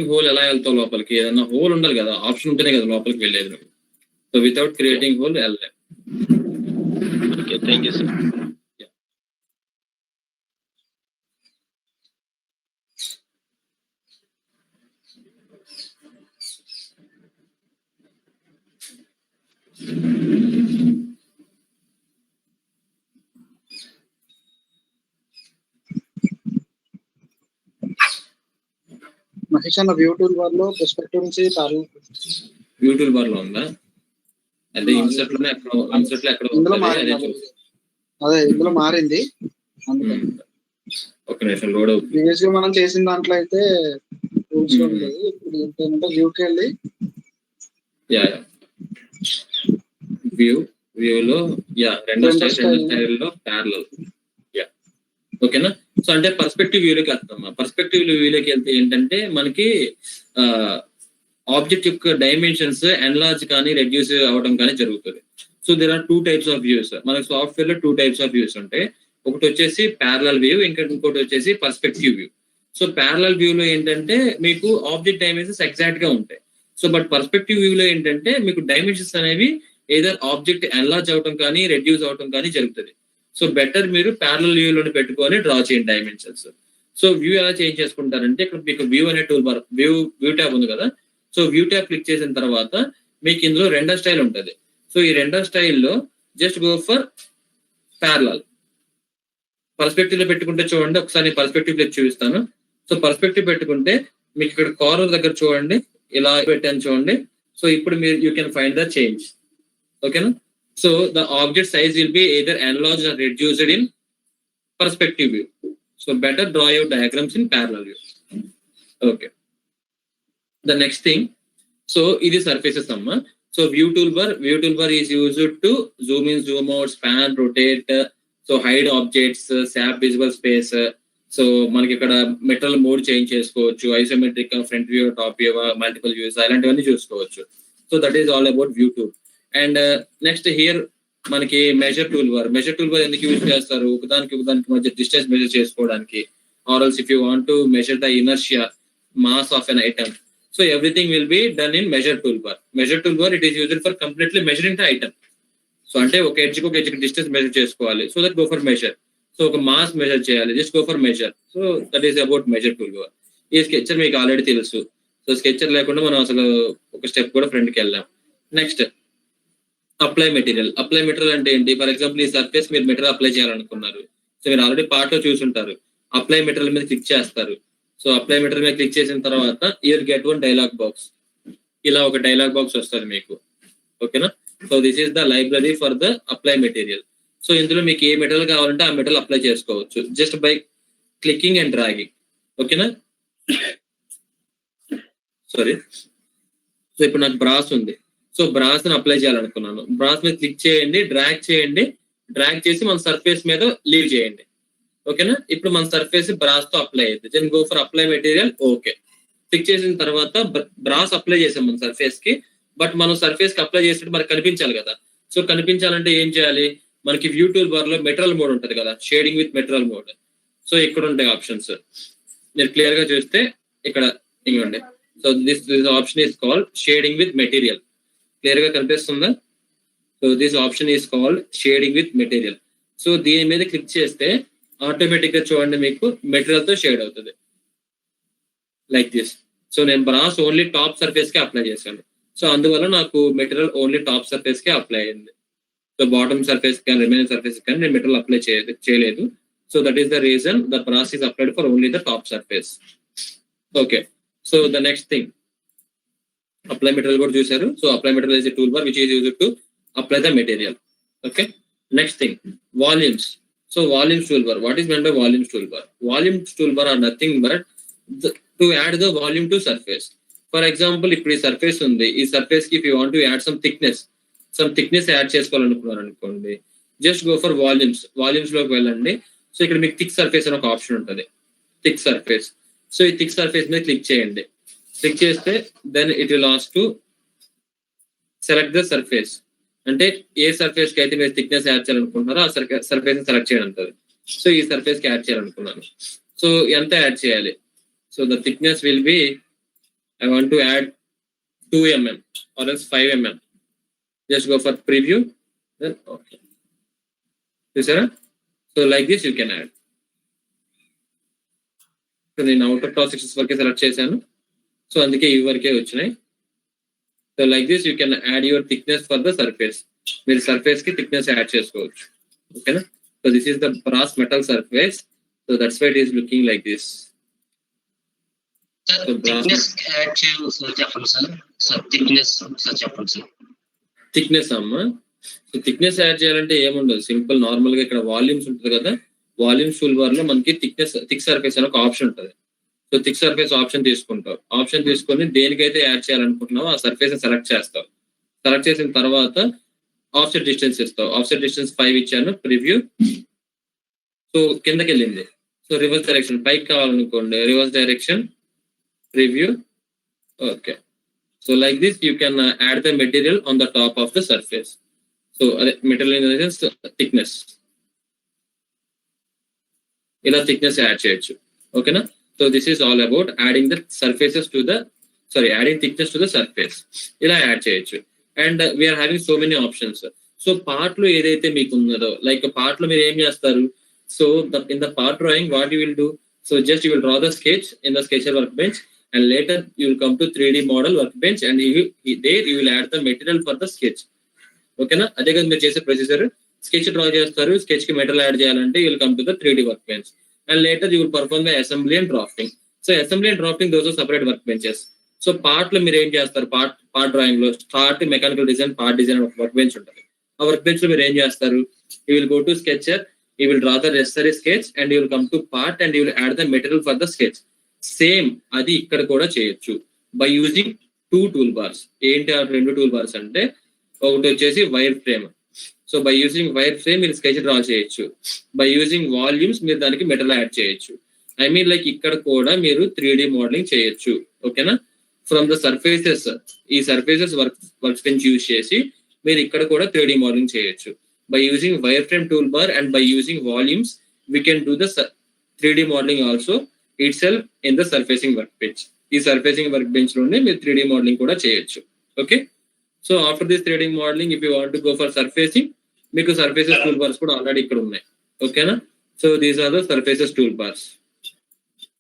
Whole ఎలా వెళ్తావు లోపలికి, ఏదైనా హోల్ ఉండాలి కదా, ఆప్షన్ ఉంటేనే కదా లోపలికి వెళ్ళేది. సో వితౌట్ క్రియేటింగ్ హోల్ వెళ్ళలేదు. Okay, thank you sir. Mahesh అన్న వ్యూ టూల్ బార్ లో పర్స్పెక్టివ్ నుంచి వ్యూ టూల్ బార్ లో ఉందా? అంటే ఇన్సర్ట్ లోనే ఎక్కడ ఇందులో అదే ఇందులో మారింది. ఒక నిమిషం లోడ్ అవుతుంది. ప్రీవియస్ గా మనం చేసిన దాంట్లో అయితే లేదు. ఇప్పుడు ఏంటంటే వ్యూకి వెళ్ళి వ్యూలో రెండో స్టైల్ లో ప్యారలల్. ఓకేనా? సో అంటే పర్స్పెక్టివ్ వ్యూలోకి వెళ్తాం. పర్స్పెక్టివ్ వ్యూలోకి వెళ్తే ఏంటంటే మనకి ఆబ్జెక్ట్ యొక్క డైమెన్షన్స్ ఎన్లార్జ్ కానీ రెడ్యూస్ అవడం కానీ జరుగుతుంది. So there are 2 types of views. మనకి సాఫ్ట్వేర్ లో 2 టైప్స్ ఆఫ్ వ్యూస్ ఉంటాయి. ఒకటి వచ్చేసి ప్యారలల్ వ్యూ, ఇంకోటి వచ్చేసి పర్స్పెక్టివ్ వ్యూ. సో ప్యారలల్ వ్యూలో ఏంటంటే మీకు ఆబ్జెక్ట్ డైమెన్షన్స్ ఎగ్జాక్ట్ గా ఉంటాయి. సో బట్ పర్స్పెక్టివ్ వ్యూలో ఏంటంటే మీకు డైమెన్షన్స్ అనేవి ఏదర్ ఆబ్జెక్ట్ ఎన్లార్జ్ అవడం కానీ రెడ్యూస్ అవడం కానీ జరుగుతుంది. సో బెటర్ మీరు ప్యారలల్ వ్యూలోని పెట్టుకొని డ్రా చేయండి డైమెన్షన్స్. సో వ్యూ ఎలా చేంజ్ చేసుకుంటారంటే ఇక్కడ మీకు వ్యూ అనే టూల్ బార్ వ్యూ ట్యాబ్ ఉంది కదా. సో వ్యూ ట్యాబ్ క్లిక్ చేసిన తర్వాత మీకు ఇందులో రెండో స్టైల్ ఉంటుంది. సో ఈ రెండో స్టైల్లో just go for parallel. Perspective లో పెట్టుకుంటే చూడండి, ఒకసారి పర్స్పెక్టివ్ క్లిక్ చూపిస్తాను. సో పర్స్పెక్టివ్ పెట్టుకుంటే మీకు ఇక్కడ కార్నర్ దగ్గర చూడండి, ఇలా పెట్టాను చూడండి. సో ఇప్పుడు మీరు you can find the change. ఓకేనా? So the object size will be either enlarged or reduced in perspective view. So better draw your diagrams in parallel view. Okay. The next thing, so it is surfaces amma. So view toolbar is used to zoom in, zoom out, span, rotate, so hide objects, sap visible space. So మనకి ఇక్కడ metal mode change చేసుకోవచ్చు, isometric, front view, top view, multiple views అలాంటివన్నీ చూసుకోవచ్చు. So that is all about view tool. And next here మనకి measure tool bar ఎందుకు use చేస్తారు? ఒకదానికి మధ్య డిస్టెన్స్ మెజర్ చేసుకోవడానికి, or else if you want to measure the inertia mass of an item. So everything will be done in measure tool bar. It is used for completely measuring the item. So అంటే ఒక ఎడ్జ్కి distance measure చేసుకోవాలి. So that go for measure. So ఒక mass measure చేయాలి, just go for measure. So that is about measure tool bar. ఈ sketcher మీకు already తెలుసు. So sketcher లేకుండా మనం అసలు ఒక స్టెప్ కూడా ఫ్రంట్కి వెళ్ళాం. నెక్స్ట్ అప్లై మెటీరియల్ అంటే ఏంటి? ఫర్ ఎగ్జాంపుల్ ఈ సర్ఫేస్ మీరు మెటీరియల్ అప్లై చేయాలనుకున్నారు. సో మీరు ఆల్రెడీ పార్ట్ లో చూసుంటారు. అప్లై మెటీరియల్ మీద క్లిక్ చేస్తారు. సో అప్లై మెటీరియల్ మీద క్లిక్ చేసిన తర్వాత you're get one dialog box. ఇలా ఒక డైలాగ్ బాక్స్ వస్తుంది మీకు. ఓకేనా? So this is the library for the apply material. So ఇందులో మీకు ఏ మెటీరియల్ కావాలంటే ఆ మెటీరియల్ అప్లై చేసుకోవచ్చు just by clicking and dragging. ఓకేనా? సారీ. సో ఇప్పుడు నాకు బ్రాస్ ఉంది. సో బ్రాస్ ని అప్లై చేయాలనుకున్నాను. బ్రాస్ మీద క్లిక్ చేయండి, డ్రాగ్ చేసి మన సర్ఫేస్ మీద లీవ్ చేయండి. ఓకేనా? ఇప్పుడు మన సర్ఫేస్ బ్రాస్ తో అప్లై అయ్యింది. Then go for apply material. Okay. Click చేసిన తర్వాత బ్రాస్ అప్లై చేసాం మన సర్ఫేస్ కి. బట్ మనం సర్ఫేస్ కి అప్లై చేసినట్టు మనకు కనిపించాలి కదా. సో కనిపించాలంటే ఏం చేయాలి? మనకి వ్యూ టూల్ బార్ లో మెటీరియల్ మోడ్ ఉంటుంది కదా, shading with material mode. So ఇక్కడ ఉంటాయి ఆప్షన్స్. మీరు క్లియర్ గా చూస్తే ఇక్కడ ఇవ్వండి. So this option is called shading with material. Clear గా కనిపిస్తుందా? So this option is called shading with material. So దీని మీద క్లిక్ చేస్తే ఆటోమేటిక్ గా చూడండి మీకు మెటీరియల్ తో షేడ్ అవుతుంది లైక్ దిస్. సో నేను బ్రాస్ ఓన్లీ టాప్ సర్ఫేస్ కి అప్లై చేశాను. సో అందువల్ల నాకు మెటీరియల్ ఓన్లీ టాప్ సర్ఫేస్ కి అప్లై అయింది. సో బాటమ్ సర్ఫేస్ కానీ రిమైనింగ్ సర్ఫేస్ కానీ నేను మెటీరియల్ అప్లై చేయలేదు. So that is the reason the brass is applied for only the top surface. Okay. So the next thing, apply material కూడా చూసారు. So apply material is a tool bar which is used to apply the material. Okay. Next thing, volumes. So volumes tool bar. What is meant by volumes tool bar? Volumes tool bar are nothing but to add the volume to surface. For example ఇప్పుడు ఈ surface ఉంది. ఈ surface కి if you want to add some thickness add చేసుకోవాలనుకున్నారు అనుకోండి, just go for volumes లోకి వెళ్ళండి. So ఇక్కడ మీకు థిక్ సర్ఫేస్ అని ఒక ఆప్షన్ ఉంటుంది, థిక్ సర్ఫేస్. సో ఈ థిక్ సర్ఫేస్ మీద క్లిక్ చేయండి. క్లిక్ చేస్తే then it will ask to select the surface. అంటే ఏ సర్ఫేస్ కి అయితే మీరు థిక్నెస్ యాడ్ చేయాలనుకుంటున్నారో ఆ సర్ఫేస్ సెలెక్ట్ చేయడం ఉంటుంది. సో ఈ సర్ఫేస్ కి యాడ్ చేయాలనుకున్నాను. సో ఎంత యాడ్ చేయాలి? So the thickness will be I want to add 2 mm or else 5 mm. Just go for preview. Then okay. Sir, so like this you can add. So నేను outer cross sections వరకే select చేశాను. So అందుకే ఈ వరకే వచ్చినాయి. So like this you can add your thickness for the surface. మీరు surface కి thickness add చేసుకోవచ్చు. ఓకేనా? So this is the brass metal surface. So that's why it is looking like this. So thickness add చేయాలి చెప్పండి sir. So thickness sir చెప్పండి sir. Thickness అమ్మా. So thickness add చేయాలంటే ఏముండదు, సింపుల్ నార్మల్ గా ఇక్కడ వాల్యూమ్స్ ఉంటుంది కదా, వాల్యూమ్స్ టూల్ బార్ లో మనకి థిక్ సర్ఫేస్ అని ఒక ఆప్షన్ ఉంటుంది. సో థిక్ సర్ఫేస్ ఆప్షన్ తీసుకుంటావు. ఆప్షన్ తీసుకొని దేనికైతే యాడ్ చేయాలనుకుంటున్నావో ఆ సర్ఫేస్ సెలెక్ట్ చేస్తావు. సెలెక్ట్ చేసిన తర్వాత ఆఫ్సెట్ డిస్టెన్స్ ఇస్తావు. ఆఫ్సెట్ డిస్టెన్స్ 5 ఇచ్చాను. ప్రివ్యూ. సో కిందకి వెళ్ళింది. సో రివర్స్ డైరెక్షన్ పైకి కావాలనుకోండి, reverse direction, preview. Okay. So like this you can add the material on the top of the surface. So material in the sense thickness. Ila thickness add cheyochu. Okay na? So this is all about adding the surfaces to the adding thickness to the surface. Ila add cheyochu. And we are having so many options. So part lo edaithe meeku unnado, like part lo meer em chestaru. So in the part drawing what you will do, so just you will draw the sketch in the Sketcher workbench, and later you will come to 3D model workbench, and there you will add the material for the sketch. Okay na? Ade kada meer chese procedure. Sketch draw chestaru, sketch ki material add cheyalante you will come to the 3D workbench, and later you will perform the assembly and drafting. So assembly and drafting, those are separate workbenches. So part lo meer em chestaru, part drawing lo start mechanical design, part design of workbench untadi. Aa workbench lo meer em chestaru, you will go to Sketcher, you will draw the necessary sketch, and you will come to part and you will add the material for the sketch. Same అది ఇక్కడ కూడా చేయొచ్చు by using 2 tool bars. ఏంటి ఆ 2 tool bars అంటే, ఒకటి వచ్చేసి wire frame. So by using wire frame మీరు స్కెచ్ డ్రా చేయొచ్చు. బై యూజింగ్ వాల్యూమ్స్ మీరు దానికి మెటల్ యాడ్ చేయొచ్చు. ఐ మీన్ లైక్ ఇక్కడ కూడా మీరు 3D మోడలింగ్ చేయొచ్చు. ఓకేనా? ఫ్రమ్ ద సర్ఫేసెస్, ఈ సర్ఫేసెస్ వర్క్ బెంచ్ యూజ్ చేసి మీరు ఇక్కడ కూడా 3D మోడలింగ్ చేయొచ్చు. By using wire frame tool bar and by using volumes we can do the 3D modelling also itself in the surfacing workbench. ఈ surfacing workbench లోనే మీరు 3D modelling కూడా చేయొచ్చు. Okay. So after this 3D modelling if you want to go for surfacing, మీకు surfaces tool bars కూడా already ఇక్కడ ఉన్నాయి. ఓకేనా? So these are the surfaces tool bars.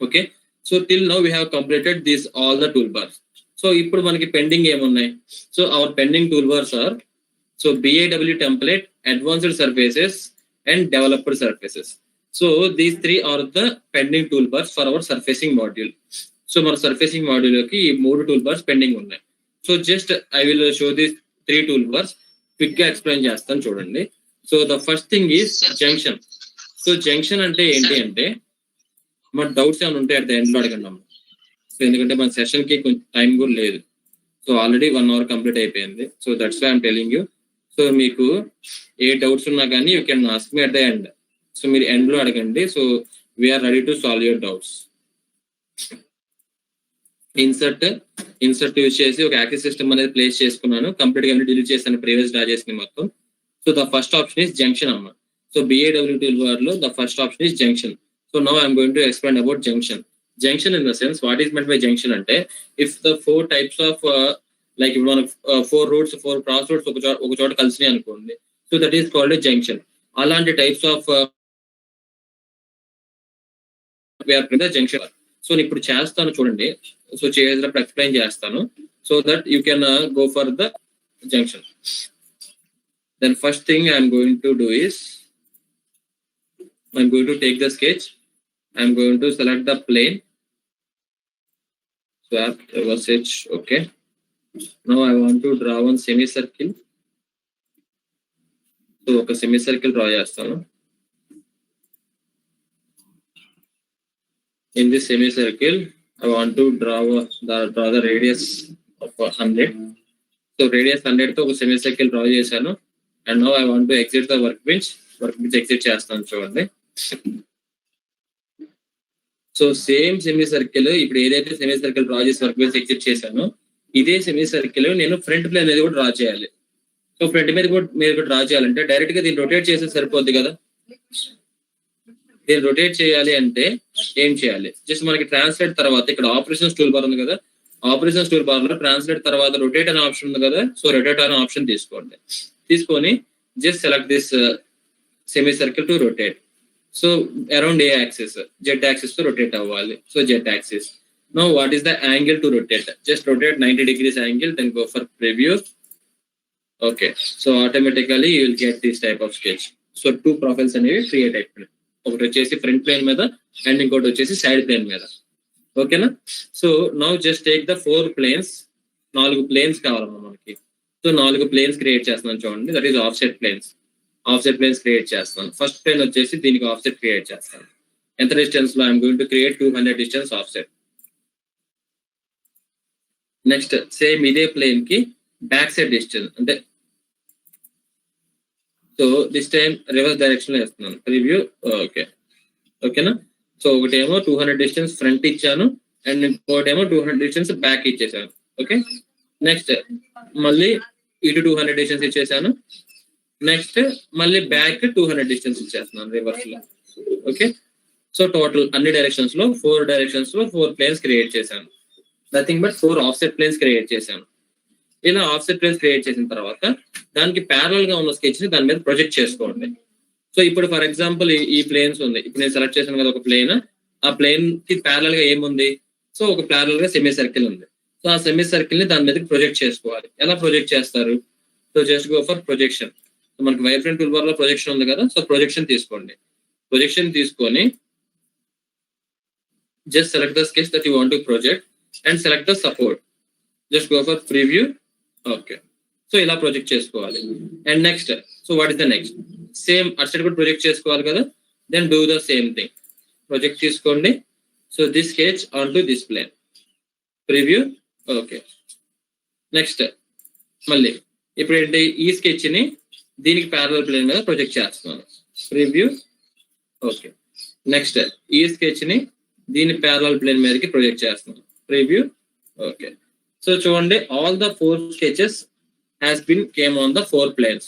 Okay. So till now we have completed this all the tool bars. So ఇప్పుడు మనకి pending ఏమున్నాయి? So our pending tool bars are BIW template, advanced surfaces and developed surfaces. So these 3 are the pending toolbars for our surfacing module. So మన surfacing module లోకి ఈ 3 toolbars pending ఉన్నాయి. So just I will show these 3 toolbars. Quick గా explain చేస్తాను చూడండి. So the first thing is junction. So junction అంటే ఏంటి అంటే, మన డౌట్స్ ఏమైనా ఉంటే అట్ ద ఎండ్ లో అడగండి. సో ఎందుకంటే మన సెషన్ కి కొంచెం టైం కూడా లేదు. సో ఆల్రెడీ 1 hour కంప్లీట్ అయిపోయింది. So that's why I'm telling you. So మీకు ఏ డౌట్స్ ఉన్నా కానీ you can ask me at the end. So మీరు ఎండ్ లో అడగండి. So we're ready to solve your doubts. Insert use చేసి ఒక యాక్సెస్ సిస్టమ్ అనేది ప్లేస్ చేసుకున్నాను. కంప్లీట్ గా డిలీట్ చేశాను, ప్రీవియస్ డ్రా చేసింది మొత్తం. So the first option is junction అమ్మ. సో BIW టూల్ బార్ లో the first option is junction. So now I'm going to explain about junction. Junction in the sense what is meant by junction అంటే, if the 4 types of like ఇప్పుడు మనకు 4 roads 4 cross roads ఒక చోట కలిసినాయి అనుకోండి. So that is called a junction. అలాంటి types of junction. So నేను ఇప్పుడు చేస్తాను చూడండి. సో చేసేటప్పుడు ఎక్స్ప్లెయిన్ చేస్తాను, so that you can go for the junction. Then first thing I'm going to do is I'm going to take the sketch. I'm going to select the plane. Swap reverse edge. Okay. Now I want to draw one semicircle. So ఒక semicircle draw చేస్తాను. In this semicircle, I want to draw the radius of 100. So radius 100 తో ఒక semicircle draw చేశాను. And now I want to exit the workbench. Exit చేస్తాను చూడండి. So same సెమీసర్కిల్ ఇప్పుడు ఏదైతే సెమీసర్కిల్ draw చేసి వర్క్బెంచ్ ఎగ్జిట్ చేశానో ఇదే సెమీసర్కిల్ నేను ఫ్రంట్ ప్లేన్ అనేది కూడా డ్రా చేయాలి. సో ఫ్రంట్ మీద కూడా మీరు డ్రా చేయాలంటే డైరెక్ట్ గా దీన్ని రొటేట్ చేస్తే సరిపోద్ది కదా. దీన్ని రొటేట్ చేయాలి అంటే ఏం చేయాలి? జస్ట్ మనకి ట్రాన్స్లేట్ తర్వాత ఇక్కడ ఆపరేషన్స్ టూల్ బార్ ఉంది కదా, ఆపరేషన్స్ టూల్ బార్ లో ట్రాన్స్లేట్ తర్వాత రొటేట్ అనే ఆప్షన్ ఉంది కదా, సో రొటేట్ అనే ఆప్షన్ తీసుకోండి. తీసుకొని just select this semi circle to rotate. So around a axis, Z axis తో రొటేట్ అవ్వాలి. So Z axis. No what is the angle to rotate? Just rotate 90 degrees angle, then go for preview. Okay, so automatically you will get this type of sketch. So 2 profiles అనేవి create అయిపోయినాయి. ఒకటి వచ్చేసి front plane మీద and ఇంకోటి వచ్చేసి side plane మీద. ఓకేనా? So now just take the 4 planes. 4 planes కావాలమ్మా మనకి. సో 4 ప్లేన్స్ క్రియేట్ చేస్తున్నాను చూడండి, that is offset planes. Offset planes create చేస్తాను. ఫస్ట్ ప్లేన్ వచ్చేసి దీనికి ఆఫ్సెట్ క్రియేట్ చేస్తాను. ఎంత డిస్టెన్స్ లో? I'm going to create 200 distance offset. Next same ఇదే ప్లేన్ కి బ్యాక్ సైడ్ డిస్టెన్స్, అంటే so this time reverse direction లో వేస్తున్నాను. ప్రివ్యూ. ఓకే, ఓకేనా? సో ఒకటేమో 200 డిస్టెన్స్ ఫ్రంట్ ఇచ్చాను అండ్ ఇంకోటేమో 200 డిస్టెన్స్ బ్యాక్ ఇచ్చేసాను. ఓకే, నెక్స్ట్ మళ్ళీ ఇటు 200 డిస్టెన్స్ ఇచ్చేసాను. నెక్స్ట్ మళ్ళీ బ్యాక్ 200 డిస్టెన్స్ ఇచ్చేస్తున్నాను రివర్స్ లో. ఓకే, సో టోటల్ అన్ని డైరెక్షన్స్ లో 4 డైరెక్షన్స్ లో 4 ప్లేన్స్ క్రియేట్ చేశాను. Nothing but 4 offset planes create చేశాను. ఇలా ఆఫ్సెట్ ప్లేన్స్ క్రియేట్ చేసిన తర్వాత దానికి ప్యారల్ గా ఉన్న స్కెచ్ ని దాని మీద ప్రొజెక్ట్ చేసుకోండి. సో ఇప్పుడు ఫర్ ఎగ్జాంపుల్ ఈ ప్లేన్స్ ఉంది. ఇప్పుడు నేను సెలెక్ట్ చేశాను కదా ఒక ప్లేన్. ఆ ప్లేన్ కి ప్యారల్ గా ఏముంది? సో ఒక ప్యారల్ గా సెమీ సర్కిల్ ఉంది. సో ఆ సెమీ సర్కిల్ ని దాని మీదకి ప్రొజెక్ట్ చేసుకోవాలి. ఎలా ప్రొజెక్ట్ చేస్తారు? So just go for projection. మనకి వైర్ ఫ్రంట్ టూల్ బార్ లో ప్రొజెక్షన్ ఉంది కదా, సో ప్రొజెక్షన్ తీసుకోండి. ప్రొజెక్షన్ తీసుకొని just select the sketch that you want to project and select the support. Just go for preview. Okay, so ఇలా project చేసుకోవాలి. And next, so what is the next? Same అటు side కూడా project చేసుకోవాలి కదా, then do the same thing. Project తీసుకోండి. So this sketch on to this plane. Preview. Okay, next మళ్ళీ ఇప్పుడు ఏంటి? ఈ స్కెచ్ ని దీనికి ప్యారలల్ ప్లేన్ మీద ప్రొజెక్ట్ చేస్తున్నాను. ప్రివ్యూ. ఓకే, నెక్స్ట్ ఈ స్కెచ్ ని దీని ప్యారలల్ ప్లేన్ మీదకి ప్రొజెక్ట్ చేస్తున్నాను. ప్రివ్యూ. ఓకే, సో చూడండి all the 4 sketches has been came on the 4 planes.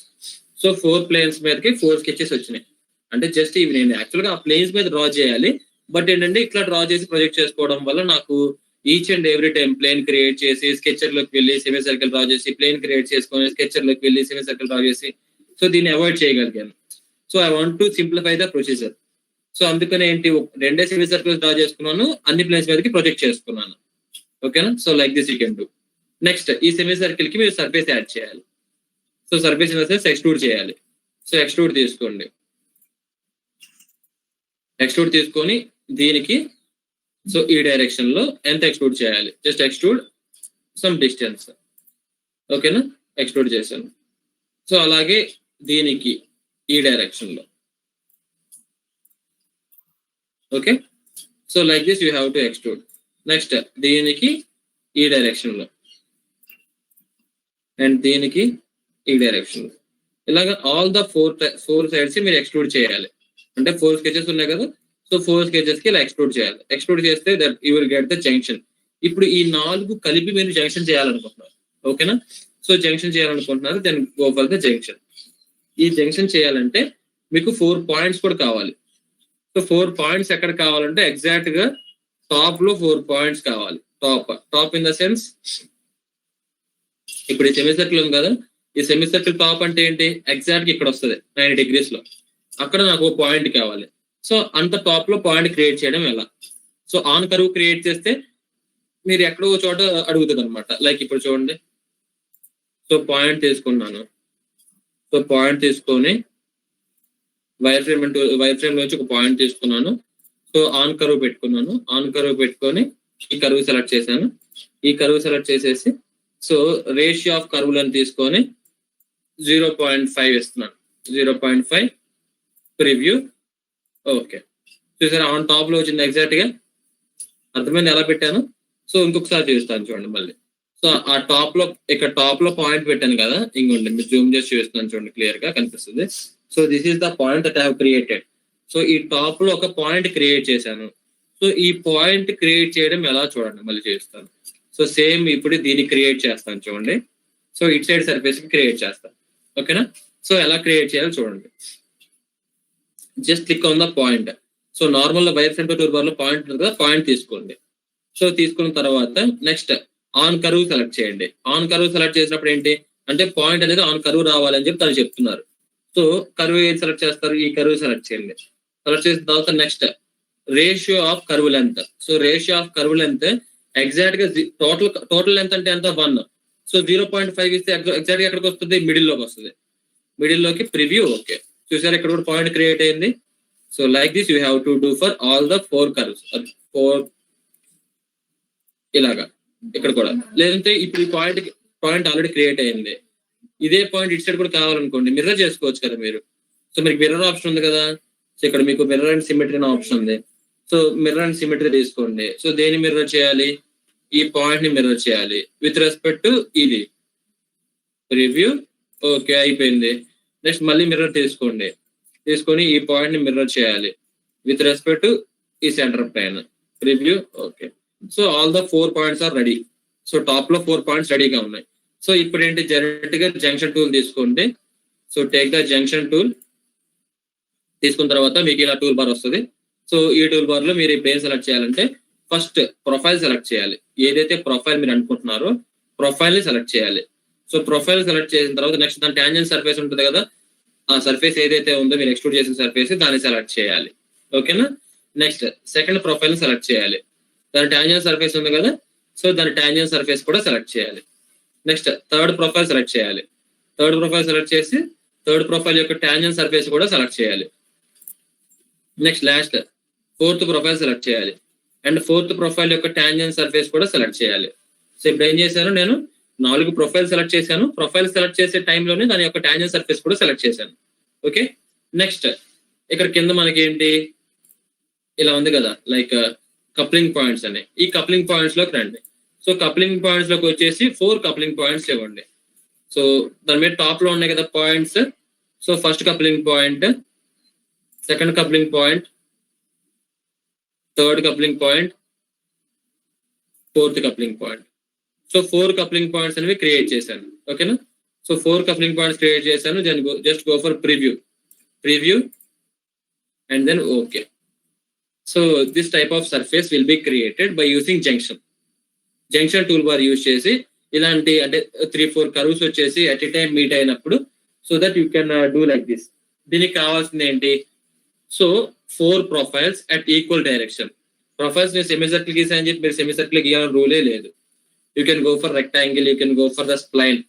So 4 planes మీదకి 4 స్కెచెస్ వచ్చినాయి. అంటే జస్ట్ ఇవి నేను యాక్చువల్గా ఆ ప్లేన్స్ మీద డ్రా చేయాలి, బట్ ఏంటంటే ఇట్లా డ్రా చేసి ప్రొజెక్ట్ చేసుకోవడం వల్ల నాకు each and every time plane create చేసి స్కెచర్ లోకి వెళ్ళి సెమీ సర్కిల్ డ్రా చేసి, ప్లేన్ క్రియేట్ చేసుకొని స్కెచర్ లోకి వెళ్ళి సెమీ సర్కిల్ డ్రా చేసి, సో దీన్ని అవాయిడ్ చేయగలిగాను. So I want to simplify the procedure. So అందుకనే ఏంటి, 2 సెమీ సర్కిల్స్ డ్రా చేసుకున్నాను, అన్ని ప్లేన్స్ మీదకి ప్రొజెక్ట్ చేసుకున్నాను. ఓకేనా? So like this you can do. Next ఈ సెమీ సర్కిల్ కి మీరు సర్ఫేస్ యాడ్ చేయాలి. సో సర్ఫేస్ ఎక్స్ట్రూడ్ చేయాలి. సో ఎక్స్ట్రూడ్ తీసుకోండి. ఎక్స్ట్రూడ్ తీసుకొని దీనికి సో ఈ డైరెక్షన్ లో ఎంత ఎక్స్ట్రూడ్ చేయాలి? Just extrude some distance. ఓకేనా? ఎక్స్ట్రూడ్ చేశాను. సో అలాగే దీనికి ఈ డైరెక్షన్ లో. Okay, so like this you have to extrude. Next దీనికి ఈ డైరెక్షన్ లో అండ్ దీనికి ఈ డైరెక్షన్ లో. ఇలాగా ఆల్ ద 4 సైడ్స్ మీరు ఎక్స్ట్రూడ్ చేయాలి. అంటే 4 స్కెచెస్ ఉన్నాయి కదా, సో 4 స్కెచెస్ కి ఇలా ఎక్స్ట్రూడ్ చేయాలి. ఎక్స్ట్రూడ్ చేస్తే that you will get the junction. ఇప్పుడు ఈ 4 కలిపి మీరు జంక్షన్ చేయాలనుకుంటున్నారు. ఓకేనా? సో జంక్షన్ చేయాలనుకుంటున్నారు, then go for the junction. ఈ జంక్షన్ చేయాలంటే మీకు 4 పాయింట్స్ కూడా కావాలి. సో 4 పాయింట్స్ ఎక్కడ కావాలంటే ఎగ్జాక్ట్ గా టాప్ లో 4 పాయింట్స్ కావాలి. టాప్ ఇన్ ద సెన్స్, ఇప్పుడు ఈ సెమీ సర్కిల్ ఉంది కదా, ఈ సెమీ సర్కిల్ టాప్ అంటే ఏంటి? ఎగ్జాక్ట్ గా ఇక్కడ వస్తుంది 90 degrees లో. అక్కడ నాకు ఒక పాయింట్ కావాలి. సో అంత టాప్ లో పాయింట్ క్రియేట్ చేయడం ఎలా? సో ఆన్ కర్వ్ క్రియేట్ చేస్తే మీరు ఎక్కడో చోట అడుగుతుంది అనమాట. లైక్ ఇప్పుడు చూడండి, సో పాయింట్ తీసుకున్నాను. సో పాయింట్ తీసుకొని వైర్ ఫ్రేమ్ నుంచి ఒక పాయింట్ తీసుకున్నాను. సో ఆన్ కర్వ్ పెట్టుకున్నాను. ఆన్ కర్వ్ పెట్టుకొని ఈ కర్వ్ సెలెక్ట్ చేశాను. ఈ కర్వ్ సెలెక్ట్ చేసేసి సో రేషియో ఆఫ్ కర్వ్లను తీసుకొని 0.5 ఇస్తున్నాను. 0.5 ప్రివ్యూ. ఓకే, చూసారా ఆన్ టాప్ లో వచ్చింది ఎగ్జాక్ట్ గా. అర్థమైంది ఎలా పెట్టాను? సో ఇంకొకసారి చూస్తాను చూడండి మళ్ళీ. సో ఆ టాప్ లో, ఇక్కడ టాప్ లో పాయింట్ పెట్టాను కదా, ఇంకోండి మీరు జూమ్ చేసి చూస్తున్నాను చూడండి, క్లియర్ గా కనిపిస్తుంది. So this is the point that I have created. So ఈ టాప్ లో ఒక పాయింట్ క్రియేట్ చేశాను. సో ఈ పాయింట్ క్రియేట్ చేయడం ఎలా చూడండి, మళ్ళీ చేస్తాను. సో సేమ్ ఇప్పుడు దీన్ని క్రియేట్ చేస్తాను చూడండి. సో ఇట్ సైడ్ సర్ఫేస్ కి క్రియేట్ చేస్తాను. ఓకేనా? సో ఎలా క్రియేట్ చేయాలో చూడండి. Just click on the point. So normal wire front tool bar లో పాయింట్ ఉంది కదా, పాయింట్ తీసుకోండి. సో తీసుకున్న తర్వాత నెక్స్ట్ ఆన్ కర్వ్ సెలెక్ట్ చేయండి. ఆన్ కర్వ్ సెలెక్ట్ చేసినప్పుడు ఏంటి అంటే పాయింట్ అనేది ఆన్ కర్వ్ రావాలని చెప్పి తను చెప్తున్నారు. సో కర్వ్ ఏది సెలెక్ట్ చేస్తారు, ఈ కర్వ్ సెలెక్ట్ చేయండి. సెలెక్ట్ చేసిన తర్వాత next ratio of curve length. So ratio of curve length exact గా టోటల్ లెంత్ అంటే ఎంత 1. సో 0.5 ఇస్తే ఎగ్జాక్ట్ గా ఎక్కడికి వస్తుంది, మిడిల్ లోకి వస్తుంది. మిడిల్ లోకి ప్రివ్యూ. ఓకే, చూసారు ఇక్కడ కూడా పాయింట్ క్రియేట్ అయింది. So like this you have to do for all the 4 curves. 4 ఇలాగా ఇక్కడ కూడా. లేదంటే ఇప్పుడు ఈ పాయింట్ ఆల్రెడీ క్రియేట్ అయింది. ఇదే పాయింట్ ఇటు సైడ్ కూడా కావాలనుకోండి, మిర్రర్ చేసుకోవచ్చు కదా మీరు. సో మీకు మిర్రర్ ఆప్షన్ ఉంది కదా. సో ఇక్కడ మీకు మిర్రర్ అండ్ సిమెట్రీ అనే ఆప్షన్ ఉంది. సో మిర్రర్ అండ్ సిమెట్రీ తీసుకోండి. సో దేని మిర్రర్ చేయాలి, ఈ పాయింట్ ని మిర్రర్ చేయాలి విత్ రెస్పెక్ట్ టు ఇది ప్రివ్యూ. ఓకే అయిపోయింది. నెక్స్ట్ మళ్ళీ మిర్రర్ తీసుకోండి. తీసుకొని ఈ పాయింట్ ని మిర్రర్ చేయాలి విత్ రెస్పెక్ట్ టు ఈ centre plane preview. Okay, so all the 4 points are ready. So top లో 4 పాయింట్స్ రెడీగా ఉన్నాయి. సో ఇప్పుడు ఏంటి, డైరెక్ట్ గా జంక్షన్ టూల్ తీసుకోండి. So take the junction tool. తీసుకున్న తర్వాత మీకు ఇలా టూల్ బార్ వస్తుంది. సో ఈ టూల్ బార్ లో మీరు ఇప్పుడు ఏం సెలెక్ట్ చేయాలంటే ఫస్ట్ ప్రొఫైల్ సెలెక్ట్ చేయాలి. ఏదైతే ప్రొఫైల్ మీరు అనుకుంటున్నారో ప్రొఫైల్ ని సెలెక్ట్ చేయాలి. సో ప్రొఫైల్ సెలెక్ట్ చేసిన తర్వాత నెక్స్ట్ దాని ట్యాంజెంట్ సర్ఫేస్ ఉంటుంది కదా, ఆ సర్ఫేస్ ఏదైతే ఉందో మీరు ఎక్స్ట్రూడ్ చేసిన సర్ఫేస్ దాన్ని సెలెక్ట్ చేయాలి. ఓకేనా. నెక్స్ట్ సెకండ్ ప్రొఫైల్ ని సెలెక్ట్ చేయాలి. దాని ట్యాంజెంట్ సర్ఫేస్ ఉంది కదా, సో దాని ట్యాంజెంట్ సర్ఫేస్ కూడా సెలెక్ట్ చేయాలి. నెక్స్ట్ థర్డ్ ప్రొఫైల్ సెలెక్ట్ చేయాలి. థర్డ్ ప్రొఫైల్ సెలెక్ట్ చేసి థర్డ్ ప్రొఫైల్ యొక్క ట్యాంజెంట్ సర్ఫేస్ కూడా సెలెక్ట్ చేయాలి. Next last fourth profile select చేయాలి. అండ్ ఫోర్త్ ప్రొఫైల్ యొక్క ట్యాంజెంట్ సర్ఫేస్ కూడా సెలెక్ట్ చేయాలి. సో ఇప్పుడు ఏం చేశాను, నేను 4 ప్రొఫైల్ సెలెక్ట్ చేశాను. ప్రొఫైల్ సెలెక్ట్ చేసే టైంలోనే దాని యొక్క ట్యాంజెంట్ సర్ఫేస్ కూడా సెలెక్ట్ చేశాను. ఓకే. నెక్స్ట్ ఇక్కడ కింద మనకి ఏంటి ఇలా ఉంది కదా, లైక్ కప్లింగ్ పాయింట్స్ అని. ఈ కప్లింగ్ పాయింట్స్ లోకి రండి. సో కప్లింగ్ పాయింట్స్ లోకి వచ్చేసి 4 కప్లింగ్ పాయింట్స్ ఇవ్వండి. సో దాని మీద టాప్ లో ఉన్నాయి కదా points. So first coupling point, second coupling point, third coupling point, fourth coupling point. So 4 coupling points అనేవి క్రియేట్ చేశాను. ఓకేనా. సో 4 కప్లింగ్ పాయింట్స్ క్రియేట్ చేశాను. Just go for preview and then okay. So this type of surface will be created by using junction tool bar use చేసి. ఇలాంటి అంటే 3-4 curves వచ్చేసి at a time meet అయినప్పుడు so that you can do like this. దీనికి కావాల్సింది ఏంటి, so 4 profiles at equal direction. Profiles నేను semi circle గీసాను చెప్పి మీరు సెమీ సర్కిల్ గీయాలని రూలే లేదు. You can go for rectangle, you can go for the spline,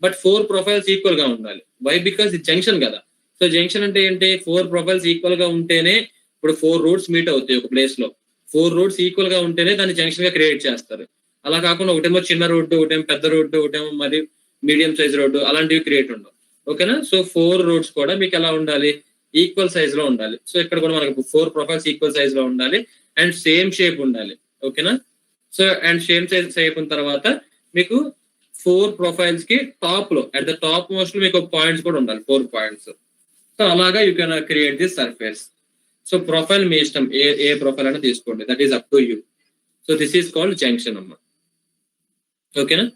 but 4 profiles equal గా ఉండాలి. వై, బికాస్ ఇది జంక్షన్ కదా. సో జంక్షన్ అంటే ఏంటి, 4 ప్రొఫైల్స్ ఈక్వల్ గా ఉంటేనే, ఇప్పుడు 4 రూట్స్ మీట్ అవుతాయి ఒక ప్లేస్ లో. 4 రూట్స్ ఈక్వల్ గా ఉంటేనే దాన్ని జంక్షన్ గా క్రియేట్ చేస్తారు. అలా కాకుండా ఒకటేమో చిన్న రోడ్డు, ఒకటేమో పెద్ద రోడ్డు, ఒకటేమో మరి మీడియం సైజ్ రోడ్డు, అలాంటివి క్రియేట్ ఉండవు. ఓకేనా. సో 4 రోడ్స్ కూడా మీకు ఎలా ఉండాలి, ఈక్వల్ సైజ్ లో ఉండాలి. సో ఇక్కడ కూడా మనకు 4 ప్రొఫైల్స్ ఈక్వల్ సైజ్ లో ఉండాలి అండ్ సేమ్ షేప్ ఉండాలి. ఓకేనా. సో అండ్ సేమ్ సైజ్ అయిపోయిన తర్వాత మీకు 4 ప్రొఫైల్స్ కి టాప్ లో అట్ ద టాప్ మోస్ట్ మీకు పాయింట్స్ కూడా ఉండాలి, 4 పాయింట్స్. సో అలాగా you can create this surface. So profile మీ ఇష్టం, ఏ ప్రొఫైల్ అయినా తీసుకోండి, that is up to you. So this is called junction అమ్మా. ఓకేనా.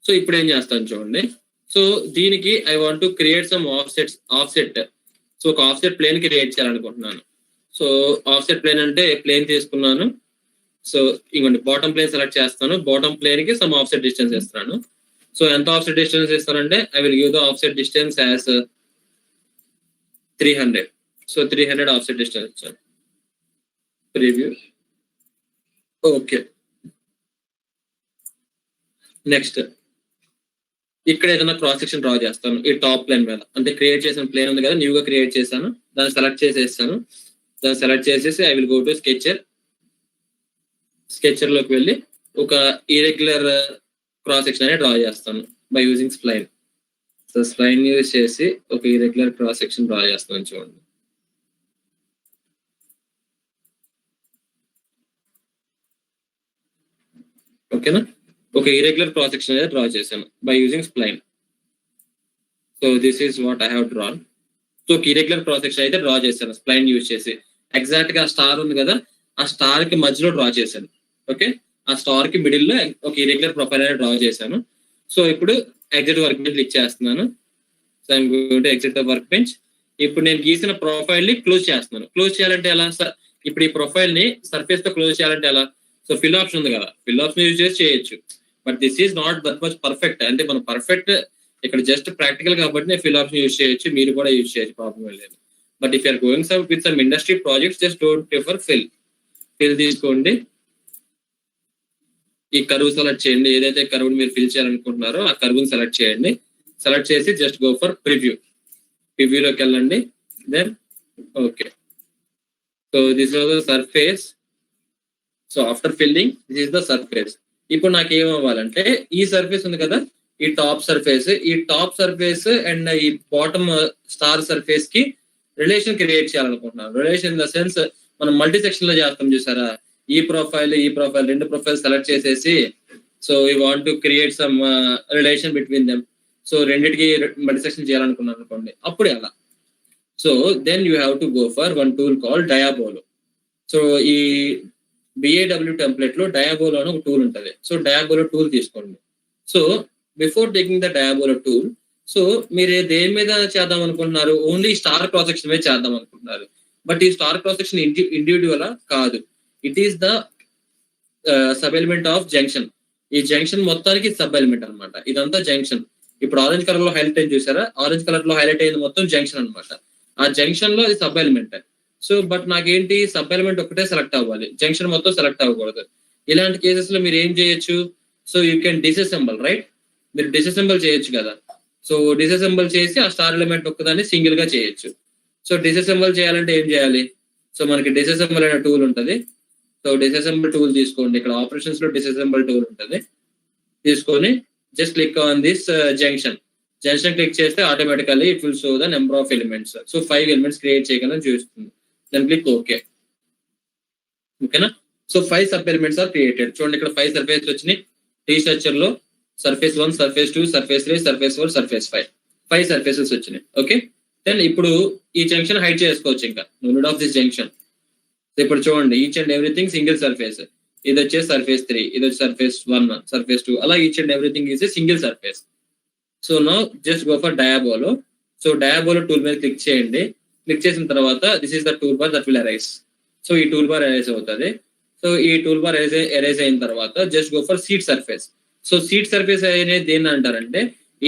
సో ఇప్పుడు ఏం చేస్తాను చూడండి. సో దీనికి I want to create some offset. So ఒక ఆఫ్సెట్ ప్లేన్ క్రియేట్ చేయాలనుకుంటున్నాను. సో ఆఫ్సెట్ ప్లేన్ అంటే ప్లేన్ తీసుకున్నాను. సో ఇంకోండి బాటమ్ ప్లేన్ సెలెక్ట్ చేస్తాను. బాటమ్ ప్లేన్ కి సమ్ ఆఫ్సెట్ డిస్టెన్స్ ఇస్తాను. సో ఎంత ఆఫ్సెట్ డిస్టెన్స్ ఇస్తానంటే I will give the offset distance as 300. So 300 offset distance ఇచ్చాను. ప్రివ్యూ. ఓకే. నెక్స్ట్ ఇక్కడ ఏదైనా క్రాస్ సెక్షన్ డ్రా చేస్తాను ఈ టాప్ ప్లేన్ మీద. అంటే క్రియేట్ చేసిన ప్లేన్ ఉంది కదా, న్యూగా క్రియేట్ చేశాను, దాన్ని సెలెక్ట్ చేసేస్తాను. దాన్ని సెలెక్ట్ చేసేసి I will go to sketcher లోకి వెళ్ళి ఒక ఇరెగ్యులర్ క్రాస్ సెక్షన్ అనేది డ్రా చేస్తాను by using spline. So spline use చేసి ఒక ఇరెగ్యులర్ క్రాస్ సెక్షన్ డ్రా చేస్తాను చూడండి. ఓకేనా. ఒక ఇరెగ్యులర్ క్రాస్ సెక్షన్ అనేది డ్రా చేశాను by using spline. So this is what I have drawn. So ఒక ఇరెగ్యులర్ క్రాస్ సెక్షన్ అయితే డ్రా చేశాను స్ప్లైన్ యూజ్ చేసి. ఎగ్జాక్ట్ గా స్టార్ ఉంది కదా, ఆ స్టార్ కి మధ్యలో డ్రా చేశాను. ఓకే. ఆ స్టార్ కి మిడిల్ లో ఒక ఇరెగ్యులర్ ప్రొఫైల్ అనేది డ్రా చేశాను. సో ఇప్పుడు ఎగ్జిట్ వర్క్ బెంచ్ క్లిక్ చేస్తున్నాను. So I'm going to exit the work bench. ఇప్పుడు నేను గీసిన ప్రొఫైల్ ని క్లోజ్ చేస్తున్నాను. క్లోజ్ చేయాలంటే ఎలా, ఇప్పుడు ఈ ప్రొఫైల్ ని సర్ఫేస్ తో క్లోజ్ చేయాలంటే ఎలా, సో ఫిల్ ఆప్షన్ ఉంది కదా, ఫిల్ ఆప్షన్ యూజ్ చేసి చేయొచ్చు. But this is not that much perfect. అంటే మనం పర్ఫెక్ట్ ఇక్కడ జస్ట్ ప్రాక్టికల్ కాబట్టి నేను ఫిల్ ఆప్షన్ యూజ్ చేయొచ్చు, మీరు కూడా యూజ్ చేయొచ్చు, ప్రాబ్లం లేదు. But if you're going some with some industry projects just don't prefer fill తీసుకోండి. ఈ కర్వ్ సెలెక్ట్ చేయండి, ఏదైతే కర్వ్ మీరు ఫిల్ చేయాలనుకుంటున్నారో ఆ కర్వ్ సెలెక్ట్ చేయండి. సెలెక్ట్ చేసి జస్ట్ గో ఫర్ ప్రివ్యూలోకి వెళ్ళండి. Then okay, so this was the surface. So after filling this is the surface. ఇప్పుడు నాకు ఏమవ్వాలంటే ఈ సర్ఫేస్ ఉంది కదా, ఈ టాప్ సర్ఫేస్ అండ్ ఈ బాటమ్ స్టార్ సర్ఫేస్ కి రిలేషన్ క్రియేట్ చేయాలనుకుంటున్నాను. రిలేషన్ ఇన్ ద సెన్స్ మనం మల్టీ సెక్షన్ లో చేస్తాం చూసారా, ఈ ప్రొఫైల్ రెండు ప్రొఫైల్ సెలెక్ట్ చేసేసి so you want to create some relation between them. So రెండింటికి మల్టీ సెక్షన్ చేయాలనుకున్నాను అనుకోండి, అప్పుడు ఎలా. So then you have to go for one tool call diabolo. So ఈ BAW టెంప్లెట్ లో డయాబోలో అని ఒక టూల్ ఉంటుంది. సో డయాబోలో టూల్ తీసుకోండి. So before taking the diabolo tool, so మీరు దేని మీద చేద్దాం అనుకుంటున్నారు, ఓన్లీ స్టార్ క్రాస్ సెక్షన్ మీద చేద్దాం అనుకుంటున్నారు. బట్ ఈ స్టార్ క్రాస్ సెక్షన్ ఇండివిడ్యువల్ కాదు, it is the sub element of junction. ఈ జంక్షన్ మొత్తానికి సబ్ ఎలిమెంట్ అనమాట. ఇదంతా జంక్షన్. ఇప్పుడు ఆరెంజ్ కలర్ లో హైలైట్ అయింది చూసారా, ఆరెంజ్ కలర్ లో హైలైట్ అయింది మొత్తం జంక్షన్ అనమాట. ఆ జంక్షన్ లో అది సబ్ ఎలిమెంట్. సో బట్ నాకేంటి, సబ్ ఎలిమెంట్ ఒకటే సెలెక్ట్ అవ్వాలి, జంక్షన్ మొత్తం సెలెక్ట్ అవ్వకూడదు. ఇలాంటి కేసెస్ లో మీరు ఏం చేయొచ్చు, so you can disassemble, right? మీరు డిసెసెంబుల్ చేయొచ్చు కదా. సో డిసెసెంబుల్ చేసి ఆ స్టార్ ఎలిమెంట్ ఒక్కదాన్ని సింగిల్ గా చేయొచ్చు. సో డిసెసెంబుల్ చేయాలంటే ఏం చేయాలి, సో మనకి డిసెసెంబుల్ అనే టూల్ ఉంటుంది. సో డిసెసెంబుల్ టూల్ తీసుకోండి, ఇక్కడ ఆపరేషన్స్ లో డిసెసెంబుల్ టూల్ ఉంటుంది. తీసుకొని just click on this junction click చేస్తే automatically it will show the number of elements. So 5 elements create చేయగలని చూస్తుంది. Then click okay. ఓకేనా? So 5 sub elements are created. చూడండి ఇక్కడ 5 సర్ఫేస్ వచ్చినాయి. రీసెర్చర్ లో surface 1, surface 2, surface 3, surface 4, surface 5 surfaces వచ్చినాయి. Okay, then ఇప్పుడు ఈ జంక్షన్ హైడ్ చేసుకోవచ్చు, ఇంకా no need of this junction. ఇప్పుడు చూడండి each and everything single surface. ఇది వచ్చేసి సర్ఫేస్ 3, ఇది వచ్చి సర్ఫేస్ 1, సర్ఫేస్ 2, అలా each and everything is a single surface. So now just go for diabolo. So diabolo tool మీద క్లిక్ చేయండి. క్లిక్ చేసిన తర్వాత this is the tool bar that will arise. So ఈ టూల్ బార్ అరైజ్ అవుతుంది. So ఈ tool bar arise అయిన తర్వాత just go for seat surface. So seat surface అనేది దేన్ని అంటారంటే,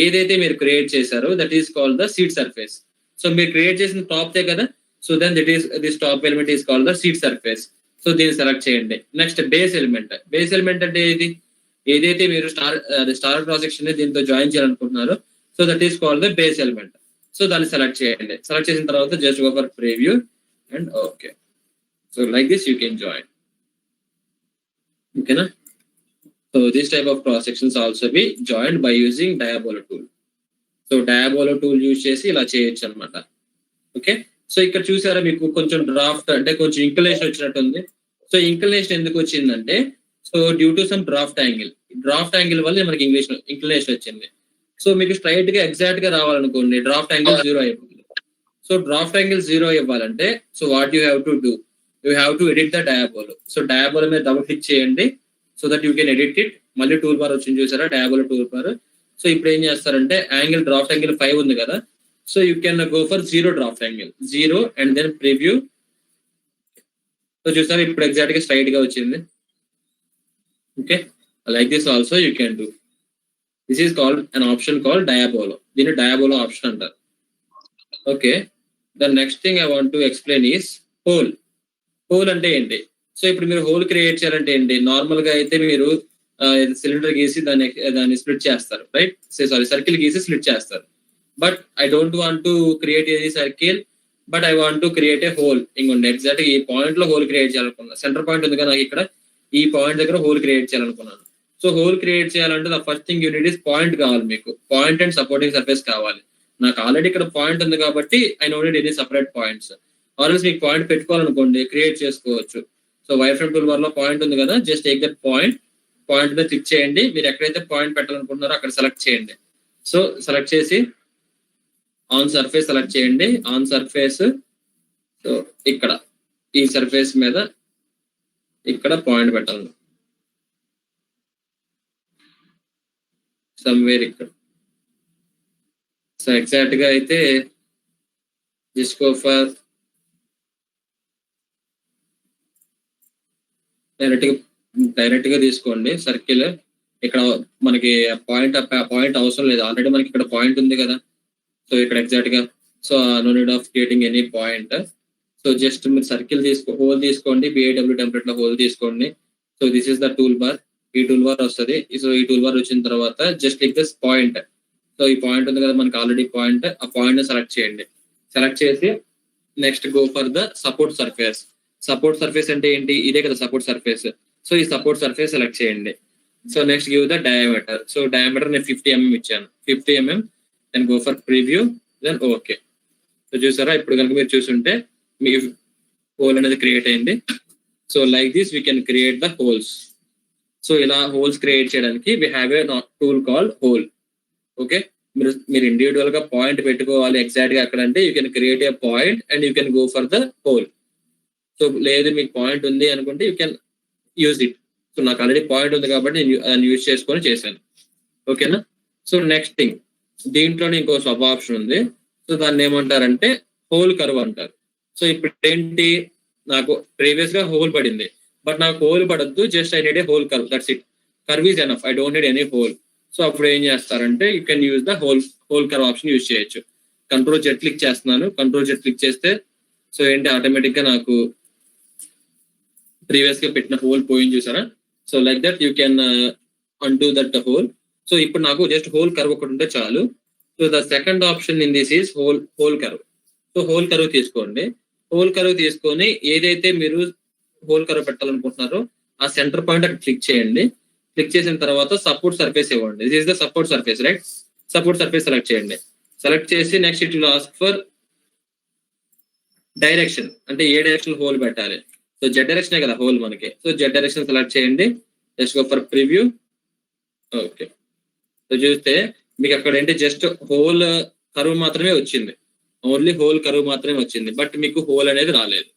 ఏదైతే మీరు క్రియేట్ చేశారో that is called the seat surface. So మీరు క్రియేట్ చేసిన టాప్ తే కదా, so then this top element is called the seat surface. So దీన్ని సెలెక్ట్ చేయండి. నెక్స్ట్ బేస్ ఎలిమెంట్ అంటే ఏదైతే మీరు స్టార్ క్రాస్ సెక్షన్ దీంతో జాయిన్ చేయాలనుకుంటున్నారో so that is called the base element. So దాన్ని సెలెక్ట్ చేయండి. సెలెక్ట్ చేసిన తర్వాత just go for preview and okay. So like this you can join. ఓకేనా? So this type of cross sections also be joined by using డయాబోలో tool. So diabolo tool use చేసి ఇలా చేయొచ్చు అనమాట. Okay, so ఇక్కడ చూసారా మీకు కొంచెం డ్రాఫ్ట్ అంటే కొంచెం ఇంక్లినేషన్ వచ్చినట్టు ఉంది. సో ఇంక్లినేషన్ ఎందుకు వచ్చిందంటే, so due to some draft angle వల్ల మనకి ఇంక్లినేషన్ వచ్చింది. సో మీకు స్ట్రైట్ గా ఎగ్జాక్ట్ గా రావాలనుకోండి, డ్రాఫ్ట్ యాంగిల్ 0 అయిపోతుంది. సో డ్రాఫ్ట్ యాంగిల్ 0 ఇవ్వాలంటే so what you have to do, you have to edit the diabolo. So diabolo మీద డబుల్ క్లిక్ చేయండి so that you can edit it. మళ్ళీ tool bar వచ్చింది చూసారా, డయాబోలో tool bar. So ఇప్పుడు ఏం చేస్తారంటే డ్రాఫ్ట్ యాంగిల్ 5 ఉంది కదా, so you can go for 0 draft angle 0 and then preview. So చూసారా ఇప్పుడు ఎగ్జాక్ట్ గా స్ట్రైట్ గా వచ్చింది. Okay, like this also you can do. This is called an option called diabolo. దీన్ని డయాబోలో ఆప్షన్ అంటారు. Okay, the next thing I want to explain is hole అంటే ఏంటి. So ఇప్పుడు మీరు హోల్ క్రియేట్ చేయాలంటే ఏంటి, నార్మల్ గా అయితే మీరు సిలిండర్ గీసి దాన్ని స్ప్లిట్ చేస్తారు, రైట్? సర్కిల్ గీసి స్ప్లిట్ చేస్తారు. But I don't want to create a circle, but I want to create a whole. ఇంకోండి ఎగ్జాక్ట్ ఈ పాయింట్ లో హోల్ క్రియేట్ చేయాలనుకున్నా. సెంటర్ పాయింట్ ఉంది కదా నాకు ఇక్కడ, ఈ పాయింట్ దగ్గర హోల్ క్రియేట్ చేయాలనుకున్నాను. సో హోల్ క్రియేట్ చేయాలంటే the first thing unit is point కావాలి మీకు. పాయింట్ అండ్ సపోర్టింగ్ సర్ఫేస్ కావాలి. నాకు ఆల్రెడీ ఇక్కడ పాయింట్ ఉంది కాబట్టి I know need any separate points. Already మీకు పాయింట్ పెట్టుకోవాలనుకోండి, క్రియేట్ చేసుకోవచ్చు. So wire frame tool bar లో పాయింట్ ఉంది కదా, జస్ట్ టేక్ దట్ పాయింట్ మీద క్లిక్ చేయండి. మీరు ఎక్కడైతే పాయింట్ పెట్టాలనుకుంటున్నారో అక్కడ సెలెక్ట్ చేయండి. సో సెలెక్ట్ చేసి ఆన్ సర్ఫేస్ సెలెక్ట్ చేయండి. ఆన్ సర్ఫేస్, సో ఇక్కడ ఈ సర్ఫేస్ మీద ఇక్కడ పాయింట్ పెట్టాలి సమ్వేర్ ఇక్కడ. సో ఎగ్జాక్ట్ గా అయితే జస్ట్ గో ఫర్ డైరెక్ట్ గా తీసుకోండి సర్కిల్. ఇక్కడ మనకి పాయింట్ అవసరం లేదు, ఆల్రెడీ మనకి ఇక్కడ పాయింట్ ఉంది కదా. సో ఇక్కడ ఎగ్జాక్ట్ గా so no need of creating any point. So just మీరు సర్కిల్ హోల్ తీసుకోండి, BIW టెంప్లెట్ లో హోల్ తీసుకోండి. So this is the tool bar, ఈ టూల్ బార్ వస్తుంది. సో ఈ టూల్ బార్ వచ్చిన తర్వాత just click this point. So ఈ పాయింట్ ఉంది కదా మనకి ఆల్రెడీ పాయింట్, ఆ పాయింట్ సెలెక్ట్ చేయండి. సెలెక్ట్ చేసి next go for the support surface. Support surface అంటే ఏంటి, ఇదే కదా సపోర్ట్ సర్ఫేస్. సో ఈ సపోర్ట్ సర్ఫేస్ సెలెక్ట్ చేయండి. So next give the diameter. So diameter నేను 50 mm ఇచ్చాను, 50 mm. Then go for preview, then okay. So చూసారా, ఇప్పుడు కనుక మీరు చూసుంటే మీ హోల్ అనేది క్రియేట్ అయింది. So like this we can create the holes. So ఇలా హోల్స్ క్రియేట్ చేయడానికి we have a tool called hole. Okay, మీరు ఇండివిజువల్ గా పాయింట్ పెట్టుకోవాలి ఎగ్జాక్ట్ గా అక్కడ అంటే you can create a point and you can go for the whole. So లేదు మీకు పాయింట్ ఉంది అనుకుంటే you can use it. So నాకు ఆల్రెడీ పాయింట్ ఉంది కాబట్టి నేను యూజ్ చేసుకొని చేశాను. ఓకేనా. సో నెక్స్ట్ థింగ్, దీంట్లోనే ఇంకో సబ్ ఆప్షన్ ఉంది. సో దాన్ని ఏమంటారంటే హోల్ కర్వ్ అంటారు. సో ఇప్పుడు ఏంటి, నాకు ప్రీవియస్ గా హోల్ పడింది, బట్ నాకు హోల్ పడద్దు, just I need a hole curve, that's it. Curve is enough, I don't need any whole. So అప్పుడు ఏం చేస్తారంటే you can use the hole curve option use చేయొచ్చు. Ctrl+Z క్లిక్ చేస్తున్నాను, Ctrl+Z click చేస్తే so ఏంటి automatic గా నాకు previous గా పెట్టిన హోల్ పోయింది చూసారా. So like that you can undo that whole. So ఇప్పుడు నాకు జస్ట్ హోల్ కర్వ్ ఒకటి ఉంటే చాలు. So the second option in this is hole curve. So hole curve తీసుకోండి. హోల్ కర్వ్ తీసుకొని ఏదైతే మీరు హోల్ కర్వ్ పెట్టాలనుకుంటున్నారో ఆ సెంటర్ పాయింట్ అక్కడ క్లిక్ చేయండి. క్లిక్ చేసిన తర్వాత సపోర్ట్ సర్ఫేస్ ఇవ్వండి. This is the support surface, right. Support surface select చేయండి. సెలెక్ట్ చేసి next it will ask for direction, అంటే ఏ డైరెక్షన్ హోల్ పెట్టాలి. సో జెడ్ డైరెక్షన్ కదా హోల్ మనకి. సో జెడ్ డైరెక్షన్ సెలెక్ట్ చేయండి. Just go for preview, okay. So చూస్తే మీకు అక్కడ ఏంటి జస్ట్ హోల్ కర్వ్ మాత్రమే వచ్చింది, ఓన్లీ హోల్ కర్వ్ మాత్రమే వచ్చింది, బట్ మీకు హోల్ అనేది రాలేదు.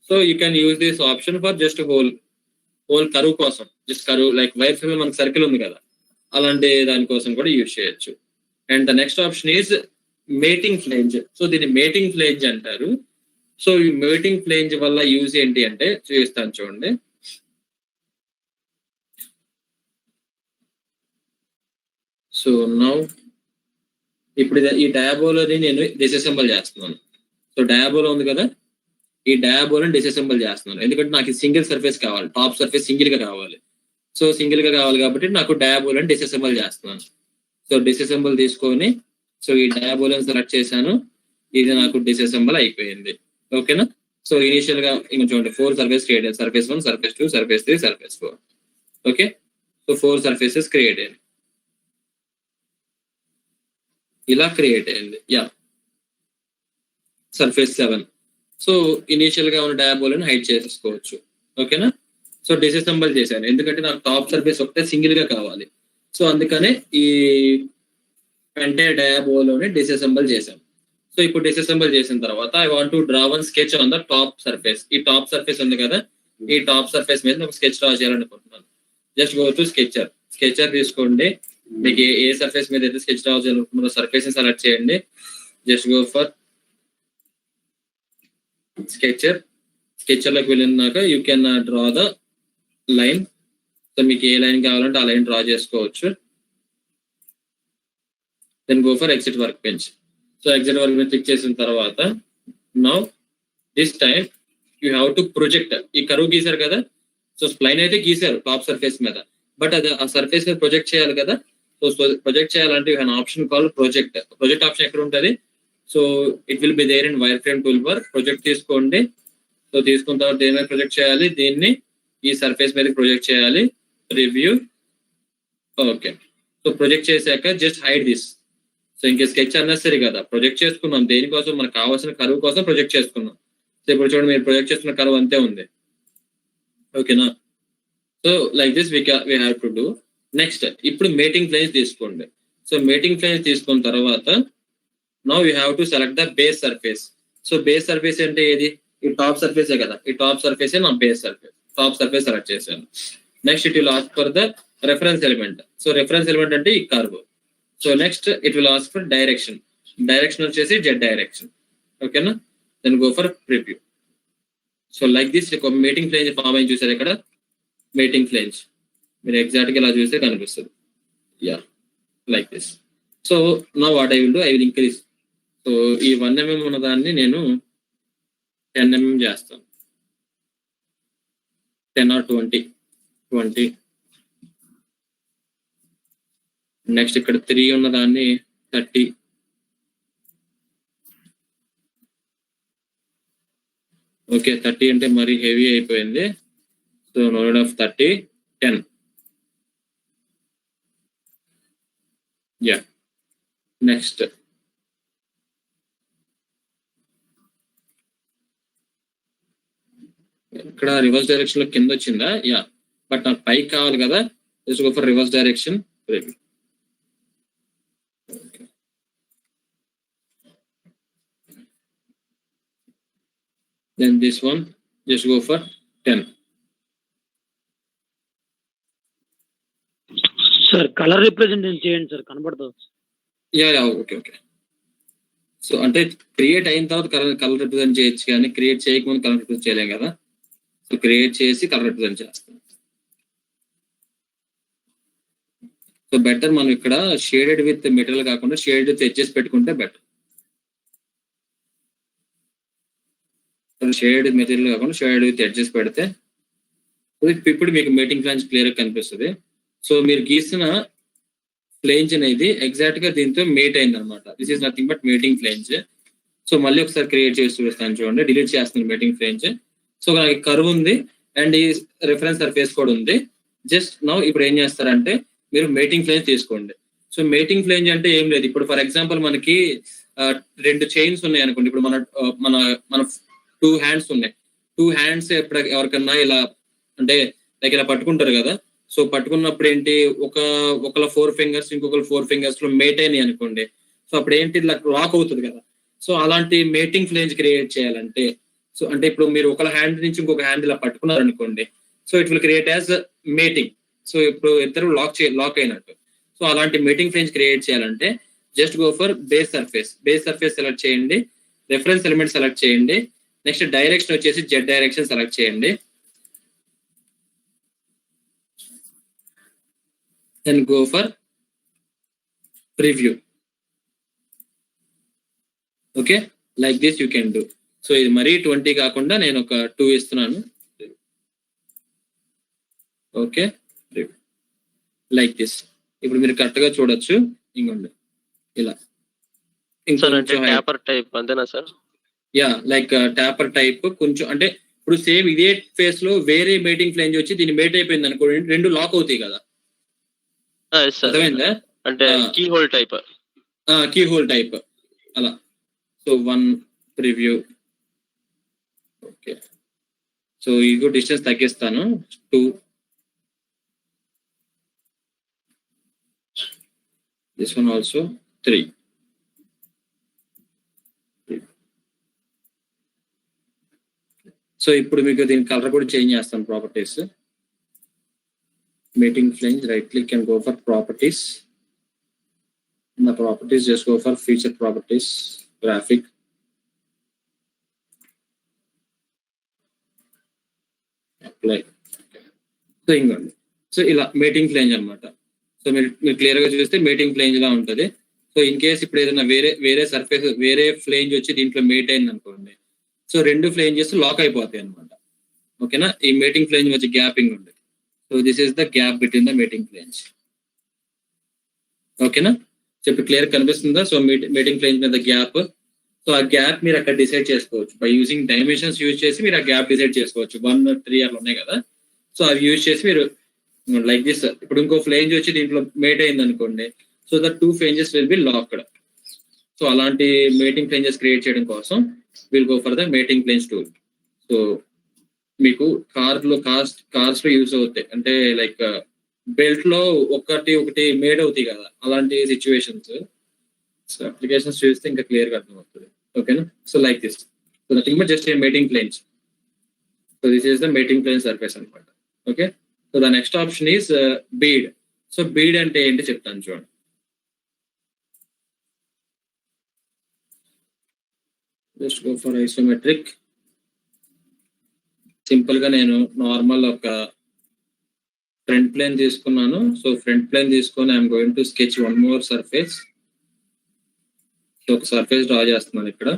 So you can use this option for just hole curve కోసం. Just curve like wire frame మనకి సర్కిల్ ఉంది కదా, అలాంటి దానికోసం కూడా యూజ్ చేయొచ్చు. And the next option is mating flange. So దీన్ని మేటింగ్ ఫ్లేంజ్ అంటారు. సో ఈ మేటింగ్ ఫ్లేంజ్ వల్ల యూజ్ ఏంటి అంటే చూపిస్తాను చూడండి. సో నౌ ఇప్పుడు ఈ డయాబోలోని నేను డిసెసెంబుల్ చేస్తున్నాను. సో డయాబోలో ఉంది కదా, ఈ డయాబోలోని డిసెసెంబుల్ చేస్తున్నాను ఎందుకంటే నాకు సింగిల్ సర్ఫేస్ కావాలి, టాప్ సర్ఫేస్ సింగిల్ గా కావాలి. సో సింగిల్ గా కావాలి కాబట్టి నాకు డయాబోలోని డిసెసెంబుల్ చేస్తున్నాను. సో డిసెసెంబుల్ తీసుకొని సో ఈ డయాబోలోని సెలెక్ట్ చేశాను, ఇది నాకు డిసెసెంబుల్ అయిపోయింది. ఓకేనా. సో ఇనిషియల్ గా ఇంకా చూడండి 4 సర్ఫేస్ క్రియేట్ అయ్యాయి, surface 1, surface 2, surface 3, surface 4. Okay, so 4 surfaces create అయ్యాయి, ఇలా క్రియేట్ అయింది. Yeah, surface 7. సో ఇనిషియల్ గా ఉన్న డయాబోలోని హైడ్ చేసుకోవచ్చు. ఓకేనా. సో డిసెసెంబుల్ చేశాను ఎందుకంటే నాకు టాప్ సర్ఫేస్ ఒకటే సింగిల్ గా కావాలి. సో అందుకనే ఈ ఎంటైర్ డయాబోలోని డిసెసెంబుల్ చేశాను. సో ఇప్పుడు డిసెసెంబుల్ చేసిన తర్వాత I want to draw one sketch on the top surface. ఈ టాప్ సర్ఫేస్ ఉంది కదా, ఈ టాప్ సర్ఫేస్ మీద ఒక స్కెచ్ డ్రా చేయాలనుకుంటున్నాను. జస్ట్ గో టు స్కెచర్ తీసుకోండి. మీకు ఏ సర్ఫేస్ మీద అయితే స్కెచ్ డ్రా చేయాలనుకుంటున్నారో సర్ఫేస్ ని సెలెక్ట్ చేయండి. జస్ట్ గో ఫర్ స్కెచర్ లోకి వెళ్ళినాక you can draw the line. So మీకు ఏ లైన్ కావాలంటే ఆ లైన్ డ్రా చేసుకోవచ్చు. Then go for exit work bench. So exit work bench click చేసిన తర్వాత now this time you have to project. ఈ curve గీసారు కదా, సో స్ప్లైన్ అయితే గీసారు టాప్ సర్ఫేస్ మీద, బట్ అది ఆ సర్ఫేస్ మీద ప్రొజెక్ట్ చేయాలి కదా. సో ప్రొజెక్ట్ చేయాలంటే you have option call project. Project option ఎక్కడ ఉంటుంది, so it will be there in wire frame tool bar. Project తీసుకోండి. సో తీసుకున్న తర్వాత దేని మీద ప్రొజెక్ట్ చేయాలి, దీన్ని ఈ సర్ఫేస్ మీద ప్రొజెక్ట్ చేయాలి. Review, okay. సో ప్రొజెక్ట్ చేశాక జస్ట్ హైడ్ దిస్. సో ఇంకే స్కెచ్ అన్నెసరీ కదా, ప్రొజెక్ట్ చేసుకున్నాం దేనికోసం, మనకు కావాల్సిన కరువు కోసం ప్రొజెక్ట్ చేసుకున్నాం. సో ఇప్పుడు చూడండి మీరు ప్రొజెక్ట్ చేస్తున్న కరువు అంతే ఉంది. ఓకేనా. So like this we have to do. Next ఇప్పుడు మేటింగ్ ప్లేన్స్ తీసుకోండి. సో మేటింగ్ ప్లేన్స్ తీసుకున్న తర్వాత now you have to select the base surface. So base surface అంటే ఏది, ఈ టాప్ సర్ఫేసే కదా, ఈ టాప్ సర్ఫేసే నా base surface. Top surface select చేశాను. Next it will ask for the reference element. So reference element అంటే ఈ curve. So next it will ask for direction. Direction వచ్చేసి జెడ్ డైరెక్షన్. ఓకేనా. Then go for preview. So like this meeting flange form అయింది చూసారు ఇక్కడ, meeting flange. మీరు exact గా ఇలా చూస్తే కనిపిస్తుంది. Yeah like this. సో నా what I will do, I will increase. So ఈ 1 mm ఉన్న దాన్ని నేను 10 mm చేస్తాను. 10 or 20. నెక్స్ట్ ఇక్కడ 3 ఉన్న దాన్ని 30. ఓకే 30 అంటే మరి హెవీ అయిపోయింది. So no need of 30. 10. Yeah next ఇక్కడ రివర్స్ డైరెక్షన్ లో కింద వచ్చిందా? యా బట్ నాకు పైకి కావాలి కదా, just go for reverse direction. Then this one, just go for 10. Sir colour representation చేయండి సార్, కనబడుతుంది. Yeah okay. సో అంటే క్రియేట్ అయిన తర్వాత కలర్ రిప్రజెంట్ చేయొచ్చు, కానీ క్రియేట్ చేయకముందు కలర్ రిప్రజెంట్ చేయలేం కదా. సో క్రియేట్ చేసి కలర్ రిప్రజెంట్ చేస్తాం. సో బెటర్ మనం ఇక్కడ షేడెడ్ విత్ మెటీరియల్ కాకుండా షేడెడ్ విత్ ఎడ్జెస్ పెట్టుకుంటే బెటర్. షేడెడ్ మెటీరియల్ కాకుండా షేడెడ్ విత్ ఎడ్జెస్ పెడితే ఇప్పుడు మీకు మీటింగ్ ఫ్లాంజ్ క్లియర్ గా కనిపిస్తుంది. సో మీరు గీసిన ఫ్లేంజ్ అనేది ఎగ్జాక్ట్ గా దీంతో మేట్ అయింది అనమాట. This is nothing but meeting flange. So మళ్ళీ ఒకసారి క్రియేట్ చేసి చూపిస్తాను చూడండి. డిలీట్ చేస్తున్నాను మీటింగ్ ఫ్లేంజ్. సో నాకు కర్వ్ ఉంది అండ్ ఈ రిఫరెన్స్ సర్ఫేస్ కూడా ఉంది. జస్ట్ నౌ ఇప్పుడు ఏం చేస్తారంటే మీరు మేటింగ్ ఫ్లేంజ్ తీసుకోండి. సో మేటింగ్ ఫ్లేంజ్ అంటే ఏం లేదు. ఇప్పుడు ఫర్ ఎగ్జాంపుల్ మనకి 2 చైన్స్ ఉన్నాయి అనుకోండి. ఇప్పుడు మన 2 హ్యాండ్స్ ఉన్నాయి. 2 హ్యాండ్స్ ఎప్పుడు ఎవరికన్నా ఇలా అంటే లైక్ ఇలా పట్టుకుంటారు కదా. సో పట్టుకున్నప్పుడు ఏంటి, ఒకళ్ళ 4 ఫింగర్స్ ఇంకొకరు 4 ఫింగర్స్ లో మేట్ అయినాయి అనుకోండి. సో అప్పుడు ఏంటి ఇలా లాక్ అవుతుంది కదా. సో అలాంటి మేటింగ్ ఫ్లేంజ్ క్రియేట్ చేయాలంటే, సో అంటే ఇప్పుడు మీరు ఒక హ్యాండ్ నుంచి ఇంకొక హ్యాండ్ ఇలా పట్టుకున్నారు అనుకోండి. So it will create as mating. So ఇప్పుడు ఇద్దరు లాక్ అయినట్టు. సో అలాంటి మేటింగ్ ఫ్లేంజ్ క్రియేట్ చేయాలంటే just go for base surface select చేయండి. రిఫరెన్స్ ఎలిమెంట్ సెలెక్ట్ చేయండి. నెక్స్ట్ డైరెక్షన్ వచ్చేసి జెడ్ డైరెక్షన్ సెలెక్ట్ చేయండి. Then go for preview. Okay like this you can do. So ఇది మరీ 20 కాకుండా నేను ఒక 2 ఇస్తున్నాను. Okay like this. ఇప్పుడు మీరు కరెక్ట్ గా చూడొచ్చు. ఇంకోండి ఇలా ట్యాపర్ టైప్ అంతేనా sir? Yeah like taper type. కొంచెం అంటే ఇప్పుడు సేమ్ ఇదే ఫేస్ లో వేరే మేటింగ్ ఫ్లేంజ్ వచ్చి దీన్ని మేట్ అయిపోయింది అనుకోండి, 2 లాక్ అవుతాయి కదా. అర్థమైందా? అంటే కీ హోల్ టైప్ అలా. So 1 preview. ఓకే సో ఇది డిస్టెన్స్ తగ్గిస్తాను 2. This one also 3. సో ఇప్పుడు మీకు దీని కలర్ కూడా చేంజ్ చేస్తాను. Properties, meeting flange, right click and go for properties. In the properties, just go for feature properties, graphic. Apply. So ఇంకోండి. So ఇలా meeting flange అనమాట. సో మీరు క్లియర్ గా చూస్తే మీటింగ్ ఫ్లేంజ్ లా ఉంటుంది. సో ఇన్ కేస్ ఇప్పుడు ఏదైనా వేరే సర్ఫేస్ వేరే ఫ్లేంజ్ వచ్చి దీంట్లో మేట్ అయింది అనుకోండి. సో 2 ఫ్లేంజెస్ లాక్ అయిపోతాయి అనమాట. ఓకేనా? ఈ మీటింగ్ ఫ్లేంజ్ వచ్చి గ్యాపింగ్ ఉంది. So this is the gap between the meeting flange. ఓకేనా? సో ఇప్పుడు క్లియర్ కనిపిస్తుందా? సో మీటింగ్ ఫ్లేంజ్ మీద గ్యాప్. సో ఆ గ్యాప్ మీరు అక్కడ డిసైడ్ చేసుకోవచ్చు. బై యూజింగ్ డైమెన్షన్స్ యూజ్ చేసి మీరు ఆ గ్యాప్ డిసైడ్ చేసుకోవచ్చు. 1 or 3 అలా ఉన్నాయి కదా. సో అవి యూజ్ చేసి మీరు లైక్ దిస్. ఇప్పుడు ఇంకో ఫ్లేంజ్ వచ్చి దీంట్లో మేట్ అయింది అనుకోండి. So the 2 flanges will be locked. So అలాంటి మేటింగ్ ఫ్లేంజెస్ క్రియేట్ చేయడం కోసం will go for the mating flange tool. So మీకు కార్స్ లో యూజ్ అవుతాయి. అంటే లైక్ బెల్ట్ లో ఒకటి మేడ్ అవుతాయి కదా, అలాంటి సిచ్యువేషన్స్. సో అప్లికేషన్స్ చూస్తే ఇంకా క్లియర్ గా అర్థమవుతుంది. ఓకేనా? So like this. So nothing but just a mating flange. So this is the mating flange surface అనమాట. Okay. So the next option is bead. So bead అంటే ఏంటి చెప్తాను చూడండి. Just go for isometric. Simple గా నేను normal ఒక front plane తీసుకున్నాను. So front plane తీసుకొని I'm going to sketch one more surface. So ఒక సర్ఫేస్ డ్రా చేస్తున్నాను ఇక్కడ.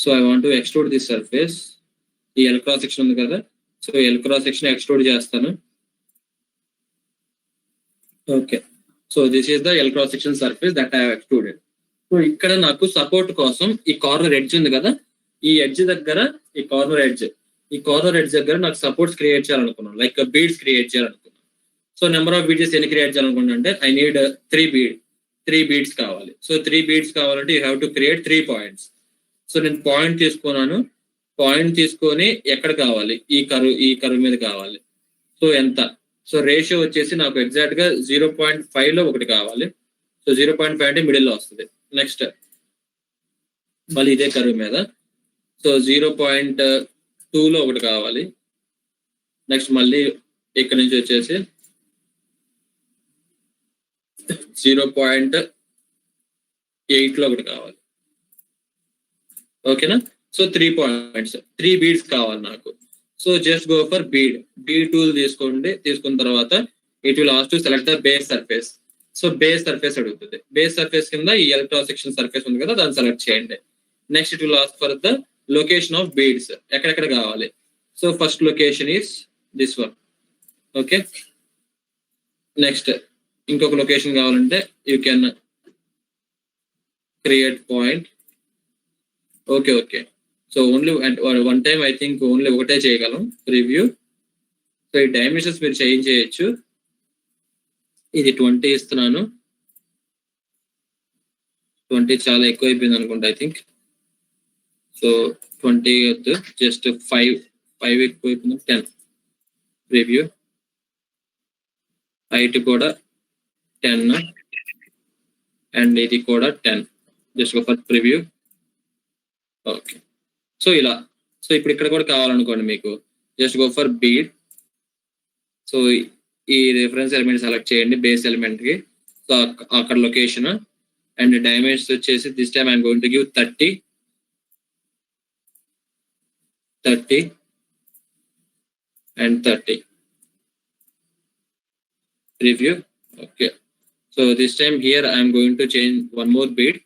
So I want to extrude this surface. ఈ ఎల్ క్రాస్ సెక్షన్ ఉంది కదా, so L cross section extrude చేస్తాను. Okay, so this is the L cross section surface that I have extruded. So ఇక్కడ నాకు support కోసం ఈ కార్నర్ ఎడ్జ్ ఉంది కదా, ఈ ఎడ్జ్ దగ్గర ఈ కార్నర్ ఎడ్జ్ దగ్గర నాకు సపోర్ట్స్ క్రియేట్ చేయాలనుకున్నాను, లైక్ బీడ్స్ క్రియేట్ చేయాలనుకున్నాను. సో నెంబర్ ఆఫ్ బీడ్స్ ఎన్ని క్రియేట్ చేయాలనుకున్నాను అంటే ఐ నీడ్ 3 బీడ్స్ కావాలి. సో 3 బీడ్స్ కావాలంటే you have to create 3 points. So నేను పాయింట్ తీసుకున్నాను. పాయింట్ తీసుకొని ఎక్కడ కావాలి, ఈ కరువు మీద కావాలి. సో ఎంత, సో రేషియో వచ్చేసి నాకు ఎగ్జాక్ట్ గా 0.5 లో ఒకటి కావాలి. సో 0.5 అంటే మిడిల్ లో వస్తుంది. నెక్స్ట్ మళ్ళీ ఇదే కరువు మీద, సో 0.2 లో ఒకటి కావాలి. నెక్స్ట్ మళ్ళీ ఇక్కడ నుంచి వచ్చేసి 0.8 లో ఒకటి కావాలి. ఓకేనా? సో 3 పాయింట్స్, 3 బీడ్స్ కావాలి నాకు. So just go for bead tool తీసుకోండి. తీసుకున్న తర్వాత it will ask to select the base surface. So base surface అడుగుతుంది. బేస్ సర్ఫేస్ కింద ఈ ఎల్ క్రాస్ సెక్షన్ సర్ఫేస్ ఉంది కదా, దాన్ని సెలెక్ట్ చేయండి. Next it will ask for the location of beads, ఎక్కడెక్కడ కావాలి. So first location is this one. Okay, next ఇంకొక లొకేషన్ కావాలంటే you can create point. Okay, so only one time I think only ఒకటే చేయగలం preview. So ఈ dimensions మీరు change చేయొచ్చు. ఇది 20 ఇస్తున్నాను. 20 చాలా ఎక్కువ అయిపోయింది అనుకుంటా ఐ థింక్. సో 20 వద్దు, జస్ట్ 5 ఎక్కువ అయిపోయింది. 10 ప్రివ్యూ. హైట్ కూడా 10 అండ్ ఇది కూడా 10. Just for preview. Okay, so ఇలా. సో ఇప్పుడు ఇక్కడ కూడా కావాలనుకోండి మీకు, just go for bead. So ఈ రిఫరెన్స్ ఎలిమెంట్ సెలెక్ట్ చేయండి బేస్ ఎలిమెంట్ కి. సో అక్కడ లొకేషన్ అండ్ డైమెన్షన్స్ వచ్చేసి this time I'm going to give 30 and 30 preview. Okay, so this time here I am going to change one more bead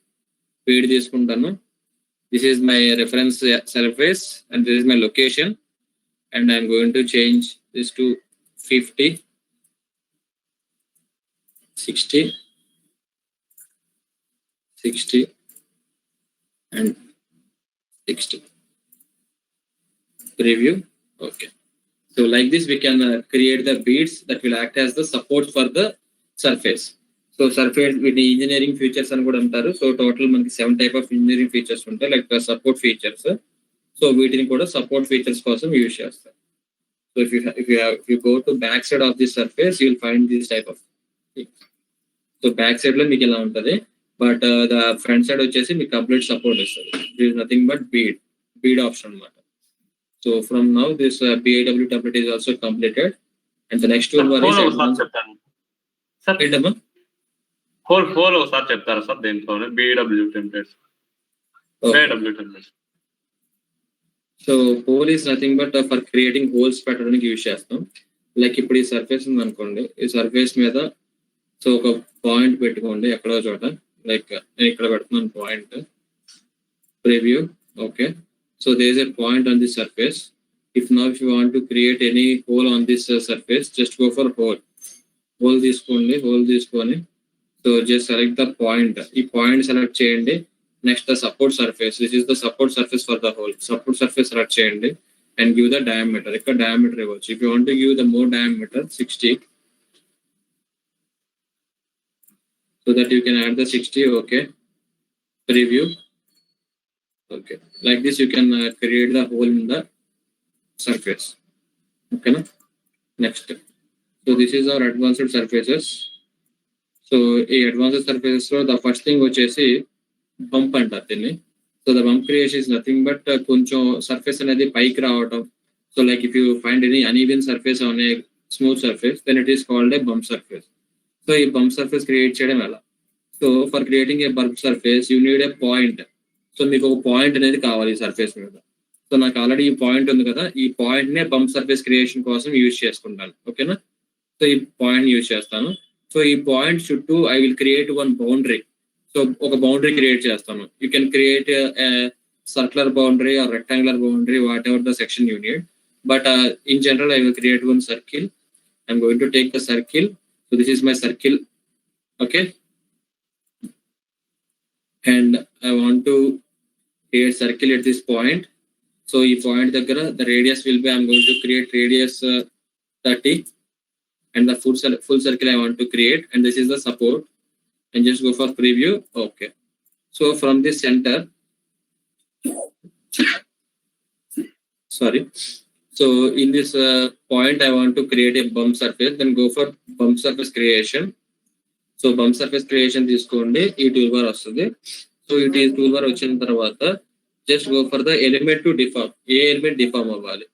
తీసుకుంటాను. This is my reference surface and this is my location, and I am going to change this to 50, 60 and 60 preview. Okay, so like this we can create the beads that will act as the support for the surface. So surface వీటిని engineering features అని కూడా అంటారు. So total మనకి 7 type of engineering features ఉంటాయి, like support features. So వీటిని కూడా support features కోసం use చేస్తారు. So if you go to back side of this surface, you will find this type of things. So back side లో మీకు ఇలా ఉంటది, but the front side వచ్చేసి మీకు కంప్లీట్ సపోర్ట్ ఇస్తుంది. This is nothing but bead option అన్నమాట. So from now this BIW template is also completed, and the next one is ఏంటమ్మా whole ఒకసారి చెప్తారా సార్ దీంట్లోనే BIW templates? So whole is nothing but for creating holes పెట్టడానికి use చేస్తాం. Like ఇప్పుడు ఈ surface ఉంది అనుకోండి, ఈ సర్ఫేస్ మీద సో ఒక పాయింట్ పెట్టుకోండి ఎక్కడో చోట. లైక్ నేను ఇక్కడ పెడుతున్నాను point, preview. Okay, so there is a point on this surface. If you want to create any hole on this surface, just go for hole తీసుకోండి. హోల్ తీసుకొని so just select the point. ఈ point select చేయండి. Next the support surface, this is the support surface for the hole. Support surface select చేయండి and give the diameter. ఇక్కడ diameter ఇవ్వచ్చు. If you want to give the more diameter 60, so that you can add the 60. Okay, preview. Okay, like this you can create the hole in the surface. Okay na? Next, so this is our advanced surfaces. So ఈ advanced surfaces లో the first thing వచ్చేసి bump అంటారు దీన్ని. So the bump creation is nothing but కొంచెం surface అనేది పైకి రావటం. So like if you find any uneven surface on a smooth surface, then it is called a bump surface. So ఈ bump surface create చేయడం ఎలా? So for creating a bump surface you need a point. So మీకు ఒక point అనేది కావాలి ఈ surface మీద. So నాకు ఆల్రెడీ ఈ పాయింట్ ఉంది కదా, ఈ పాయింట్ నే బంప్ సర్ఫేస్ క్రియేషన్ కోసం యూజ్ చేసుకుంటాను. ఓకేనా? సో ఈ పాయింట్ యూజ్ చేస్తాను. సో ఈ పాయింట్ చుట్టూ I will create one boundary. So ఒక బౌండరీ క్రియేట్ చేస్తాను. You can create circular boundary or rectangular boundary, whatever the section you need. But in general, I will create one circle. I'm going to take the circle. So this is my circle. Okay. And I want to create circle at this point. So this point, the radius will be, I'm going to create radius 30. And the full circle I want to create. And this is the support. And just go for preview. Okay. So from this center, sorry. So in this point, I want to create a bump surface. Then go for bump surface creation. So bump surface creation తీసుకోండి. ఈ tool bar వస్తుంది. So ఈ tool bar వచ్చిన తర్వాత just go for the element to deform. ఏ element deform అవ్వాలి,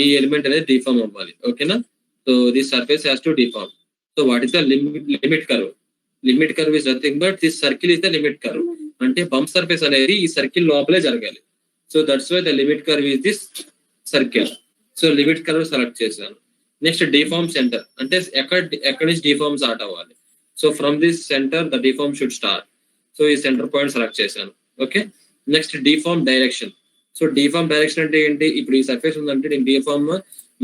ఈ element అనేది డిఫార్మ్ అవ్వాలి. ఓకేనా? So this surface has to deform. So what is the limit curve? Limit curve is nothing but this circle is the limit curve. అంటే bump surface అనేది ఈ circle లోపలే జరగాలి. So that's why the limit curve is this circle. So limit curve select చేశాను. Next deform center, అంటే ఎక్కడి నుంచి deform start అవ్వాలి. So from this center the deform should start. So ఈ సెంటర్ పాయింట్ సెలెక్ట్ చేశాను. Okay. Next deform direction. So deform direction అంటే ఏంటి? ఇప్పుడు ఈ సర్ఫేస్ ఉందంటే నేను డిఫార్మ్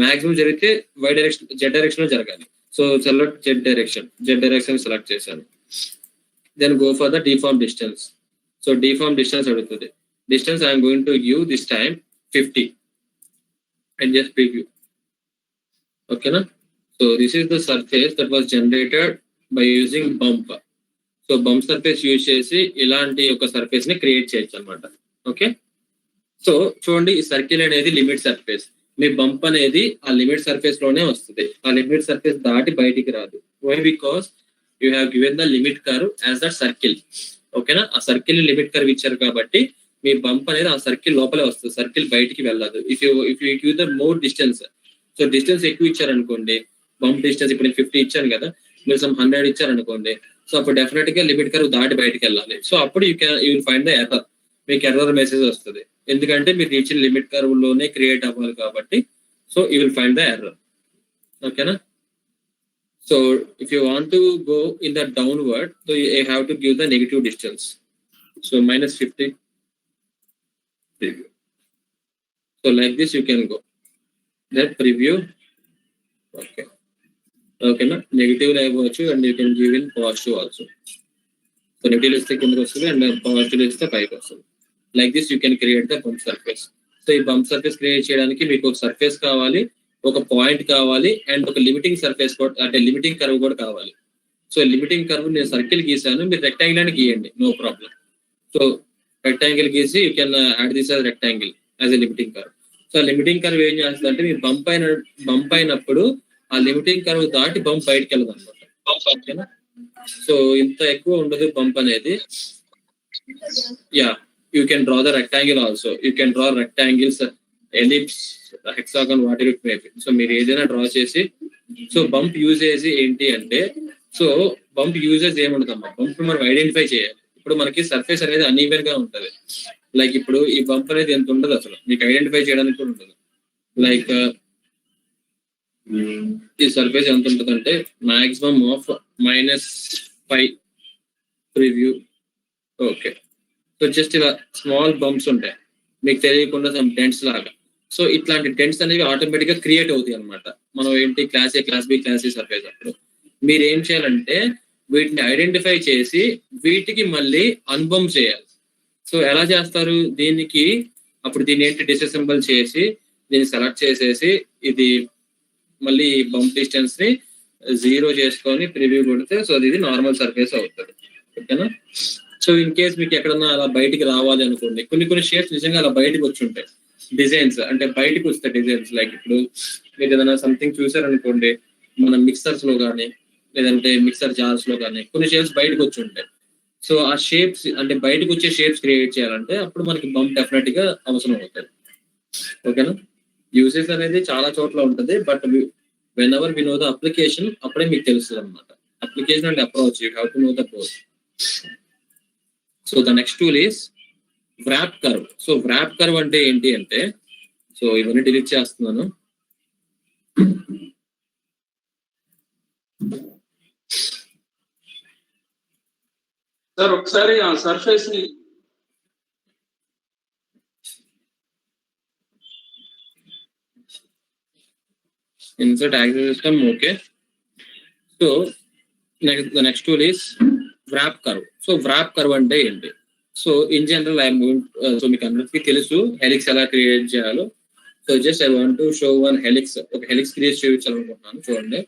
మాక్సిమం జరిగితే వై డైరెక్షన్, జెడ్ డైరెక్షన్ లో జరగాలి. So select Z direction select చేశాను. Then go for the deform distance. So deform distance అడుగుతుంది. Distance I am going to give this time 50 and just preview. Okay na? So this is the surface that was generated by using bump. So bump surface use చేసి ఇలాంటి ఒక surface ని create చేయొచ్చు అన్నమాట. Okay. So చూడండి, ఈ circle అనేది limit surface. మీ bump అనేది ఆ లిమిట్ సర్ఫేస్ లోనే వస్తుంది. ఆ లిమిట్ సర్ఫేస్ దాటి బయటికి రాదు. Why? Because you have given the limit curve as that circle. ఓకేనా? ఆ సర్కిల్ లిమిట్ కర్వ్ ఇచ్చారు కాబట్టి మీ బంప్ అనేది ఆ సర్కిల్ లోపలే వస్తుంది, సర్కిల్ బయటికి వెళ్ళదు. If you give the more distance, so distance ఎక్కువ ఇచ్చారనుకోండి, బంప్ డిస్టెన్స్ ఇప్పుడు నేను 50 ఇచ్చాను కదా, మీరు సమ్ 100 ఇచ్చారనుకోండి, సో అప్పుడు డెఫినెట్ గా లిమిట్ కర్వ్ దాటి బయటికి వెళ్ళాలి. సో అప్పుడు you will find the error. మీకు ఎర్రర్ మెసేజ్ వస్తుంది, ఎందుకంటే మీరు ఇచ్చిన లిమిట్ కర్వ్ లోనే క్రియేట్ అవ్వాలి కాబట్టి. So you will find the error. ఓకేనా? So if you want to go in the downward, so you have to give the negative distance. So -50 preview. So like this you can go. Then preview. Okay. Okay na? Negative la ivochu and you can give in positive also. So negative is the kindaki vastadi and positive is the paiకి vastadi. Like this you can create the bump surface. So ఈ bump surface create చేయాడానికి మీకు ఒక surface కావాలి, ఒక point కావాలి, and ఒక limiting surface కూడా, అంటే లిమిటింగ్ కర్వ్ కూడా కావాలి. సో లిమిటింగ్ కర్వ్ నేను సర్కిల్ గీసాను, మీరు రెక్టాంగిల్ అని గీయండి, నో ప్రాబ్లం. సో రెక్టాంగిల్ గీసి you can add this as rectangle as a limiting curve. So limiting curve ఏం చేస్తుంది అంటే మీరు బంప్ అయినప్పుడు ఆ లిమిటింగ్ కర్వ్ దాటి బంప్ బయటకు వెళ్ళదు అనమాట. ఓకేనా? సో ఇంత ఎక్కువ ఉండదు బంప్ అనేది. Yeah, you can draw the rectangle also. You can draw rectangles, ellipse, hexagon, what ever it may be. So మీరు ఏదైనా డ్రా చేసి, సో బంప్ యూజేజ్ ఏంటి అంటే, సో బంప్ యూజెస్ ఏముండదమ్మా, బంప్ మనం ఐడెంటిఫై చేయాలి. ఇప్పుడు మనకి సర్ఫేస్ అనేది అన్ఈవెన్ గా ఉంటది. లైక్ ఇప్పుడు ఈ బంప్ అనేది ఎంత ఉండదు, అసలు మీకు ఐడెంటిఫై చేయడానికి కూడా ఉండదు. లైక్ ఈ సర్ఫేస్ ఎంత ఉంటుంది అంటే maximum of -5 preview. Okay. So just ఇలా స్మాల్ బంప్స్ ఉంటాయి, మీకు తెలియకుండా సమ్ డెంట్స్ లాగా. సో ఇట్లాంటి డెంట్స్ అనేవి ఆటోమేటిక్ గా క్రియేట్ అవుతాయి అనమాట. మనం ఏంటి class A, class B, class C surface. అప్పుడు మీరు ఏం చేయాలంటే వీటిని ఐడెంటిఫై చేసి వీటికి మళ్ళీ అన్బంప్ చేయాలి. సో ఎలా చేస్తారు దీనికి? అప్పుడు దీన్ని ఏంటి డిసెసెంబుల్ చేసి దీన్ని సెలెక్ట్ చేసేసి ఇది మళ్ళీ బంప్ డిస్టెన్స్ ని 0 చేసుకొని ప్రివ్యూ కొడితే సో ఇది నార్మల్ సర్ఫేస్ అవుతుంది. ఓకేనా? సో ఇన్ కేస్ మీకు ఎక్కడన్నా అలా బయటికి రావాలి అనుకోండి, కొన్ని షేప్స్ నిజంగా అలా బయటకు వచ్చి ఉంటాయి, డిజైన్స్ అంటే బయటకు వస్తాయి డిజైన్స్. లైక్ ఇప్పుడు మీరు ఏదైనా సంథింగ్ చూసారనుకోండి, మన మిక్సర్స్ లో కానీ లేదంటే మిక్సర్ జార్స్ లో కానీ కొన్ని షేప్స్ బయటకు వచ్చి ఉంటాయి. సో ఆ షేప్స్ అంటే బయటకు వచ్చే షేప్స్ క్రియేట్ చేయాలంటే అప్పుడు మనకి బంప్ డెఫినెట్ గా అవసరం అవుతుంది. ఓకేనా? యూసేజ్ అనేది చాలా చోట్ల ఉంటుంది, but whenever we know the application అప్పుడే మీకు తెలుస్తుంది అనమాట. Application and approach, you have to know the both. So the next tool is wrap curve. So wrap curve అంటే ఏంటి అంటే సో ఇవన్నీ డిలీట్ చేస్తున్నాను. సార్ ఒకసారి ఆ సర్ఫేస్ ని insert access system. Okay, so the next tool is wrap curve. So wrap curve అంటే ఏంటి? So in general I'm going so మీకు అందరికీ తెలుసు హెలిక్స్ ఎలా క్రియేట్ చేయాలో. So just I want to show one helix, ఒక helix create చేయాలనుకుంటున్నాను. చూడండి,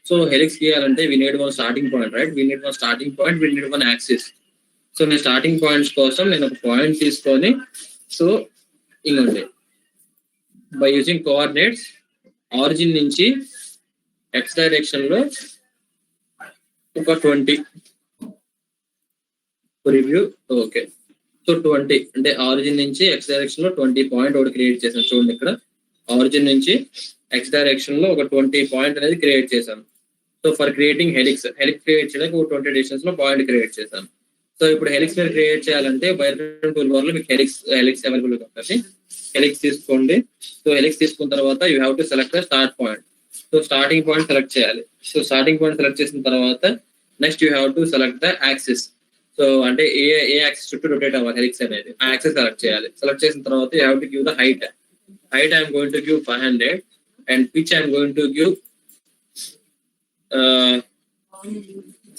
సో హెలిక్స్ గీయాలంటే we need one starting point, right? We need one starting point, we need one axis. So నేను స్టార్టింగ్ పాయింట్స్ కోసం నేను ఒక point తీసుకొని, so ఇంకోండి బై యూజింగ్ కోఆర్డినేట్స్ ఆరిజిన్ నుంచి ఎక్స్ డైరెక్షన్ లో ఒక 20 రివ్యూ. ఓకే, సో 20 అంటే ఆరిజిన్ నుంచి ఎక్స్ డైరెక్షన్ లో 20 పాయింట్ ఒకటి క్రియేట్ చేశాను. చూడండి, ఇక్కడ ఆరిజిన్ నుంచి ఎక్స్ డైరెక్షన్ లో ఒక 20 పాయింట్ అనేది క్రియేట్ చేశాను. So for creating helix create చేయడానికి ఒక 20 డిస్టెన్స్ లో పాయింట్ క్రియేట్ చేశాను. సో ఇప్పుడు హెలిక్స్ మీరు క్రియేట్ చేయాలంటే బైరన్ టూల్ బార్ లో మీకు హెలిక్స్ అవైలబుల్ ఉంటుంది. హెలిక్స్ తీసుకోండి. సో హెలిక్స్ తీసుకున్న తర్వాత you have to select the start point. So starting point select చేయాలి. సో స్టార్టింగ్ పాయింట్ సెలెక్ట్ చేసిన తర్వాత next you have to select the axis. So అంటే ఏ యాక్సిస్ చుట్టూ రొటేట్ అవ్వాలి హెలిక్స్ అనేది, ఆ యాక్సిస్ సెలెక్ట్ చేయాలి. సెలెక్ట్ చేసిన తర్వాత you have to give the height. I'm going to give 500 and pitch I'm going to give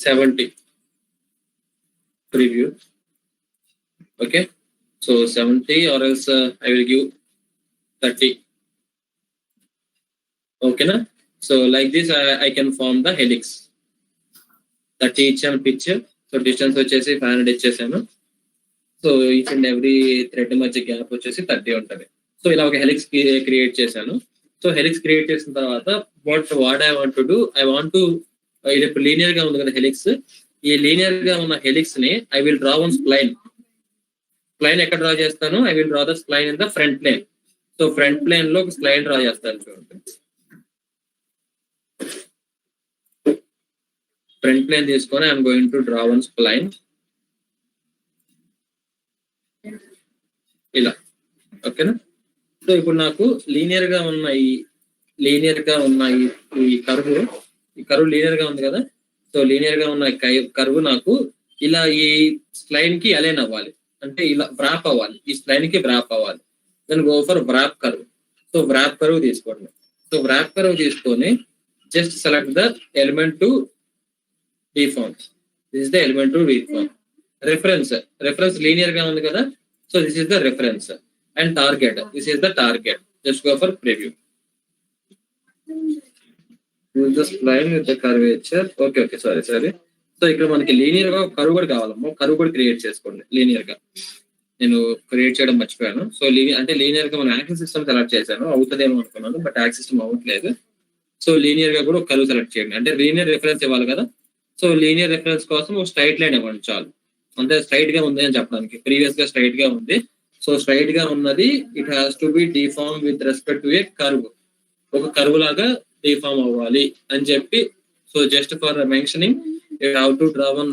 70 preview. Okay, so 70 or else I will give 30. Okay na? So like this I can form the helix. 30 ఇచ్చాను pitch. So distance వచ్చేసి 500 ఇచ్చేసాను. So each and every thread మధ్య gap వచ్చేసి 30 ఉంటుంది. So ఇలా ఒక helix create చేశాను. So helix create చేసిన తర్వాత what I want to do, I want to ఇది ఇప్పుడు లీనియర్ గా ఉంది కదా హెలిక్స్. ఈ లీనియర్ గా ఉన్న హెలిక్స్ ని I will draw one spline. Spline ఎక్కడ డ్రా చేస్తాను? I will draw the spline in the front plane. So front plane లో ఒక స్ప్లైన్ డ్రా చేస్తాను. చూడండి, ఫ్రంట్ ప్లేన్ తీసుకొని I'm going to draw one spline ఇలా. ఓకేనా? సో ఇప్పుడు నాకు లీనియర్ గా ఉన్న ఈ కర్వ్ లీనియర్ గా ఉంది కదా. సో లీనియర్ గా ఉన్న కర్వ్ నాకు ఇలా ఈ స్ప్లైన్ కి అలైన్ అవ్వాలి, అంటే ఇలా వ్రాప్ అవ్వాలి, ఈ స్ప్లైన్ కి వ్రాప్ అవ్వాలి. Then go for wrap curve. So wrap curve తీసుకోండి. సో వ్రాప్ కర్వ్ తీసుకొని just select the element to deform. This is the element to deform. Reference linear గా ఉంది కదా. So this is the reference and target. This is the target. Just go for preview. use the spline with the curvature. Okay, sorry. So ఇక్కడ మనకి linear గా curve కూడా కావాలమ్మా. Curve కూడా create చేసుకోండి లీనియర్ గా. నేను క్రియేట్ చేయడం మర్చిపోయాను. సో అంటే లీనియర్ గా మనం యాక్సిస్ సిస్టమ్ సెలెక్ట్ చేశాను, అవుతుందేమో అనుకున్నాను, బట్ యాక్సిస్ సిస్టమ్ అవ్వట్లేదు. సో లీనియర్ గా కూడా ఒక కర్వ్ సెలెక్ట్ చేయండి, అంటే లీనియర్ రిఫరెన్స్ ఇవ్వాలి కదా. సో లీనియర్ రిఫరెన్స్ కోసం ఒక స్ట్రైట్ లైన్ ఇవ్వండి చాలు. అంటే స్ట్రైట్ గా ఉంది అని చెప్పడానికి. ప్రీవియస్ గా స్ట్రైట్ గా ఉంది. సో స్ట్రైట్ గా ఉన్నది it has to be deform with respect to A curve. ఒక కర్వ్ లాగా డిఫార్మ్ అవ్వాలి అని చెప్పి. So just for mentioning you have to draw one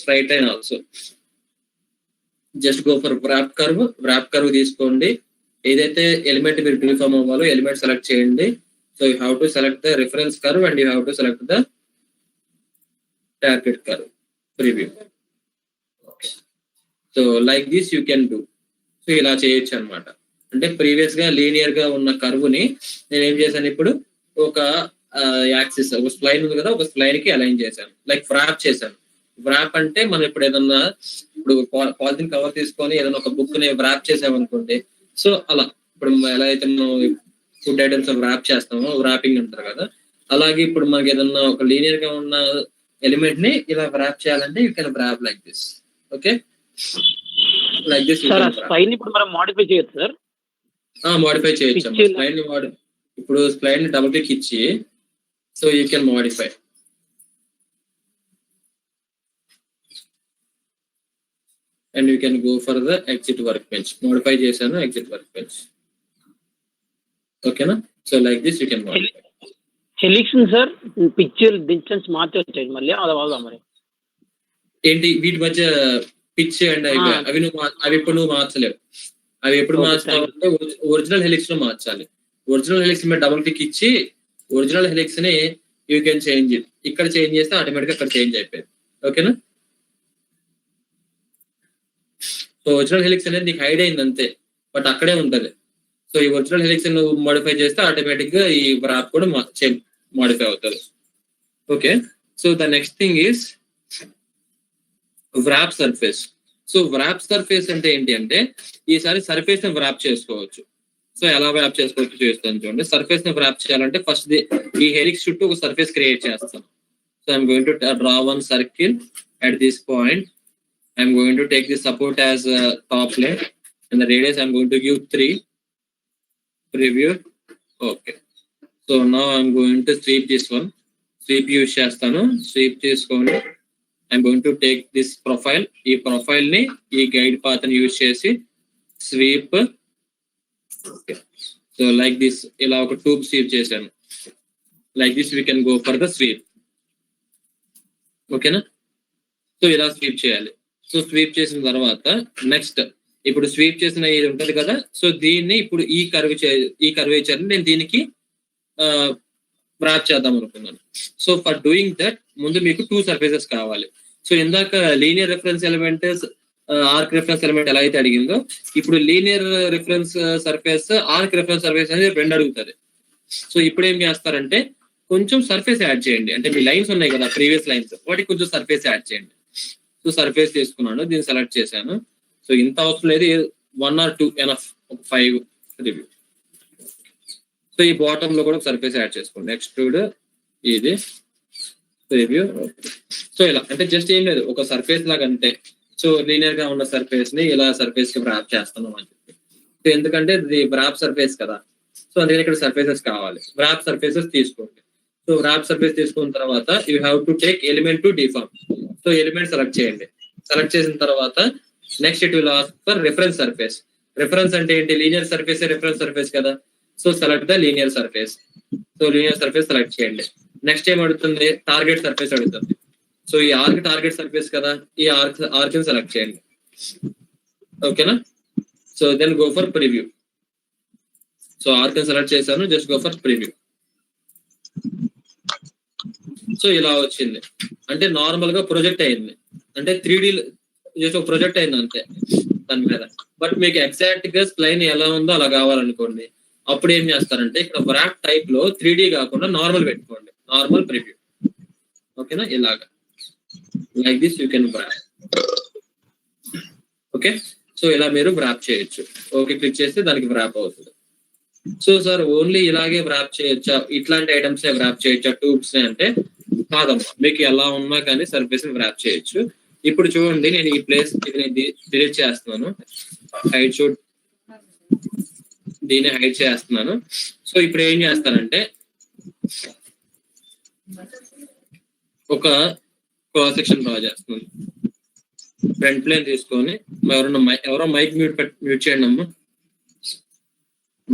straight line also. Just go for wrap curve తీసుకోండి. ఏదైతే element మీరు డిఫార్మ్ అవ్వాలో element select చేయండి. So you have to select the reference curve and you have to select the target curve preview. So like this you can do. So ఇలా చేయొచ్చు అనమాట. అంటే previous గా లీనియర్ గా ఉన్న కర్వ్ ని నేను ఏం చేశాను, ఇప్పుడు ఒక యాక్సిస్, ఒక స్ప్లైన్ ఉంది కదా, ఒక స్ప్లైన్ కి అలైన్ చేశాను, లైక్ వ్రాప్ చేశాను. వ్రాప్ అంటే మనం ఇప్పుడు ఏదన్నా పాలిథిన్ కవర్ తీసుకొని ఏదైనా ఒక బుక్ ని వ్రాప్ చేసామనుకోండి. సో అలా ఇప్పుడు ఎలా అయితే మనం ఫుడ్ ఐటమ్స్ వ్రాప్ చేస్తామో, వ్రాపింగ్ అంటారు కదా, అలాగే ఇప్పుడు మనకి ఏదన్నా ఒక లీనియర్ గా ఉన్న ఎలిమెంట్ ని ఇలా వ్రాప్ చేయాలంటే you can wrap like this. Okay, like this. Spline ఇప్పుడు మనం మోడిఫై చేయొచ్చు సార్. మోడిఫై చేయొచ్చు. స్ప్లైన్ ఇప్పుడు స్ప్లైన్ ని డబుల్ క్లిక్ ఇచ్చి so you can modify. And you can go for the exit work bench. Modify చేశాను, exit work bench. ఓకేనా? So like this you can modify. Helix sir pitch distance మార్చొచ్చాయి మళ్ళీ అలా మరి ఏంటి వీటి మధ్య పిచ్ అండ్ అవి ఇప్పుడు నువ్వు మార్చలేవు. అవి ఎప్పుడు Okay, మార్చాలంటే ఒరిజినల్ హెలిక్స్ లో మార్చాలి. ఒరిజినల్ హెలిక్స్ మీద డబుల్ క్లిక్ ఇచ్చి ఒరిజినల్ హెలిక్స్ ని యూ కెన్ చేంజ్ ఇట్. ఇక్కడ చేంజ్ చేస్తే ఆటోమేటిక్ గా అక్కడ చేంజ్ అయిపోయింది. ఓకేనా? సో ఒరిజినల్ హెలిక్స్ అనేది నీకు హైడ్ అయింది అంతే, బట్ అక్కడే ఉంటది. సో ఈ ఒరిజినల్ హెలిక్స్ నువ్వు మోడిఫై చేస్తే ఆటోమేటిక్ గా ఈ వ్రాప్ కూడా మోడిఫై అవుతుంది. Okay, so the next thing is wrap surface. So wrap surface అంటే ఏంటి అంటే ఈసారి సర్ఫేస్ ని వ్రాప్ చేసుకోవచ్చు. సో ఎలా వ్రాప్ చేసుకోవచ్చు చూస్తాను చూడండి. సర్ఫేస్ ని వ్రాప్ చేయాలంటే ఫస్ట్ ఈ హెలిక్స్ చుట్టూ ఒక సర్ఫేస్ క్రియేట్ చేస్తాను. So I'm going to draw one circle at this point. I'm going to take the support as top plane and the radius I'm going to give 3. Preview. Okay. So now I'm going to sweep this one. Sweep use chestanu. Sweep cheskoni. I'm going to take this profile. Ee profile ni ee guide path ni use chesi sweep. Okay. So like this ila oka tube sweep chesanu. Like this we can go for the sweep. Okay na? So ila sweep cheyali. So sweep చేసిన తర్వాత next ఇప్పుడు sweep చేసిన ఇది ఉంటది కదా, so దీన్ని ఇప్పుడు ఈ కర్వేచర్ నేను దీనికి వ్రాప్ చేద్దాం అనుకున్నాను. సో ఫర్ డూయింగ్ దట్ ముందు మీకు 2 సర్ఫేసెస్ కావాలి. సో ఇందాక linear reference element arc reference element ఎలా అయితే అడిగిందో ఇప్పుడు linear reference surface arc reference surface అనేది 2 అడుగుతుంది. సో ఇప్పుడు ఏం చేస్తారంటే కొంచెం సర్ఫేస్ యాడ్ చేయండి. అంటే మీ లైన్స్ ఉన్నాయి కదా ప్రీవియస్ లైన్స్, వాటికి కొంచెం సర్ఫేస్ యాడ్ చేయండి. సో సర్ఫేస్ తీసుకున్నాను, దీన్ని సెలెక్ట్ చేశాను. సో ఇంత అవసరం లేదు, 1 or 2 ఎనఫ్, 5 రివ్యూ. సో ఈ బాటమ్ లో కూడా సర్ఫేస్ యాడ్ చేసుకోండి. ఎక్స్ట్రూడ్ ఇది రివ్యూ. సో ఇలా అంటే జస్ట్ ఏం లేదు, ఒక సర్ఫేస్ లాగా అంతే. సో లీనియర్ గా ఉన్న సర్ఫేస్ ని ఇలా సర్ఫేస్ కి వ్రాప్ చేస్తున్నాం అని చెప్పి. సో ఎందుకంటే ఇది వ్రాప్ సర్ఫేస్ కదా, సో అందుకని ఇక్కడ సర్ఫేసెస్ కావాలి. వ్రాప్ సర్ఫేసెస్ తీసుకోండి. సో వ్రాప్ సర్ఫేస్ తీసుకున్న తర్వాత you have to take element to deform. So element select చేయండి. సెలెక్ట్ చేసిన తర్వాత next it will ask for reference surface. Reference అంటే ఏంటి? లీనియర్ సర్ఫేస్ రిఫరెన్స్ సర్ఫేస్ కదా. So select the linear surface. So linear surface select చేయండి. Next ఏం అడుగుతుంది? Target surface అడుగుతుంది. సో ఈ ఆర్క్ టార్గెట్ సర్ఫేస్ కదా, ఈ ఆర్క్ సెలెక్ట్ చేయండి. ఓకేనా? So then go for preview. So arc select చేశాను, just go for preview. So ఇలా వచ్చింది. అంటే నార్మల్ గా ప్రొజెక్ట్ అయింది, అంటే 3D జస్ట్ ఒక ప్రొజెక్ట్ అయింది అంతే దాని మీద. బట్ మీకు ఎగ్జాక్ట్ గా స్ప్లైన్ ఎలా ఉందో అలా కావాలనుకోండి, అప్పుడు ఏం చేస్తారంటే ఇక్కడ వ్రాప్ టైప్ లో 3D కాకుండా నార్మల్ పెట్టుకోండి, నార్మల్ ప్రివ్యూ. ఓకేనా? ఇలాగా like this you can wrap. Okay, so ఇలా మీరు వ్రాప్ చేయొచ్చు. ఓకే క్లిక్ చేస్తే దానికి వ్రాప్ అవుతుంది. సో సార్ ఓన్లీ ఇలాగే వ్రాప్ చేయొచ్చా, ఇట్లాంటి ఐటమ్స్ వ్రాప్ చేయొచ్చా ట్యూబ్స్ అంటే కాదమ్మా, మీకు ఎలా ఉన్నా కానీ సర్ఫేస్ వ్రాప్ చేయొచ్చు. ఇప్పుడు చూడండి, నేను ఈ ప్లేస్ డిలీట్ చేస్తున్నాను, హైడ్ షూట్ దీన్ని హైడ్ చేస్తున్నాను. సో ఇప్పుడు ఏం చేస్తానంటే ఒక క్రాస్ సెక్షన్ డ్రా చేస్తున్నాను. ఫ్రంట్ ప్లేన్ తీసుకొని ఎవరో మైక్ మ్యూట్ చేయండి అమ్మా.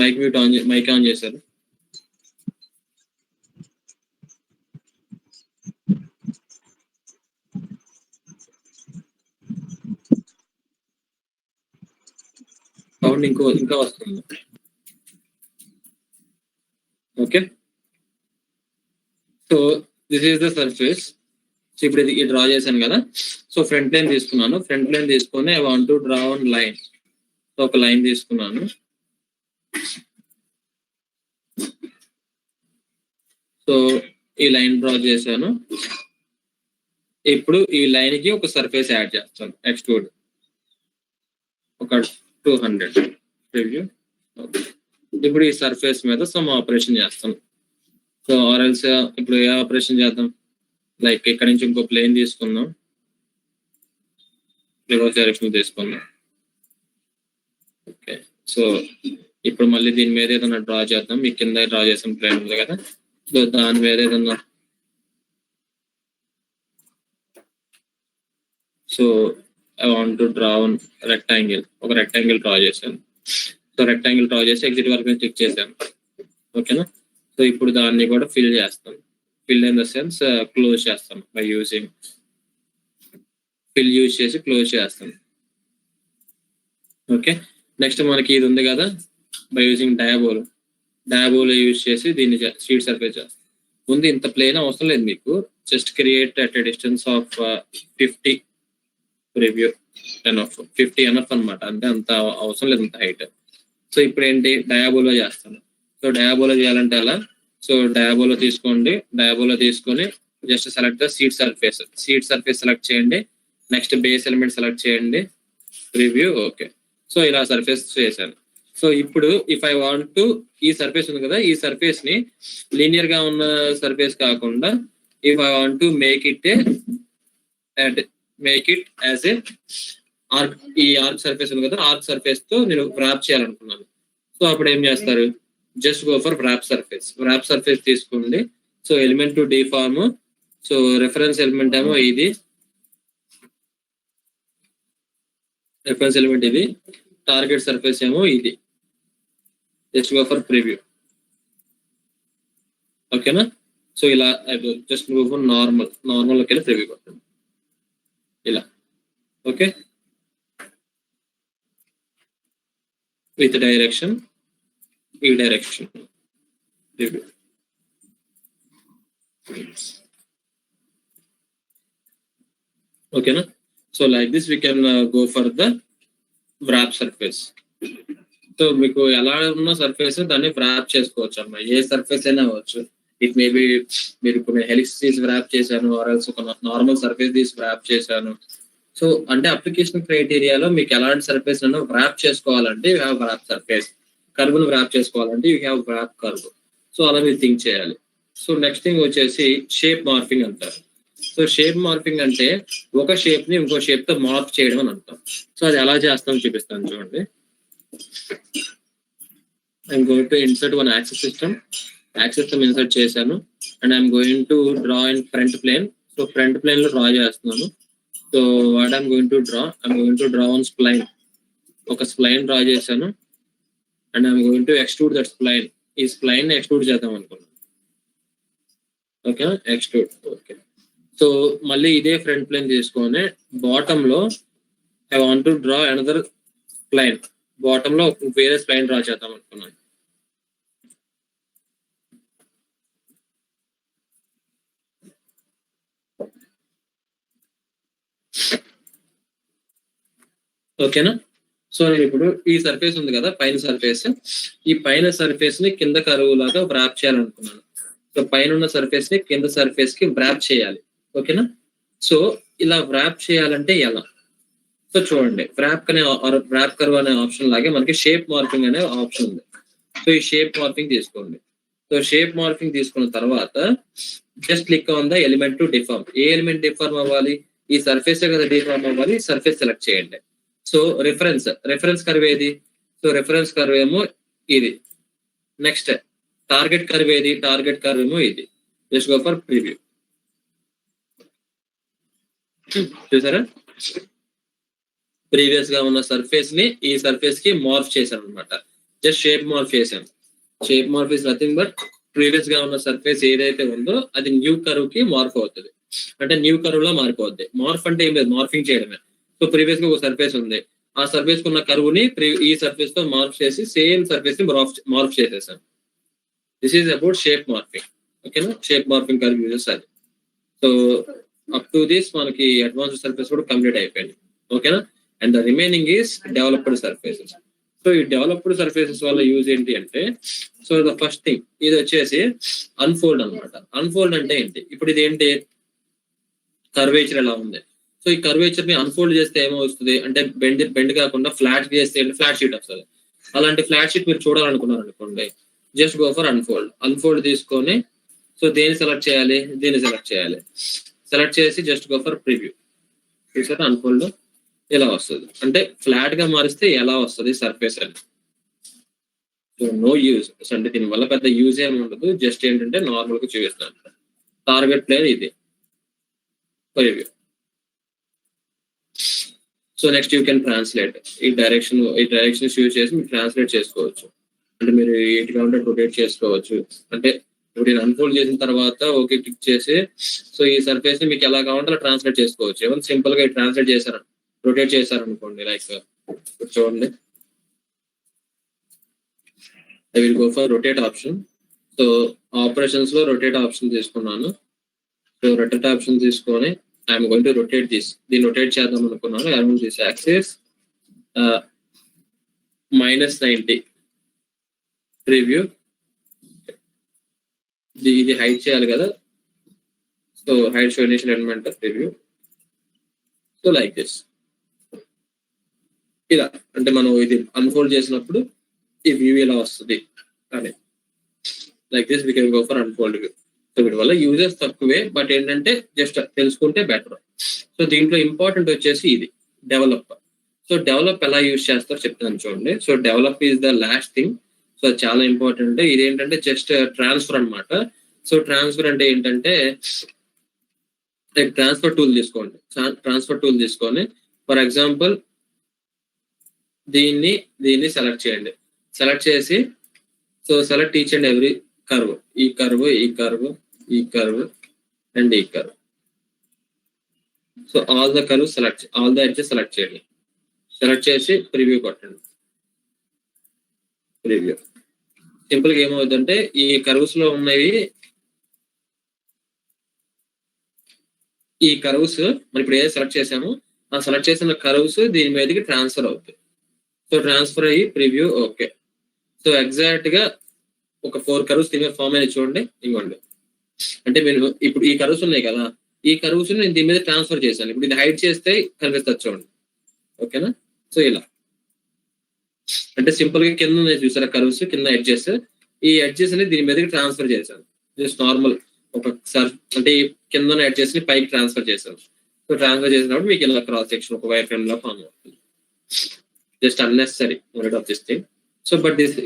మైక్ ఆన్ చేశారు. సౌండ్ ఇంకా వస్తుంది. Okay, so this is the surface. So ఇప్పుడు ఇది డ్రా చేశాను కదా. సో ఫ్రంట్ లైన్ తీసుకున్నాను. ఫ్రంట్ లైన్ తీసుకొని I want to draw one line. So ఒక లైన్ తీసుకున్నాను. సో ఈ లైన్ డ్రా చేశాను. ఇప్పుడు ఈ లైన్ కి ఒక సర్ఫేస్ యాడ్ చేస్తాను. ఎక్స్ట్రూడ్ ఒక 200 ప్రివ్యూ. ఇప్పుడు ఈ సర్ఫేస్ మీద సమ్ ఆపరేషన్ చేస్తాను. సో ఆర్ఎల్స్ ఇప్పుడు ఏ ఆపరేషన్ చేద్దాం? లైక్ ఇక్కడ నుంచి ఇంకో ప్లేన్ తీసుకుందాం, రివర్స్ డైరెక్షన్ తీసుకుందాం. ఓకే, సో ఇప్పుడు మళ్ళీ దీని మీద ఏదైనా డ్రా చేద్దాం. మీ కింద డ్రా చేసిన ప్లేన్ ఉంది కదా, సో దాని మీద ఏదన్నా. So I want to draw one rectangle. ఒక రెక్టాంగిల్ డ్రా చేశాను. సో రెక్టాంగిల్ డ్రా చేసి ఎగ్జిట్ వర్క్ మీద క్లిక్ చేశాను. ఓకేనా? సో ఇప్పుడు దాన్ని కూడా ఫిల్ చేస్తాను. Fill in the sense close చేస్తాను బై యూజింగ్ ఫిల్ యూజ్ చేసి క్లోజ్ చేస్తాను. ఓకే, నెక్స్ట్ మనకి ఇది ఉంది కదా, బై యూజింగ్ డయాబోలో యూజ్ చేసి దీన్ని షీట్ సర్ఫేస్ చేస్తాం. ముందు ఇంత ప్లేన్ అవసరం లేదు మీకు, just create at a distance of 50 preview enough, 50 enough అనమాట. అంటే అంత అవసరం లేదు అంత హైట్. సో ఇప్పుడు ఏంటి, డయాబోలో చేస్తాను. సో డయాబోలో చేయాలంటే అలా, సో డయాబోలో తీసుకోండి, డయాబోలో తీసుకొని just select the seat surface select చేయండి. నెక్స్ట్ బేస్ ఎలిమెంట్ సెలెక్ట్ చేయండి, ప్రివ్యూ, ఓకే. సో ఇలా సర్ఫేస్ చేశాను. సో ఇప్పుడు ఇఫ్ ఐ వాంట్ టు, ఈ సర్ఫేస్ ఉంది కదా, ఈ సర్ఫేస్ ని లీనియర్ గా ఉన్న సర్ఫేస్ కాకుండా if I want to make it as a arc, ఈ ఆర్క్ సర్ఫేస్ ఉంది కదా, ఆర్క్ సర్ఫేస్ తో నేను వ్రాప్ చేయాలనుకున్నాను. సో అప్పుడు ఏం చేస్తారు, just go for wrap surface తీసుకోండి. So element to deform, so reference element ఏమో ఇది, రెఫరెన్స్ ఎలిమెంట్ ఇది, టార్గెట్ సర్ఫేస్ ఏమో ఇది. జస్ట్ గో ఫర్ ప్రివ్యూ, ఓకేనా. సో ఇలా జస్ట్ గో ఫర్ నార్మల్ లోకి వెళ్ళి ప్రివ్యూ కొట్టండి ఇలా, ఓకే. విత్ డైరెక్షన్, ఈ డైరెక్షన్ ప్రివ్యూ. ఓకేనా. So like this we can go for the wrap surface. So మీకు ఎలా ఉన్న సర్ఫేస్ దాన్ని వ్రాప్ చేసుకోవచ్చు అమ్మా, ఏ సర్ఫేస్ అయినా అవ్వచ్చు. ఇట్ మేబీ మీరు కొన్ని హెలిక్స్ తీసి వ్రాప్ చేశాను, ఆర్ఎల్స్ ఒక నార్మల్ సర్ఫేస్ తీసి వ్రాప్ చేశాను. సో అంటే అప్లికేషన్ క్రైటీరియాలో మీకు ఎలాంటి సర్ఫేస్ నన్ను వ్రాప్ చేసుకోవాలంటే యూ హ్యావ్ వ్రాప్ సర్ఫేస్, కర్వ్ను వ్రాప్ చేసుకోవాలంటే you have wrap curve. So అలా మీరు థింక్ చేయాలి. సో నెక్స్ట్ థింగ్ వచ్చేసి షేప్ మార్ఫింగ్ అంటారు. సో షేప్ మార్ఫింగ్ అంటే ఒక షేప్ ని ఇంకో షేప్ తో మార్ఫ్ చేయడం అని అంటాం. సో అది ఎలా చేస్తామో చూపిస్తాను చూడండి. I'm going to insert one axis system insert చేశాను and I'm going to draw in front plane. So front plane లో డ్రా చేస్తున్నాను. So what I'm going to draw one spline, ఒక స్ప్లైన్ డ్రా చేశాను and I'm going to extrude that spline. ఈ spline ని extrude చేద్దాం అనుకున్నాను, okay, extrude, okay. So మళ్ళీ ఇదే ఫ్రంట్ ప్లేన్ తీసుకొని బాటమ్ లో I want to draw another plane, bottom లో వేరే ప్లైన్ డ్రా చేద్దాం అనుకున్నాను. ఓకేనా. సో నేను ఇప్పుడు ఈ సర్ఫేస్ ఉంది కదా, పైన సర్ఫేస్, ఈ పైన సర్ఫేస్ ని కింద కరువు లాగా వ్రాప్ చేయాలనుకున్నాను. సో పైన ఉన్న సర్ఫేస్ ని కింద సర్ఫేస్ కి వ్రాప్ చేయాలి, ఓకేనా. సో ఇలా వ్రాప్ చేయాలంటే ఎలా, సో చూడండి, వ్రాప్ కర్వ్ అనే ఆప్షన్ లాగే మనకి షేప్ మార్కింగ్ అనే ఆప్షన్ ఉంది. సో ఈ షేప్ మార్కింగ్ తీసుకోండి. సో షేప్ మార్కింగ్ తీసుకున్న తర్వాత just click on the element to deform. ఏ ఎలిమెంట్ డిఫార్మ్ అవ్వాలి, ఈ సర్ఫేస్ కదా డిఫార్మ్ అవ్వాలి, సర్ఫేస్ సెలెక్ట్ చేయండి. సో రెఫరెన్స్ కర్వ్ ఏది, సో రెఫరెన్స్ కర్వ్ ఏమో ఇది. నెక్స్ట్ టార్గెట్ కర్వ్ ఏది, టార్గెట్ కర్వ్ ఏమో ఇది. Just go for preview. చూసారా, ప్రీవియస్ గా ఉన్న సర్ఫేస్ ని ఈ సర్ఫేస్ కి మార్ఫ్ చేశాను అనమాట. జస్ట్ షేప్ మార్ఫ్ చేశాను. Shape morph is nothing but previous గా ఉన్న సర్ఫేస్ ఏదైతే ఉందో అది న్యూ కర్వ్ కి మార్ఫ్ అవుతుంది, అంటే న్యూ కర్వ్ లో మారిపోద్ది. మార్ఫ్ అంటే ఏం లేదు, మార్ఫింగ్ చేయడమే. సో ప్రీవియస్ గా ఒక సర్ఫేస్ ఉంది, ఆ సర్ఫేస్ కున్న కర్వ్ ని ఈ సర్ఫేస్ తో మార్ఫ్ చేసి సేమ్ సర్ఫేస్ ని మార్ఫ్ చేసేసాను. This is about shape morphing, ఓకేనా. షేప్ మార్ఫింగ్ కర్వ్ యూజెస్ అది. సో అప్ టు దిస్ మనకి అడ్వాన్స్డ్ సర్ఫేస్ కూడా కంప్లీట్ అయిపోయింది, ఓకేనా. And the remaining is developed surfaces. So ఈ డెవలప్డ్ సర్ఫేసెస్ వల్ల యూజ్ ఏంటి అంటే, సో ద ఫస్ట్ థింగ్ ఇది వచ్చేసి అన్ఫోల్డ్ అనమాట. అన్ఫోల్డ్ అంటే ఏంటి, ఇప్పుడు ఇది ఏంటి, కర్వేచర్ ఎలా ఉంది. సో ఈ కర్వేచర్ ని అన్ఫోల్డ్ చేస్తే ఏమవుతుంది అంటే బెండ్ కాకుండా ఫ్లాట్ చేస్తే ఫ్లాట్ షీట్ వస్తుంది. అలాంటి ఫ్లాట్ షీట్ మీరు చూడాలనుకున్నారు అనుకోండి, జస్ట్ గో ఫర్ అన్ఫోల్డ్ తీసుకొని, సో దేన్ని సెలెక్ట్ చేయాలి, దీన్ని సెలెక్ట్ చేయాలి. సెలెక్ట్ చేసి జస్ట్ గో ఫర్ ప్రివ్యూ. చూసారా, అన్ఫోల్డ్ ఇలా వస్తుంది. అంటే ఫ్లాట్ గా మారిస్తే ఎలా వస్తుంది సర్ఫేస్ అని. సో నో యూజ్, అంటే దీని వల్ల పెద్ద యూజ్ ఏమి ఉండదు, జస్ట్ ఏంటంటే నార్మల్ గా చూపిస్తాను. టార్గెట్ ప్లేన్ ఇది, preview. So next you can translate. ఈ డైరెక్షన్ యూజ్ చేసి మీరు ట్రాన్స్లేట్ చేసుకోవచ్చు. అంటే మీరు ఎటు కావాలంటే రొటేట్ చేసుకోవచ్చు. అంటే ఇప్పుడు నేను అన్ఫోల్డ్ చేసిన తర్వాత ఓకే క్లిక్ చేసి, సో ఈ సర్ఫేస్ ని మీకు ఎలా కావాలంటే అలా ట్రాన్స్లేట్ చేసుకోవచ్చు. ఏమైనా సింపుల్ గా ట్రాన్స్లేట్ చేశారు, రొటేట్ చేశారనుకోండి, లైక్ చూడండి I will go for rotate option. So operations లో రొటేట్ ఆప్షన్ తీసుకున్నాను. సో రొటేట్ ఆప్షన్ తీసుకొని ఐఎమ్ గోయింగ్ టు రొటేట్ దీన్ని రొటేట్ చేద్దాం అనుకున్నాను. Around this axis -90 preview. ఇది హైడ్ చేయాలి కదా, so hide show initial element preview. So like this, ఇలా అంటే మనం ఇది అన్ఫోల్డ్ చేసినప్పుడు ఈ వ్యూ ఇలా వస్తుంది అని. Like this we can go for unfold view. So వీటి వల్ల యూజెస్ తక్కువే, బట్ ఏంటంటే జస్ట్ తెలుసుకుంటే బెటర్. సో దీంట్లో ఇంపార్టెంట్ వచ్చేసి ఇది డెవలప్. సో డెవలప్ ఎలా యూజ్ చేస్తారో చెప్తాను చూడండి. So develop is the last thing. So చాలా ఇంపార్టెంట్. ఇది ఏంటంటే జస్ట్ ట్రాన్స్ఫర్ అన్నమాట. సో ట్రాన్స్ఫర్ అంటే ఏంటంటే ట్రాన్స్ఫర్ టూల్ తీసుకోండి. ట్రాన్స్ఫర్ టూల్ తీసుకొని ఫర్ ఎగ్జాంపుల్ దీన్ని సెలెక్ట్ చేయండి. సెలెక్ట్ చేసి so select each and every curve, ఈ కర్వ్, ఈ కర్వ్, ఈ కర్వ్ అండ్ ఈ curve. So all the curve select, all the edges select చేయండి. సెలెక్ట్ చేసి ప్రివ్యూ కొట్టండి. ప్రివ్యూ సింపుల్ గా ఏమవుతుందంటే ఈ కర్వ్స్ లో ఉన్నవి, ఈ కర్వ్స్ మనం ఇప్పుడు ఏదైతే సెలెక్ట్ చేసామో ఆ సెలెక్ట్ చేసిన కర్వ్స్ దీని మీదకి ట్రాన్స్ఫర్ అవుతాయి. సో ట్రాన్స్ఫర్ అయ్యి ప్రివ్యూ ఓకే. సో ఎగ్జాక్ట్ గా ఒక 4 కర్వ్స్ దీని మీద ఫామ్ అనేది చూడండి. ఇవ్వండి అంటే మీరు ఇప్పుడు ఈ కర్వ్స్ ఉన్నాయి కదా, ఈ కర్వ్స్ నేను దీని మీద ట్రాన్స్ఫర్ చేశాను. ఇప్పుడు ఇది హైడ్ చేస్తే కనిపిస్తుంది చూడండి. ఓకేనా? సో ఇలా అంటే సింపుల్ గా కింద ఉన్నాయి చూసారా కర్వ్స్, కింద ఎడ్జెస్, ఈ ఎడ్జెస్ ని దీని మీదకి ట్రాన్స్ఫర్ చేశాను. జస్ట్ నార్మల్ ఒక అంటే కింద ఎడ్జెస్ ని పైకి ట్రాన్స్ఫర్ చేశాను. సో ట్రాన్స్ఫర్ చేసినప్పుడు మీకు ఇలా క్రాస్ సెక్షన్ ఒక వైర్ ఫ్రేమ్ లో ఫామ్ అవుతుంది. Just unnecessary word of this thing. So but this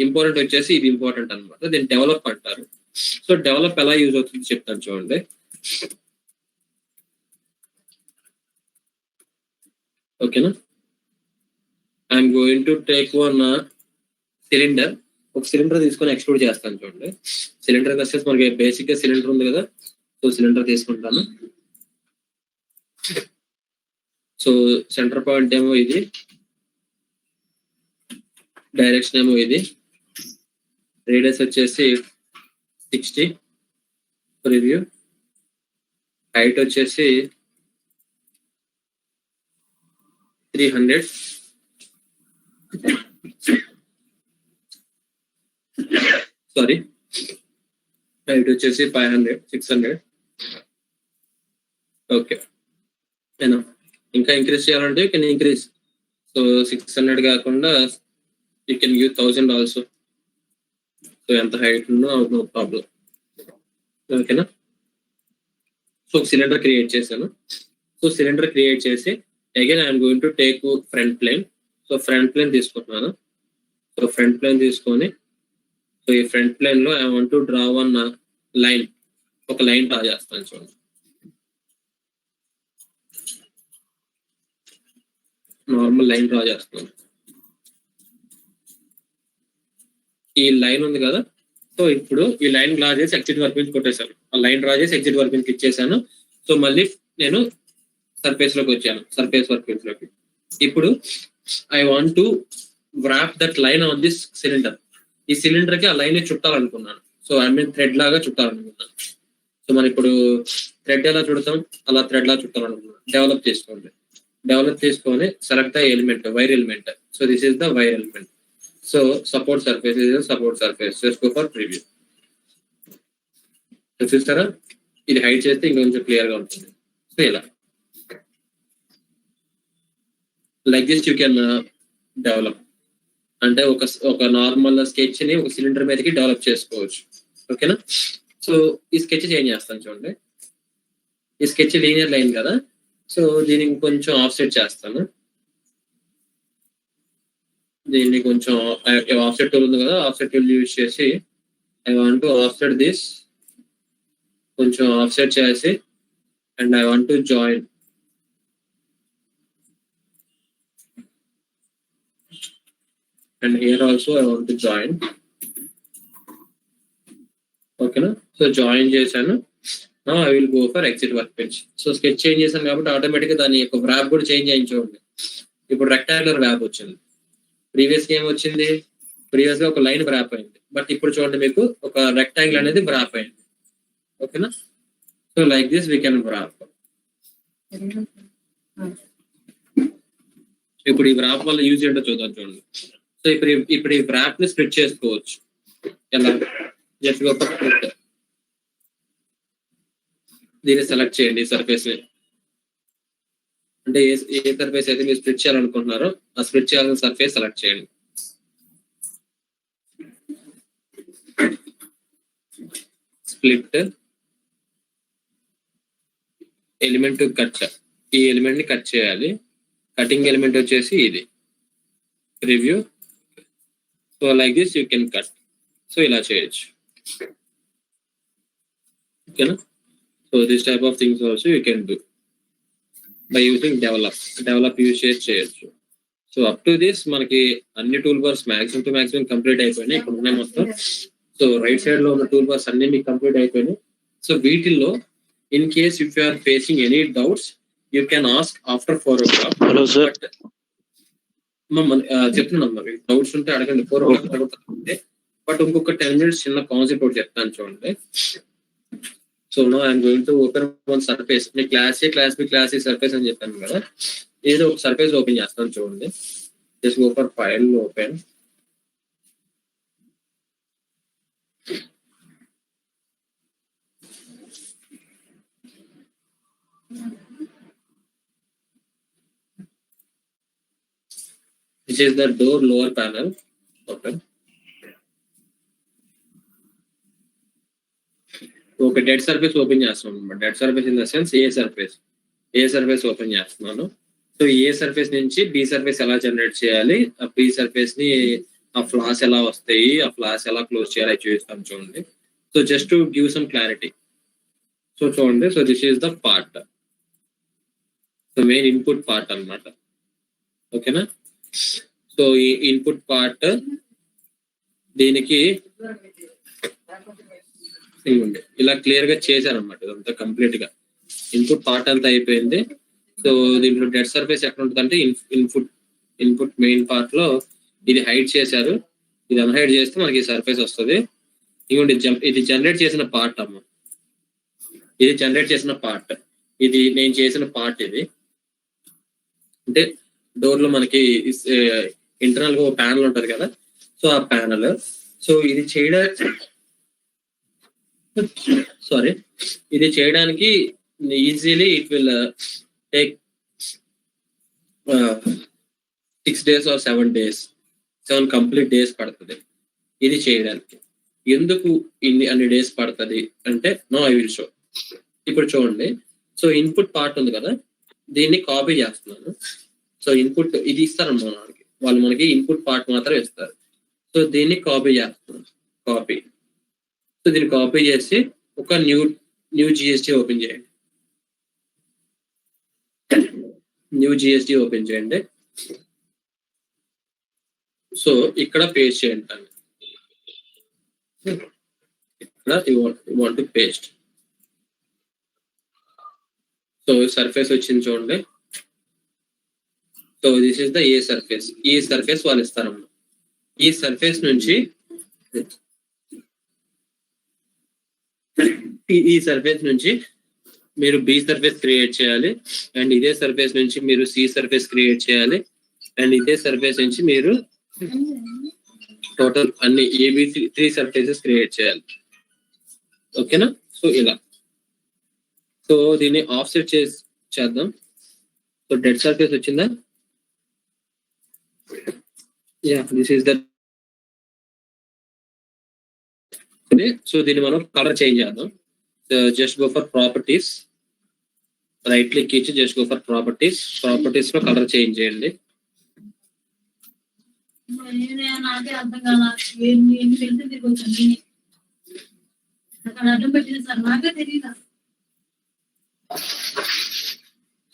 important వచ్చేసి ఇది ఇంపార్టెంట్ అనమాట. దీన్ని డెవలప్ అంటారు. సో డెవలప్ ఎలా యూజ్ అవుతుంది చెప్తాను చూడండి. ఓకేనా? I'm going to take one cylinder. ఒక సిలిండర్ తీసుకొని ఎక్స్ట్రూడ్ చేస్తాను చూడండి. సిలిండర్ వచ్చేసి మనకి బేసిక్ గా సిలిండర్ ఉంది కదా, సో సిలిండర్ తీసుకుంటాను. సో సెంటర్ పాయింట్ ఏమో ఇది, డైరెక్షన్ ఏమో ఇది, రేడియస్ వచ్చేసి 60 ప్రివ్యూ, హైట్ వచ్చేసి 300, సారీ హైట్ వచ్చేసి 500, 600. ఓకే, ఇంకా ఇంక్రీజ్ చేయాలంటే యూ కెన్ ఇంక్రీజ్. సో 600 కాకుండా you can give 1000 also. So ఎంత హైట్ ఉందో నో ప్రాబ్లం. ఓకేనా? సో సిలిండర్ క్రియేట్ చేశాను. సో సిలిండర్ క్రియేట్ చేసి again I'm going to take front plane. So front plane తీసుకుంటున్నాను. సో ఫ్రంట్ ప్లేన్ తీసుకొని so ఈ front plane లో I want to draw one line, ఒక line draw చేస్తాను చూడండి. నార్మల్ లైన్ డ్రా చేస్తున్నాను. ఈ లైన్ ఉంది కదా, సో ఇప్పుడు ఈ లైన్ డ్రా చేసి ఎగ్జిట్ వర్క్ నుంచి కొట్టేశాను. ఆ లైన్ డ్రా చేసి ఎగ్జిట్ వర్క్ నుంచి ఇచ్చేసాను. సో మళ్ళీ నేను సర్ఫేస్ లోకి వచ్చాను, సర్ఫేస్ వర్క్ లోకి. ఇప్పుడు I want to wrap that line on this cylinder. ఈ సిలిండర్ కి ఆ లైన్ చుట్టాలనుకున్నాను. సో ఐ మీన్ థ్రెడ్ లాగా చుట్టాలనుకున్నాను. సో మనం ఇప్పుడు థ్రెడ్ ఎలా చుడతాం, అలా థ్రెడ్ లాగా చుట్టాలనుకున్నాను. డెవలప్ చేసుకోండి. డెవలప్ చేసుకొని select the element, wire element. So this is the wire element. So support surface, support surface. Just go for preview. చూస్తారా, ఇది హైడ్ చేస్తే ఇంకొంచెం క్లియర్ గా ఉంటుంది. సో ఇలా like this you can develop. అంటే ఒక నార్మల్ స్కెచ్ ని ఒక సిలిండర్ మీదకి డెవలప్ చేసుకోవచ్చు. ఓకేనా? సో ఈ స్కెచ్ చేంజ్ చేస్తాను చూడండి. ఈ స్కెచ్ లీనియర్ లైన్ కదా, సో దీనికి కొంచెం ఆఫ్సెట్ చేస్తాను. దీన్ని కొంచెం ఆఫ్సెట్ టూల్ ఉంది కదా, ఆఫ్సెట్ టూల్ యూజ్ చేసి I want to offset this, కొంచెం ఆఫ్సెట్ చేసి and I want to join. And here also I want to join. Okay, na? So join చేశాను. Now I will go for exit workbench. So sketch change చేశాను కాబట్టి automatic గా దాని యొక్క wrap కూడా change అయ్యింది చూడండి. ఇప్పుడు రెక్టాంగులర్ వ్రాప్ వచ్చింది. ప్రీవియస్ గా ఏం వచ్చింది, ప్రీవియస్ గా ఒక లైన్ వ్రాప్ అయింది, బట్ ఇప్పుడు చూడండి మీకు ఒక రెక్టాంగిల్ అనేది వ్రాప్ అయింది. ఓకేనా? So like this we can wrap. ఇప్పుడు ఈ వ్రాప్ వల్ల యూజ్ ఏంటో చూద్దాం చూడండి. సో ఇప్పుడు ఈ వ్రాప్ ని స్ప్లిట్ చేసుకోవచ్చు. ఎలా? జస్ట్ ఒక స్ప్లిట్, దీన్ని సెలెక్ట్ చేయండి సర్ఫేస్ ని. అంటే ఏ సర్ఫేస్ అయితే మీరు స్ప్లిట్ చేయాలనుకుంటున్నారో ఆ స్ప్లిట్ చేయాల్సిన సర్ఫేస్ సెలెక్ట్ చేయండి. స్ప్లిట్ ఎలిమెంట్ కట్, ఈ ఎలిమెంట్ ని కట్ చేయాలి. కటింగ్ ఎలిమెంట్ వచ్చేసి ఇది review. So like this you can cut. So ఇలా చేయొచ్చు. ఓకేనా? So this type of things also you can do by using develop use చేయొచ్చు. సో అప్ టు దిస్ మనకి అన్ని tool bars maximum to maximum complete అయిపోయినాయి. ఇక్కడ ఉన్నాయి మొత్తం. సో రైట్ సైడ్ లో ఉన్న టూల్ బార్స్ అన్ని మీకు కంప్లీట్ అయిపోయినాయి. సో వీటిల్లో in case if you are facing any doubts you can ask after 4 o'clock. Hello sir. చెప్తున్నాం మరి, డౌట్స్ ఉంటే అడగండి. 4 o'clock అడుగుతుంటే బట్ ఇంకొక 10 minutes చిన్న కాన్సెప్ట్ ఒకటి చెప్తాను చూడండి. So no I'm going to open one surface. మీ class A, class B, class A surface అని చెప్పాను కదా. ఏదో ఒక సర్ఫేస్ ఓపెన్ చేస్తాను చూడండి. Just go for file, open. This is the door lower panel. Open. ఒక డెడ్ సర్ఫేస్ ఓపెన్ చేస్తున్నాను అనమాట. Dead surface in the sense A surface open చేస్తున్నాను. సో ఏ సర్ఫేస్ నుంచి బి సర్ఫేస్ ఎలా జనరేట్ చేయాలి, ఆ బి సర్ఫేస్ ని ఆ ఫ్లాస్ ఎలా వస్తాయి, ఆ ఫ్లాస్ ఎలా క్లోజ్ చేయాలి చూపిస్తాను చూడండి. So just to give some clarity. So చూడండి. So this is the part, so main input part అన్నమాట. ఓకేనా? సో ఈ ఇన్పుట్ పార్ట్ దీనికి ఇలా క్లియర్ గా చేశారనమాట. ఇదంతా కంప్లీట్ గా ఇన్పుట్ పార్ట్ అంతా అయిపోయింది. సో దీంట్లో డెడ్ సర్ఫేస్ ఎక్కడ ఉంటుంది అంటే ఇన్పుట్ మెయిన్ పార్ట్ లో ఇది హైడ్ చేశారు. ఇది అన్హైడ్ చేస్తే మనకి సర్ఫేస్ వస్తుంది. ఇంకోటి ఇది జనరేట్ చేసిన పార్ట్ అమ్మ. ఇది జనరేట్ చేసిన పార్ట్, ఇది నేను చేసిన పార్ట్. ఇది అంటే డోర్ లో మనకి ఇంటర్నల్ గా ఒక ప్యానల్ ఉంటది కదా. సో ఆ ప్యానల్, సో ఇది చేయడానికి easily it will take 6 days or 7 days, 7 complete days పడుతుంది ఇది చేయడానికి. ఎందుకు అన్ని డేస్ పడుతుంది అంటే నో ఐ విల్ షో. ఇప్పుడు చూడండి. సో ఇన్పుట్ పార్ట్ ఉంది కదా, దీన్ని కాపీ చేస్తున్నాను. సో ఇన్పుట్ ఇది ఇస్తారు మనకి, వాళ్ళు మనకి ఇన్పుట్ పార్ట్ మాత్రం ఇస్తారు. సో దీన్ని కాపీ చేస్తున్నాను. కాపీ. సో దీన్ని కాపీ చేసి ఒక న్యూ జిఎస్టీ ఓపెన్ చేయండి. న్యూ జిఎస్టీ ఓపెన్ చేయండి. సో ఇక్కడ పేస్ట్ చేయండి. ఇక్కడ want to paste. So surface వచ్చింది చూడండి. So this is the A surface. ఈ సర్ఫేస్ వాళ్ళు ఇస్తారమ్మా. ఈ సర్ఫేస్ నుంచి మీరు బి సర్ఫేస్ క్రియేట్ చేయాలి, అండ్ ఇదే సర్ఫేస్ నుంచి మీరు సి సర్ఫేస్ క్రియేట్ చేయాలి, అండ్ ఇదే సర్ఫేస్ నుంచి మీరు టోటల్ అన్ని ఏబి 3 సర్ఫేసెస్ క్రియేట్ చేయాలి. ఓకేనా? సో ఇలా. సో దీన్ని ఆఫ్సెట్ చేద్దాం. సో డెడ్ సర్ఫేస్ వచ్చిందా? Yeah, this is the. So దీన్ని మనం కలర్ చేంజ్ చేద్దాం. Just go for properties, right click ఇచ్చి జస్ట్ గో ఫర్ ప్రాపర్టీస్ లో కలర్ చేంజ్ చేయండి.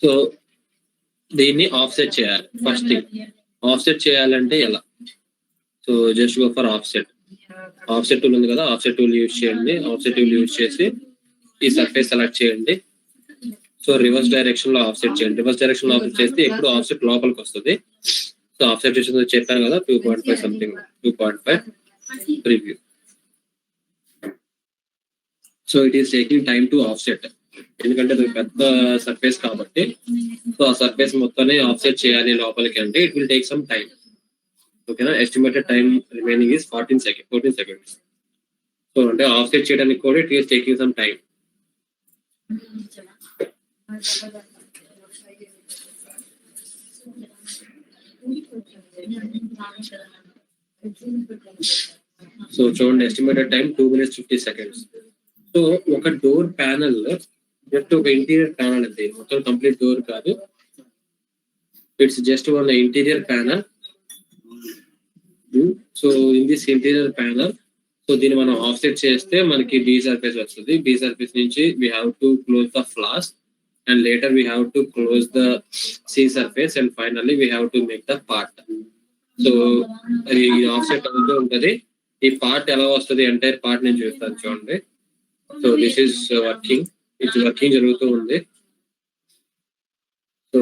సో దీన్ని ఆఫ్సెట్ చేయాలి. ఫస్ట్ థింగ్ ఆఫ్సెట్ చేయాలంటే ఎలా? So just go for offset tool ఉంది కదా, ఆఫ్సెట్ టూల్ యూజ్ చేయండి. ఆఫ్సెట్ టూల్ యూజ్ చేసి ఈ సర్ఫేస్ సెలెక్ట్ చేయండి. సో రివర్స్ డైరెక్షన్ లో ఆఫ్సెట్ చేయండి. రివర్స్ డైరెక్షన్ లో ఆఫ్సెట్ చేస్తే ఎప్పుడు ఆఫ్సెట్ లోపలికి వస్తుంది. సో ఆఫ్సెట్ చెప్పాను కదా 2.5 something 2.5 preview. So it is taking time to offset. ఎందుకంటే అది పెద్ద సర్ఫేస్ కాబట్టి సో ఆ సర్ఫేస్ మొత్తాన్ని ఆఫ్సెట్ చేయాలి లోపలికి అంటే it will take some time. ఓకేనా, estimated time remaining is 14 seconds. So అంటే ఆఫ్సెట్ చేయడానికి కూడా it is taking some time. So చూడండి estimated time 2 minutes 50 seconds. So ఒక డోర్ ప్యానల్ జస్ట్ ఒక ఇంటీరియర్ ప్యానల్ అంతే, మొత్తం కంప్లీట్ డోర్ కాదు, it's just one interior panel. So in this interior panel so దీన్ని మనం ఆఫ్సెట్ చేస్తే మనకి బి సర్ఫేస్ వస్తుంది. బి సర్ఫేస్ నుంచి we have to close the flaws and later we have to close the C surface and finally we have to make the part. So అది offset అవుతూ ఉంటది. ఈ పార్ట్ ఎలా వస్తుంది అంటే పార్ట్ నేను చూస్తాను చూడండి. So this is working, it's working జరుగుతూ ఉంది. So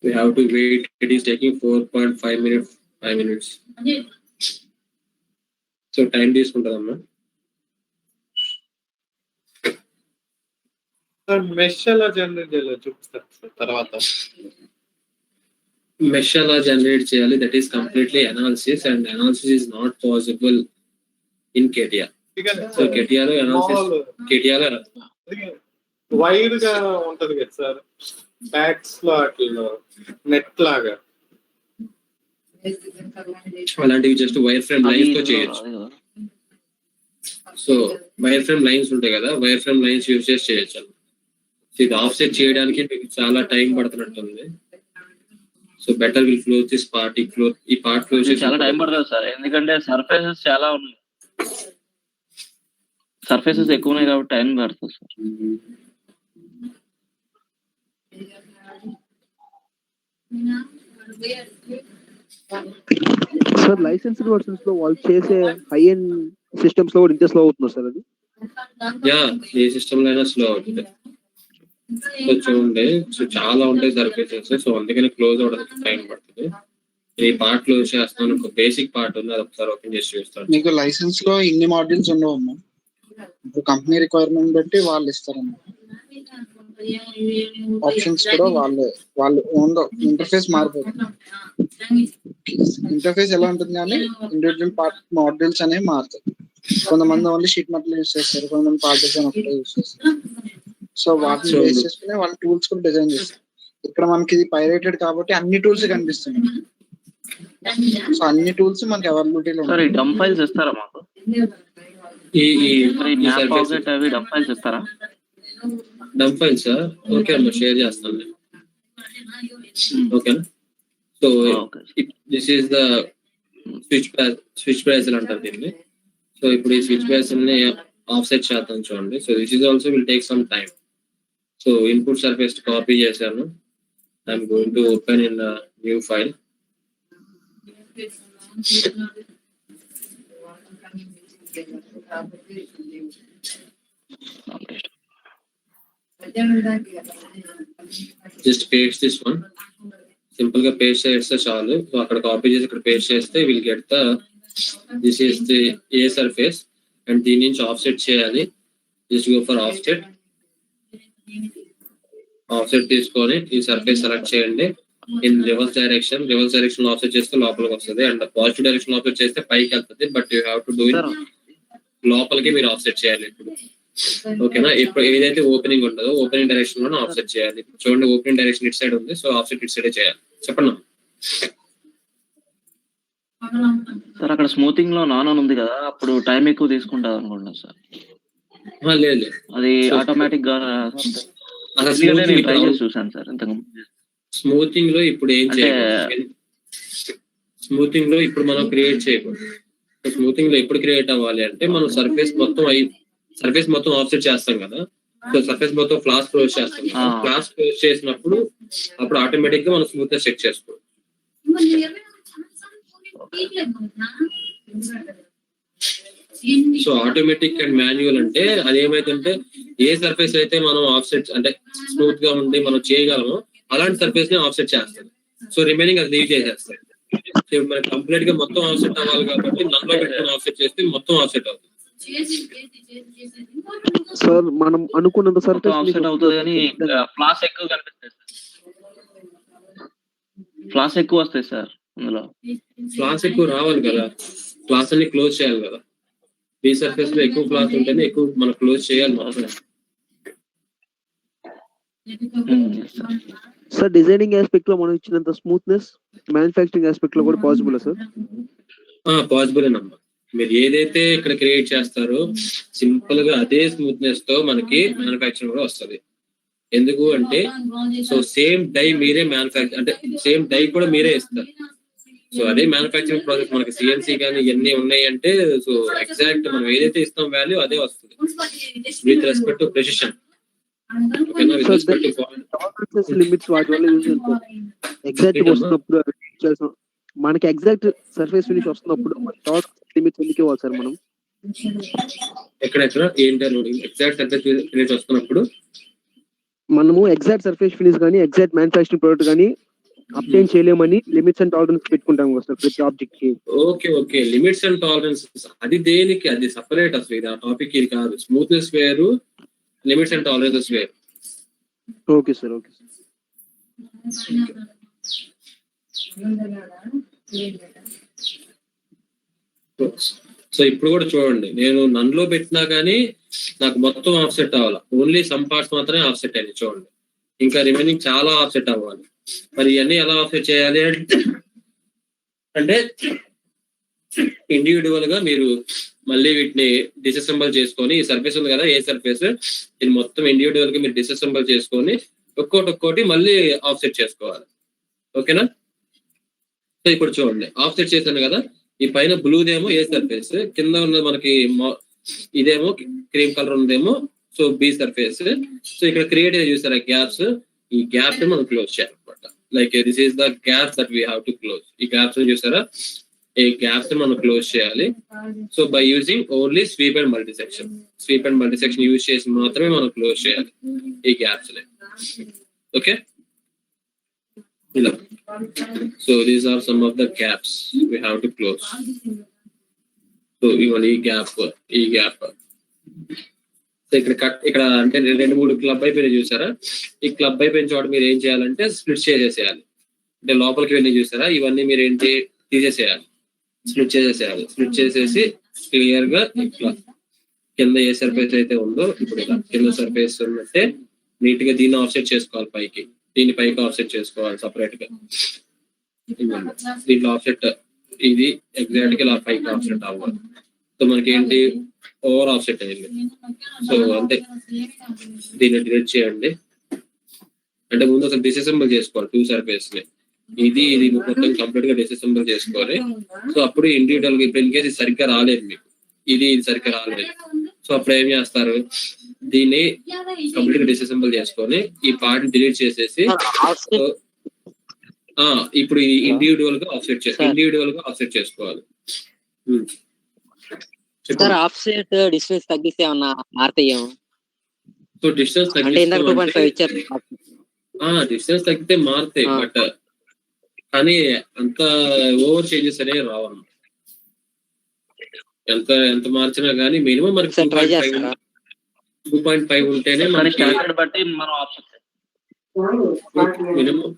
we have to wait, it is taking 4.5 minutes 5 minutes. So time తీసుకుంటుందమ్మా. మెష్ ఎలా జనరేట్ చేయాలో చూపిస్తారు సార్ తర్వాత. మెష్ ఎలా జనరేట్ చేయాలి, that is completely analysis and analysis is not possible in కేటీఆర్. సో కేటీఆర్ వైడ్ గా ఉంటది కదా సార్ ప్యాక్స్ లో అట్లా నెట్ లాగా, అలాంటివి జస్ట్ వైర్ ఫ్రేమ్ లైన్స్ తో చేయొచ్చు. సో వైర్ ఫ్రేమ్ లైన్స్ ఉంటాయి కదా, వైర్ ఫ్రేమ్ లైన్స్ యూజ్ చేసి చేయొచ్చు. ఇది ఆఫ్సెట్ చేయడానికి మీకు చాలా టైం పడుతున్నట్టుంది. So better will close this part. ఈ పార్ట్ క్లోజ్ చేసి చాలా టైం పడుతుంది సార్, ఎందుకంటే సర్ఫేసెస్ చాలా ఉన్నాయి, సర్ఫేసెస్ ఎక్కువ ఉన్నాయి కాబట్టి టైం పడుతుంది సార్. సార్ లైసెన్స్డ్ వర్షన్స్ లో వాళ్ళు చేసే హై ఎండ్ సిస్టమ్స్ లో కూడా ఇంత స్లో అవుతుంది సార్ అది? యా, ఏ సిస్టమ్ లో అయినా స్లో అవుతుంది. సో చూడండి, సో చాలా ఉంటాయి సర్ఫేసెస్, సో అందుకని క్లోజ్ అవడానికి టైం పడుతుంది. ఈ పార్ట్ క్లోజ్ చేస్తాను, ఒక బేసిక్ పార్ట్ ఉంది, అది ఒకసారి ఓపెన్ చేసి చూస్తాను. మీకు లైసెన్స్ లో ఇన్ని మాడ్యూల్స్ ఉండవమ్మా, ఇప్పుడు కంపెనీ రిక్వైర్మెంట్ బట్టి వాళ్ళు ఇస్తారమ్మా. ఆప్షన్స్ కూడా వాళ్ళు ఓన్ ఇంటర్ఫేస్ మారిపోతుంది. ఇంటర్ఫేస్ ఎలా ఉంటుంది కానీ ఇండివిజువల్ పార్ట్ మాడ్యూల్స్ అనేవి మారుతాయి. కొంతమంది ఓన్లీ షీట్ మెటల్ యూజ్ చేస్తారు, కొంతమంది పార్ట్ డిజైన్ ఒకటే యూజ్ చేస్తారు. సో వాటిని బేస్ చేసుకుని వాళ్ళ టూల్స్ కూడా డిజైన్ చేస్తారు. ఇక్కడ మనకి ఇది పైరేటెడ్ కాబట్టి అన్ని టూల్స్ కనిపిస్తున్నాయి. సో అన్ని టూల్స్ మనకి అవైలబిలిటీలో ఉంటాయి. డంప్ ఫైల్స్ ఇస్తారా మాకు? డంప్ ఫైల్స్ ఇస్తారా? డంప్ ఫైల్స్ ఓకే అమ్మా, షేర్ చేస్తాను. ఓకేనా. So this is the switch price అంటారు దీన్ని. సో ఇప్పుడు ఈ స్విచ్ ప్రైస్ ని ఆఫ్సెట్ చేద్దాం చూడండి. So this is also will take some time. So input surface copy చేశాను. I'm going to open in new file. Just paste this one, simple గా paste చేస్తే చాలు. సో అక్కడ కాపీ చేసి ఇక్కడ పేస్ట్ చేస్తే will get the this is the A surface and దీని నుంచి ఆఫ్సెట్ చేయాలి. Just go for offset. Offset తీసుకొని ఈ సర్ఫేస్ సెలెక్ట్ చేయండి in reverse direction. Reverse direction లో ఆఫ్సెట్ చేస్తే లోపలికి వస్తుంది అండ్ పాజిటివ్ డైరెక్షన్ లో ఆఫ్సెట్ చేస్తే పైకి వెళ్తుంది. But you have to do it లోపలికి మీరు ఆఫ్సెట్ చేయాలి ఇప్పుడు. ఓకేనా. ఇప్పుడు ఏదైతే ఓపెనింగ్ ఉంటుందో ఓపెనింగ్ డైరెక్షన్ లోనే ఆఫ్సెట్ చేయాలి. చూడండి ఓపెనింగ్ డైరెక్షన్ ఇట్ సైడ్ ఉంది, సో ఆఫ్సెట్ ఇట్ సైడ్ చేయాలి. చెప్పండి సార్. అక్కడ స్మూతింగ్ లో నాన్ ఉంది కదా, అప్పుడు టైం ఎక్కువ తీసుకుంటా అనుకుంటున్నా సార్. లేదు, అది ఆటోమేటిక్ గా ట్రై చేసి చూసాను సార్ ఇంతకు. స్మూతింగ్ లో ఇప్పుడు ఏం చేయాలి? స్మూతింగ్ లో ఇప్పుడు మనం క్రియేట్ చేయకూడదు. స్మూతింగ్ లో ఎప్పుడు క్రియేట్ అవ్వాలి అంటే మనం సర్ఫేస్ మొత్తం ఆఫ్సెట్ చేస్తాం కదా. సో సర్ఫేస్ మొత్తం ఫ్లాస్ క్లోజ్ చేస్తాం. ఫ్లాస్ క్లోజ్ చేసినప్పుడు అప్పుడు ఆటోమేటిక్ గా మనం స్మూత్నెస్ చెక్ చేసుకోవాలి. సో ఆటోమేటిక్ అండ్ మాన్యువల్ అంటే అది ఏమైతుంటే ఏ సర్ఫేస్ అయితే మనం ఆఫ్సెట్ అంటే స్మూత్ గా ఉండి మనం చేయగలమో అలాంటి సర్ఫేస్ ని ఆఫ్సెట్ చేస్తాం. సో రిమైనింగ్ అది లీవ్ చేసేస్తాయి. సో ఇప్పుడు మనకి కంప్లీట్ గా మొత్తం ఆఫ్సెట్ అవ్వాలి కాబట్టి నన్లో పెట్టుకుని ఆఫ్సెట్ చేస్తే మొత్తం ఆఫ్సెట్ అవుతుంది. సార్ మనం అనుకున్నంత సర్ఫేస్ ఆఫ్సెట్ అవుతుంది కానీ ఫ్లాస్ ఎక్కువ కనిపిస్తాయి సార్. ఫ్లాస్ ఎక్కువ వస్తాయి సార్ అందులో. ఫ్లాస్ ఎక్కువ రావాలి కదా, ఫ్లాస్ అన్ని క్లోజ్ చేయాలి కదా. బీ సర్ఫేస్ లో ఎక్కువ ఫ్లాస్ ఉంటేనే ఎక్కువ మనం క్లోజ్ చేయాలి మాత్రమే. సార్ డిజైనింగ్ ఆస్పెక్ట్ లో మనం ఇచ్చినంత స్మూత్నెస్ మ్యానుఫ్యాక్చరింగ్ ఆస్పెక్ట్ లో కూడా పాసిబుల్ సార్? పాసిబుల్ అమ్మా. మీరు ఏదైతే ఇక్కడ క్రియేట్ చేస్తారో సింపుల్ గా అదే స్మూత్నెస్ తో మనకి మ్యానుఫ్యాక్చరింగ్ కూడా వస్తుంది. ఎందుకు అంటే సో సేమ్ డై మీరే మ్యానుఫ్యాక్చర్ అంటే సేమ్ డై కూడా మీరే ఇస్తారు. సో అదే మ్యానుఫ్యాక్చరింగ్ ప్రాసెస్. మనకి సిఎన్సీ కానీ ఇవన్నీ ఉన్నాయి అంటే సో ఎగ్జాక్ట్ మనం ఏదైతే ఇస్తాం వాల్యూ అదే వస్తుంది విత్ రెస్పెక్ట్ టు ప్రెసిషన్. ఓకేనా? విత్ రెస్పెక్ట్ టు లిమిట్స్ వాటి వల్ల యూజ్ అవుతుంది. ఎగ్జాక్ట్ వస్తున్నప్పుడు మనకి ఎగ్జాక్ట్ సర్ఫేస్ ఫినిష్ వస్తున్నప్పుడు లిమిట్స్ ఎందుకు ఇవ్వాలి సార్ మనం? ఎక్కడెక్కడ ఏంటో ఎగ్జాక్ట్ సర్ఫేస్ ఫినిష్ వస్తున్నప్పుడు మనము ఎగ్జాక్ట్ సర్ఫేస్ ఫినిష్ కానీ ఎగ్జాక్ట్ మ్యానుఫ్యాక్చరింగ్ ప్రోడక్ట్ కానీ అప్టైన్ చేయలేమని లిమిట్స్ అండ్ టాలరెన్స్ పెట్టుకుంటాం కదా సార్ ప్రతి ఆబ్జెక్ట్ కి. ఓకే లిమిట్స్ అండ్ టాలరెన్స్ అది దేనికి? అది సపరేట్ అసలు. ఇది ఆ టాపిక్ ఇది కాదు. స్మూత్నెస్ వేరు, లిమిట్స్ అండ్ టాలరెన్సెస్ వేరు. Okay sir. సో ఇప్పుడు కూడా చూడండి, నేను నన్లో పెట్టినా కానీ నాకు మొత్తం ఆఫ్సెట్ అవ్వాలి. ఓన్లీ సమ్ పార్ట్స్ మాత్రమే ఆఫ్సెట్ అయ్యింది చూడండి. ఇంకా రిమైనింగ్ చాలా ఆఫ్సెట్ అవ్వాలి. మరి ఇవన్నీ ఎలా ఆఫ్సెట్ చేయాలి అంటే ఇండివిజువల్ గా మీరు మళ్ళీ వీటిని డిసెసెంబుల్ చేసుకొని, ఈ సర్ఫేస్ ఉంది కదా ఏ సర్ఫేస్, ఇది మొత్తం ఇండివిజువల్ గా మీరు డిసెసెంబుల్ చేసుకొని ఒక్కోటి మళ్ళీ ఆఫ్సెట్ చేసుకోవాలి. ఓకేనా? సో ఇప్పుడు చూడండి, ఆఫ్సెట్ చేశాను కదా, ఈ పైన బ్లూదేమో ఏ సర్ఫేస్, కింద ఉన్న మనకి ఇదేమో క్రీమ్ కలర్ ఉందేమో సో బి సర్ఫేస్. సో ఇక్కడ క్రియేట్ చూసారా గ్యాప్స్, ఈ గ్యాప్స్ మనం క్లోజ్ చేయాలన్నమాట. Like this is the gaps that we have to close. ఈ గ్యాప్స్ చూసారా, ఈ గ్యాప్స్ మనం క్లోజ్ చేయాలి. So by using only sweep and multisection use చేసి మాత్రమే మనం క్లోజ్ చేయాలి ఈ గ్యాప్స్. ఓకే, ఇలా. So these are some of the gaps we have to close. So ఇవన్నీ ఈ గ్యాప్ సో ఇక్కడ అంటే 2-3 క్లబ్ అయిపోయినాయి చూసారా. ఈ క్లబ్ అయిపోయిన చోట మీరు ఏం చేయాలంటే స్ప్లిట్ చేసేసేయాలి. అంటే లోపలికి వెళ్ళి చూసారా, ఇవన్నీ మీరు ఏంటి తీసేసేయాలి, స్ప్లిట్ చేసేసి క్లియర్ గా ఇట్లా కింద ఏ సర్ఫేస్ అయితే ఉందో ఇప్పుడు ఇలా కింద సర్ఫేస్ ఉన్నట్టే నీట్ గా దీన్ని ఆఫ్సెట్ చేసుకోవాలి పైకి, దీన్ని పైకి ఆఫ్సెట్ చేసుకోవాలి సపరేట్ గా. దీంట్లో ఆఫ్సెట్ ఇది ఎగ్జాక్ట్ గా ఇలా పైకి ఆఫ్సెట్ అవ్వాలి. సో మనకి ఏంటి ఓవర్ ఆఫ్సెట్ అయింది. సో అంతే, దీన్ని డిలీట్ చేయండి. అంటే ముందు అసలు డిసెసెంబుల్ చేసుకోవాలి 2 సర్ఫేస్ ని. ఇది మొత్తం కంప్లీట్ గా డిసెసెంబుల్ చేసుకోవాలి. సో అప్పుడు ఇండివిజువల్ గా ఇప్పుడు ఇన్ కేసు సరిగ్గా రాలేదు మీకు, ఇది సరిగ్గా రాలేదు, సో అప్పుడు ఏం చేస్తారు, దీన్ని కంప్లీట్ గా డిసెసెంబుల్ చేసుకొని ఈ పార్ట్ డిలీట్ చేసేసి ఇప్పుడు ఇది ఇండివిజువల్ గా ఆఫ్సెట్ చేసుకోవాలి. సార్ ఆఫ్సెట్ డిస్టెన్స్ తగ్గిస్తే ఏమన్నా మారుతాయేమో? సో డిస్టెన్స్ డిస్టెన్స్ తగ్గితే మారుతాయి, బట్ కానీ అంత ఓవర్ చేంజెస్ అనేవి రావన్నమాట. ఎంత మార్చినా కానీ మినిమం మనకి 2.5 ఉంటేనే మనకి బట్టి మనం మినిమం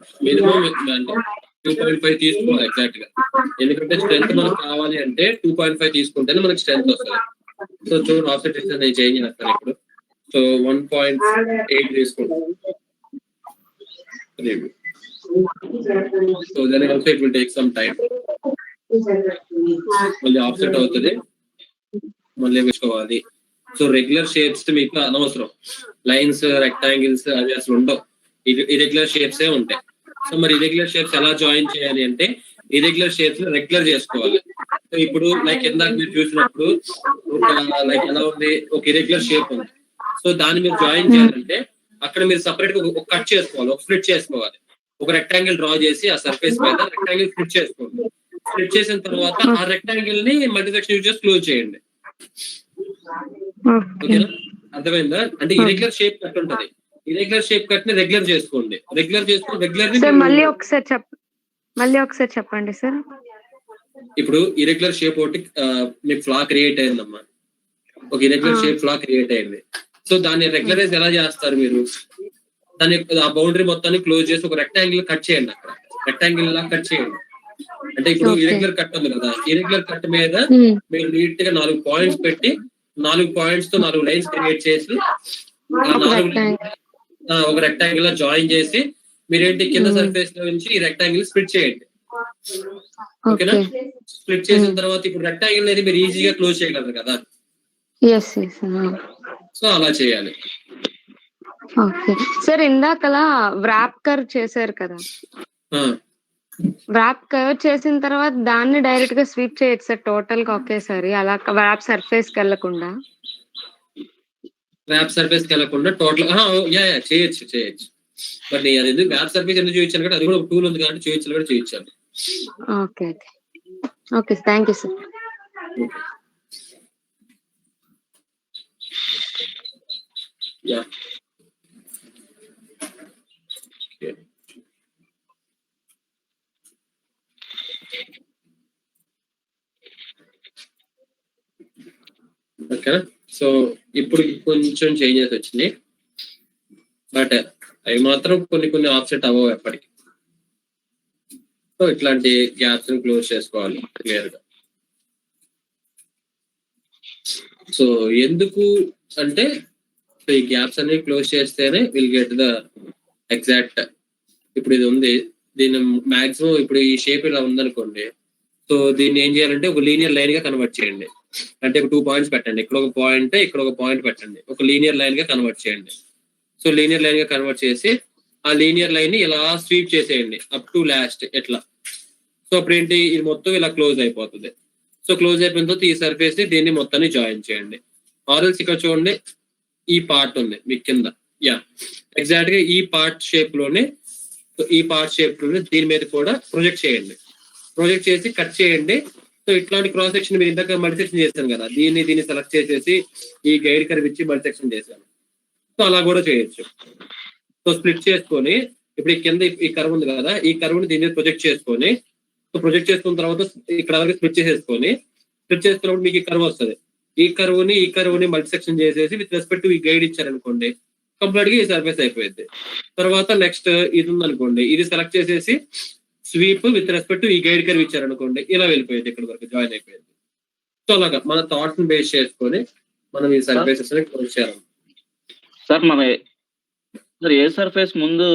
2.5 తీసుకోవాలి ఎగ్జాక్ట్ గా. ఎందుకంటే స్ట్రెంత్ మనకు కావాలి అంటే 2.5 తీసుకుంటేనే మనకి స్ట్రెంత్ వస్తుంది. సో చూడండి ఆఫ్సెట్ డిస్టెన్స్ నేను చేంజ్ చేస్తాను ఇప్పుడు. సో 1.8 తీసుకుంటాను. So then also it will take some time. మళ్ళీ ఆఫ్సెట్ అవుతుంది, మళ్ళీ వేసుకోవాలి. సో రెగ్యులర్ షేప్స్ మీకు అనవసరం, లైన్స్ రెక్టాంగిల్స్ అవి అసలు ఉండవు, ఇరెగ్యులర్ షేప్స్ ఉంటాయి. సో మరి ఇరెగ్యులర్ షేప్స్ ఎలా జాయిన్ చేయాలి అంటే ఇరెగ్యులర్ షేప్స్ రెగ్యులర్ చేసుకోవాలి. సో ఇప్పుడు లైక్ ఇందాక మీరు చూసినప్పుడు లైక్ ఎలా ఉంది, ఒక ఇరెగ్యులర్ షేప్ ఉంది. సో దాన్ని మీరు జాయిన్ చేయాలంటే అక్కడ మీరు సపరేట్ గా ఒక కట్ చేసుకోవాలి, ఒక స్ప్లిట్ చేసుకోవాలి. ఒక రెక్టాంగిల్ డ్రా చేసి ఆ సర్ఫేస్ మీద రెక్టాంగిల్ స్ప్లిట్ చేసుకోండి. స్ప్లిట్ చేసిన తర్వాత ఆ రెక్టాంగిల్ ని మల్టీసెక్షన్ యూజ్ చేసి క్లోజ్ చేయండి. ఓకేనా, అర్థమైందా? అంటే ఇరెగ్యులర్ షేప్ కట్ ఉంటది, ఇరెగ్యులర్ షేప్ కట్ ని రెగ్యులర్ చేసుకోండి. రెగ్యులర్ చేసుకుని రెగ్యులర్ మళ్ళీ ఒకసారి మళ్ళీ ఒకసారి చెప్పండి సార్. ఇప్పుడు ఇరెగ్యులర్ షేప్ ఒకటి మీకు ఫ్లా క్రియేట్ అయిందమ్మా. ఒక ఇరెగ్యులర్ షేప్ ఫ్లా క్రియేట్ అయింది. సో దాన్ని రెగ్యులరైజ్ ఎలా చేస్తారు మీరు? దాన్ని ఆ బౌండరీ మొత్తాన్ని క్లోజ్ చేసి ఒక రెక్టాంగిల్ కట్ చేయండి. అక్కడ రెక్టాంగిల్ లా కట్ చేయండి. అంటే ఇప్పుడు ఇరెగ్యులర్ కట్ ఉంది కదా, ఇరెగ్యులర్ కట్ మీద మీరు నీట్ గా 4 పాయింట్స్ పెట్టి 4 పాయింట్స్ తో 4 లైన్స్ క్రియేట్ చేసి ఆ 4 ఒక రెక్టాంగిల్ లో జాయిన్ చేసి మీరేంటి కింద సర్ఫేస్ లో నుంచి ఈ రెక్టాంగిల్ స్ప్లిట్ చేయండి. ఓకేనా? స్ప్లిట్ చేసిన తర్వాత ఇప్పుడు రెక్టాంగిల్ అనేది మీరు ఈజీగా క్లోజ్ చేయగలరు కదా. సో అలా చేయాలి. ఓకే సార్, ఇందాకలా వ్రాప్ కర్వ్ చేశారు కదా, వ్రాప్ కర్వ్ చేసిన తర్వాత దాన్ని డైరెక్ట్ గా స్వీప్ చేయొచ్చు సార్ టోటల్ గా ఒకేసారి, అలా వ్రాప్ సర్ఫేస్ కి వెళ్ళకుండా? వ్యాప్ సర్ఫేస్ కి వెళ్ళకుండా టోటల్ చేయొచ్చు. బట్ అది వ్యాప్ సర్ఫేస్ ఎందుకు చూపించాను కదా, అది కూడా ఒక టూల్ ఉంది కాబట్టి చూపించాలి కూడా చూపించాలి. Okay okay thank you sir. Yeah ఓకేనా? సో ఇప్పుడు కొంచెం చేంజెస్ వచ్చినాయి, బట్ అవి మాత్రం కొన్ని ఆఫ్సెట్ అవ్వవు ఎప్పటికీ. సో ఇట్లాంటి గ్యాప్స్ ని క్లోజ్ చేసుకోవాలి క్లియర్ గా. సో ఎందుకు అంటే ఈ గ్యాప్స్ అన్ని క్లోజ్ చేస్తేనే విల్ గెట్ ద ఎగ్జాక్ట్. ఇప్పుడు ఇది ఉంది, దీని మాక్సిమం ఇప్పుడు ఈ షేప్ ఇలా ఉందనుకోండి. సో దీన్ని ఏం చేయాలంటే ఒక లీనియర్ లైన్ గా కన్వర్ట్ చేయండి. అంటే 2 పాయింట్స్ పెట్టండి, ఇక్కడ ఒక పాయింట్ ఇక్కడ ఒక పాయింట్ పెట్టండి, ఒక లీనియర్ లైన్ గా కన్వర్ట్ చేయండి. సో లీనియర్ లైన్ గా కన్వర్ట్ చేసి ఆ లీనియర్ లైన్ ని ఇలా స్వీప్ చేసేయండి అప్ టు లాస్ట్ ఎట్లా. సో అప్పుడు ఏంటి, ఇది మొత్తం ఇలా క్లోజ్ అయిపోతుంది. సో క్లోజ్ అయిపోయిన తర్వాత ఈ సర్ఫేస్ ని దీన్ని మొత్తాన్ని జాయిన్ చేయండి. ఆర్ఎల్స్ ఇక్కడ చూడండి ఈ పార్ట్ ఉంది మీకు కింద, ఎగ్జాక్ట్ గా ఈ పార్ట్ షేప్ లోనే దీని మీద కూడా ప్రొజెక్ట్ చేయండి. ప్రొజెక్ట్ చేసి కట్ చేయండి. సో ఇట్లాంటి క్రాస్ సెక్షన్ మీరు ఇందాక మల్టిసెక్షన్ చేశాను కదా, దీన్ని సెలెక్ట్ చేసేసి ఈ గైడ్ కర్వ్ ఇచ్చి మల్టిసెక్షన్ చేశాను. సో అలా కూడా చేయొచ్చు. సో స్ప్లిట్ చేసుకొని ఇప్పుడు ఈ కింద ఈ కర్వ్ ఉంది కదా, ఈ కర్వ్ ని దీని మీద ప్రొజెక్ట్ చేసుకొని, సో ప్రొజెక్ట్ చేసుకున్న తర్వాత ఇక్కడ వరకు స్ప్లిట్ చేసుకున్నప్పుడు మీకు ఈ కర్వ్ వస్తుంది. ఈ కర్వ్ ని మల్టిసెక్షన్ చేసేసి విత్ రెస్పెక్ట్ టు ఈ గైడ్ ఇచ్చారనుకోండి, కంప్లీట్ గా ఈ సర్ఫేస్ అయిపోయింది. తర్వాత నెక్స్ట్ ఇది ఉందనుకోండి, ఇది సెలెక్ట్ చేసేసి స్వీప్ విత్ రెస్పెక్ట్ ఈ గైడ్ కర్వ్ ఇచ్చారనుకోండి, ఇలా వెళ్ళిపోయింది, ఇక్కడ వరకు జాయిన్ అయిపోయింది. సో అలాగా మన థాట్స్ ని బేస్ చేసుకొని మనం ఈ సర్ఫేసెస్ ని క్లోజ్ చేయాలి. సార్ మన ఏ సర్ఫేస్ ముందు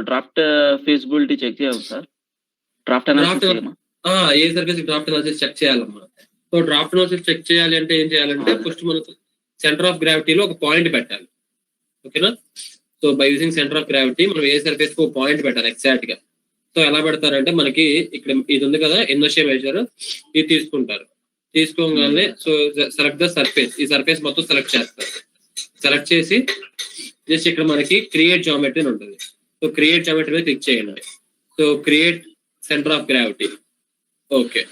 డ్రాఫ్ట్ ఫీజిబిలిటీ చెక్ చేయాలి sir? A surface draft analysis check చేయాలమ్మా. సో డ్రాఫ్ట్ అనాలిసిస్ చెక్ చేయాలి అంటే ఏం చేయాలంటే ఫస్ట్ మనకు సెంటర్ ఆఫ్ గ్రావిటీలో ఒక పాయింట్ పెట్టాలి. ఓకేనా? So by using centre of gravity మనం ఏ సర్ఫేస్ కి ఒక పాయింట్ పెట్టాలి ఎగ్జాక్ట్ గా. సో ఎలా పెడతారంటే మనకి ఇక్కడ ఇది ఉంది కదా ఇనర్షియా మెజర్, ఇది తీసుకుంటారు. తీసుకోగానే సో సెలెక్ట్ ద సర్ఫేస్, ఈ సర్ఫేస్ మొత్తం సెలెక్ట్ చేస్తారు. సెలెక్ట్ చేసి జస్ట్ ఇక్కడ మనకి క్రియేట్ జామెట్రీ అని ఉంటుంది. సో క్రియేట్ జామెట్రీ మీద క్లిక్ చేయండి. So create centre of gravity. Okay.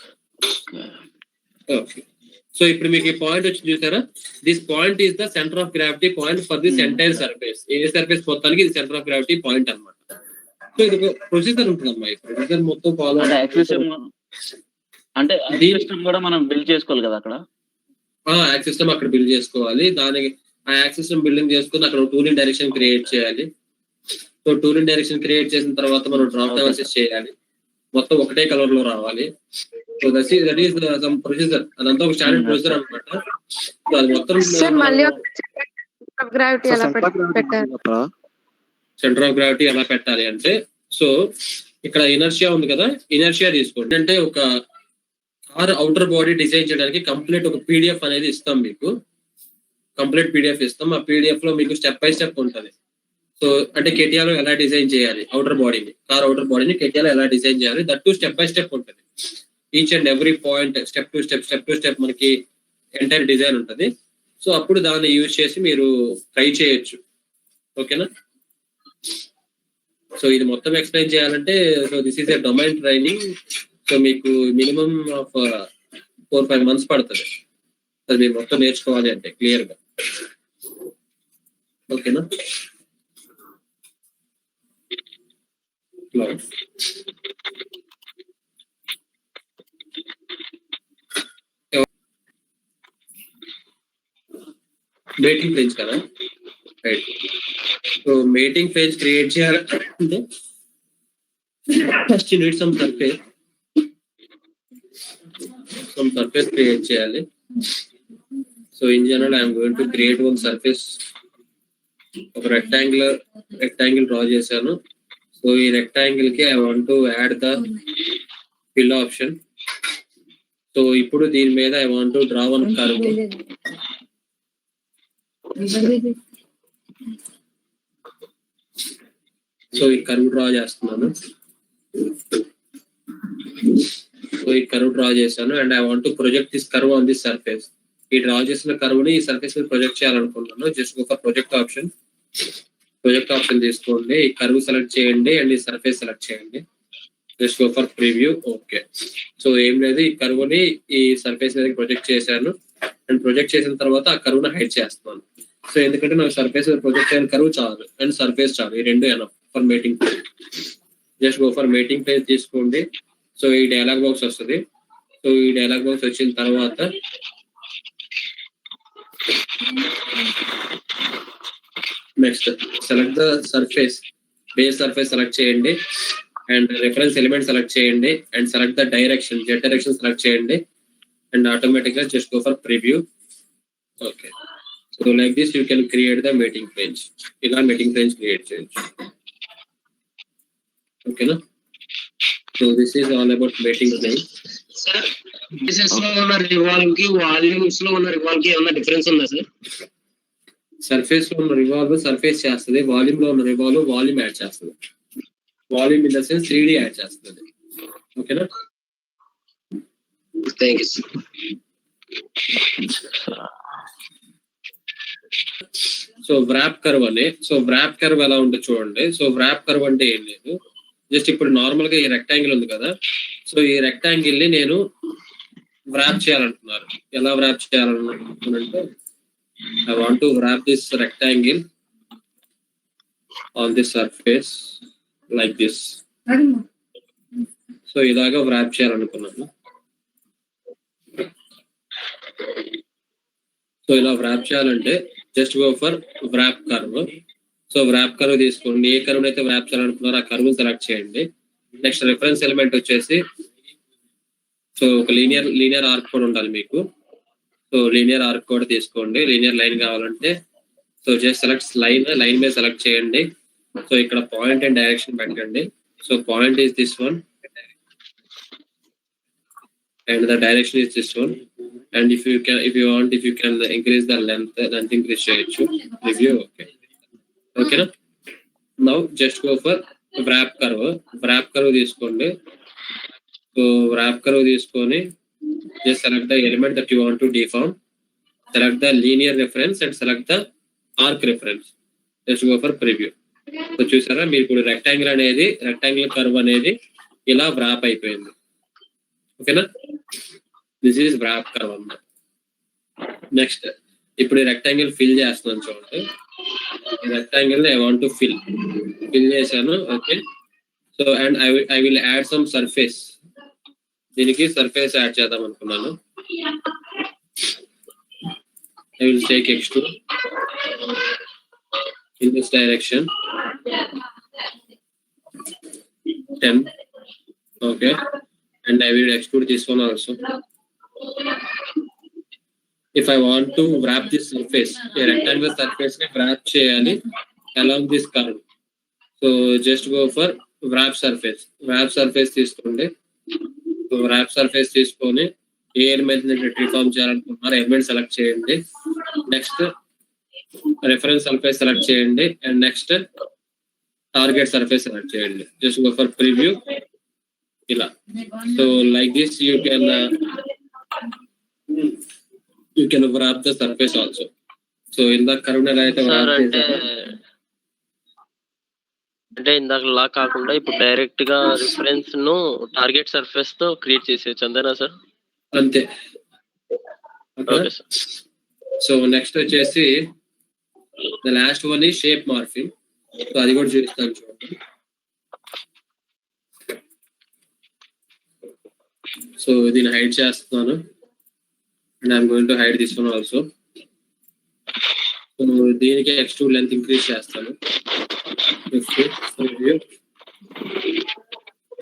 So ఇప్పుడు మీకు ఈ పాయింట్ వచ్చి చూసారా, this point is the centre of gravity point for this entire surface. A surface మొత్తానికి ఇది సెంటర్ ఆఫ్ గ్రావిటీ పాయింట్ అనమాట. సో ఇది ఒక ప్రొసీజర్ ఉంటుందమ్మా, ఈ ప్రొసీజర్ మొత్తం ఫాలో అంటే సిస్టమ్ కూడా మనం బిల్డ్ చేసుకోవాలి కదా అక్కడ. యాక్స్ సిస్టమ్ అక్కడ బిల్డ్ చేసుకోవాలి. దానికి ఆ యాక్స్ సిస్టమ్ బిల్డింగ్ చేసుకుని అక్కడ టూలింగ్ డైరెక్షన్ క్రియేట్ చేయాలి. సో టూలింగ్ డైరెక్షన్ క్రియేట్ చేసిన తర్వాత మనం డ్రాఫ్ట్ అనాలిసిస్ చేయాలి. మొత్తం ఒకటే కలర్ లో రావాలి. So that is some procedure. అదంతా ఒక స్టాండర్డ్ ప్రొసీజర్ అనమాట. సో అది మొత్తం సెంటర్ ఆఫ్ గ్రావిటీ ఎలా పెట్టాలి అంటే, సో ఇక్కడ ఇనర్షియా ఉంది కదా, ఇనర్షియా తీసుకోండి. అంటే ఒక కార్ అవుటర్ బాడీ డిజైన్ చేయడానికి కంప్లీట్ ఒక పీడిఎఫ్ అనేది ఇస్తాం మీకు. కంప్లీట్ పీడిఎఫ్ ఇస్తాం. ఆ పీడిఎఫ్ లో మీకు స్టెప్ బై స్టెప్ ఉంటుంది. సో అంటే కెటియాలో ఎలా డిజైన్ చేయాలి అవుటర్ బాడీని, కార్ అవుటర్ బాడీని కెటియాలో ఎలా డిజైన్ చేయాలి, that to step by step ఉంటుంది. Each and every point step to step మనకి ఎంటైర్ డిజైన్ ఉంటుంది. సో అప్పుడు దాన్ని యూజ్ చేసి మీరు ట్రై చేయొచ్చు. ఓకేనా? సో ఇది మొత్తం ఎక్స్ప్లెయిన్ చేయాలంటే so this is a domain training. So మీకు మినిమం ఆఫ్ 4-5 months పడుతుంది అది మీరు మొత్తం నేర్చుకోవాలి అంటే క్లియర్ గా. ఓకేనా? మేటింగ్ పేజ్ కదా, right. So mating page create చేయాలంటే first you need some surface create చేయాలి. So in general I'm going to create one surface. ఒక రెక్టాంగిల్ డ్రా చేశాను. సో ఈ రెక్టాంగిల్ కి I want to add the fill option. So ఇప్పుడు దీని మీద I want to draw one curve. So ఈ curve draw చేస్తున్నాను. సో ఈ కర్వ్ డ్రా చేశాను and I want to project this curve on this surface. ఈ draw చేసిన curve ని ఈ సర్ఫేస్ మీద ప్రొజెక్ట్ చేయాలనుకుంటున్నాను. జస్ట్ ఒక ప్రొజెక్ట్ ఆప్షన్ తీసుకోండి. ఈ కర్వ్ సెలెక్ట్ చేయండి అండ్ ఈ సర్ఫేస్ సెలెక్ట్ చేయండి. Just go for preview. Okay. So ఏం లేదు, ఈ కర్వ్ ని ఈ సర్ఫేస్ మీద ప్రొజెక్ట్ చేశాను అండ్ ప్రొజెక్ట్ చేసిన తర్వాత ఆ కర్వ్ ని హైడ్ చేస్తున్నాను. సో ఎందుకంటే నాకు సర్ఫేస్ మీద ప్రొజెక్ట్ చేయని కర్వ్ చాలు అండ్ సర్ఫేస్ చాలు, ఈ రెండు enough for mating page. Just go for mating page తీసుకోండి. సో ఈ డైలాగ్ బాక్స్ వస్తుంది. సో ఈ డైలాగ్ బాక్స్ వచ్చిన తర్వాత next select the surface, base surface select చేయండి అండ్ రిఫరెన్స్ ఎలిమెంట్ సెలెక్ట్ చేయండి and select the direction, Z direction select చేయండి and automatic గా just go for preview. Okay. So like this you can create the meeting page. ఇలా meeting page create చేయొచ్చు. ఓకేనా? So this is all about meeting page. Sir bases లో ఉన్న revolve కి volumes లో ఉన్న రివాల్వ్ కి ఏమైనా డిఫరెన్స్ ఉందా సార్? సర్ఫేస్ లో ఉన్న రివాల్వ్ సర్ఫేస్ చేస్తుంది, వాల్యూమ్ లో ఉన్న రివాల్వ్ వాల్యూమ్ యాడ్ చేస్తుంది. Volume in the sense 3D add చేస్తుంది. ఓకేనా? Thank you sir. So wrap curve అని, సో వ్రాప్ కర్వ్ ఎలా ఉంటుంది చూడండి. సో వ్రాప్ కర్వ్ అంటే ఏం లేదు, జస్ట్ ఇప్పుడు నార్మల్ గా ఈ రెక్టాంగిల్ ఉంది కదా, సో ఈ రెక్టాంగిల్ ని నేను వ్రాప్ చేయాలంటున్నారు. ఎలా వ్రాప్ చేయాలనుకుంటే I want to wrap this rectangle on this surface like this. So ఇలాగా wrap చేయాలనుకున్నాను. సో ఇలా wrap చేయాలంటే just go for wrap curve. So wrap curve తీసుకోండి. ఏ కర్వ్ అయితే wrap చేయాలనుకున్నారో ఆ కర్వ్ సెలెక్ట్ చేయండి. నెక్స్ట్ రిఫరెన్స్ ఎలిమెంట్ వచ్చేసి, సో ఒక లీనియర్ ఆర్క్ కూడా ఉండాలి మీకు. సో లీనియర్ ఆర్క్ కూడా తీసుకోండి. లీనియర్ లైన్ కావాలంటే సో జస్ట్ సెలెక్ట్ లైన్ మీద సెలెక్ట్ చేయండి. సో ఇక్కడ పాయింట్ అండ్ డైరెక్షన్ పెట్టండి. So point is this one and the direction is this one. And if you can increase the length increase చేయొచ్చు. Review. Okay. ఓకేనా? Now just go for wrap curve తీసుకోండి. So wrap curve తీసుకొని just select the element that you want to deform, select the linear reference and select the arc reference. Just go for preview. So చూసారా, మీరు ఇప్పుడు rectangle curve అనేది ఇలా wrap అయిపోయింది. ఓకేనా? This is wrap curve అన్నమాట. Next ఇప్పుడు rectangle fill చేస్తున్నాను చూడండి. Rectangle I want to fill చేశాను. Okay. So and I will add some surface. దీనికి సర్ఫేస్ యాడ్ చేద్దాం అనుకున్నాను. I will take extrude in this direction 10. Okay, and I will extrude this one also. If I want to wrap this surface, a rectangular surface ni wrap cheyali along this curve. So just go for wrap surface తీసుకోండి. So wrap surface తీసుకొని ఏ element ని reform చేయాలనుకుంటున్నారో element select చేయండి. Next reference surface select చేయండి and next target surface select చేయండి. Just go for preview. ఇలా. So like this you can wrap the surface also. So ఇందాక కర్వ్ ఎలా అయితే అంటే ఇందాకలా కాకుండా ఇప్పుడు డైరెక్ట్ గా రిఫరెన్స్ ను టార్గెట్ సర్ఫేస్ తో క్రియేట్ చేసేయచ్చు అంతేనా సార్? అంతే. Okay sir. సో నెక్స్ట్ వచ్చేసి ద లాస్ట్ వన్ ఈ షేప్ మార్ఫింగ్. సో అది కూడా చూపిస్తాను చూడండి. సో దీన్ని హైడ్ చేస్తున్నాను and I'm going to hide this one also. So దీనికి ఎక్స్ట్రూడ్ లెంత్ ఇంక్రీజ్ చేస్తాను 50. So view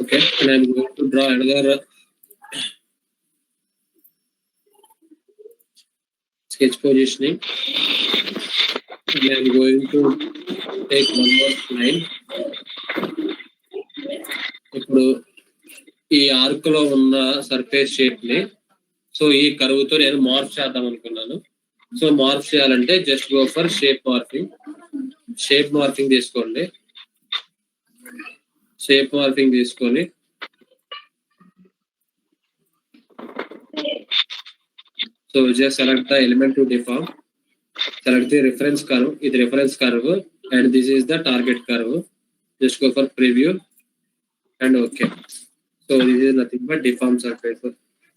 okay, and I'm going to draw another sketch positioning, and I am going to take one more line. ఇప్పుడు ఈ arc లో ఉన్న surface shape ని so ఈ curve తో నేను మార్ఫ్ చేద్దాం అనుకున్నాను. సో మార్ఫ్ చేయాలంటే just go for shape morphing తీసుకోండి. షేప్ మార్ఫింగ్ తీసుకొని so just select the element to deform, select the reference curve, ఇది reference curve and this is the target curve. Just go for preview and okay. So this is nothing but deform surface.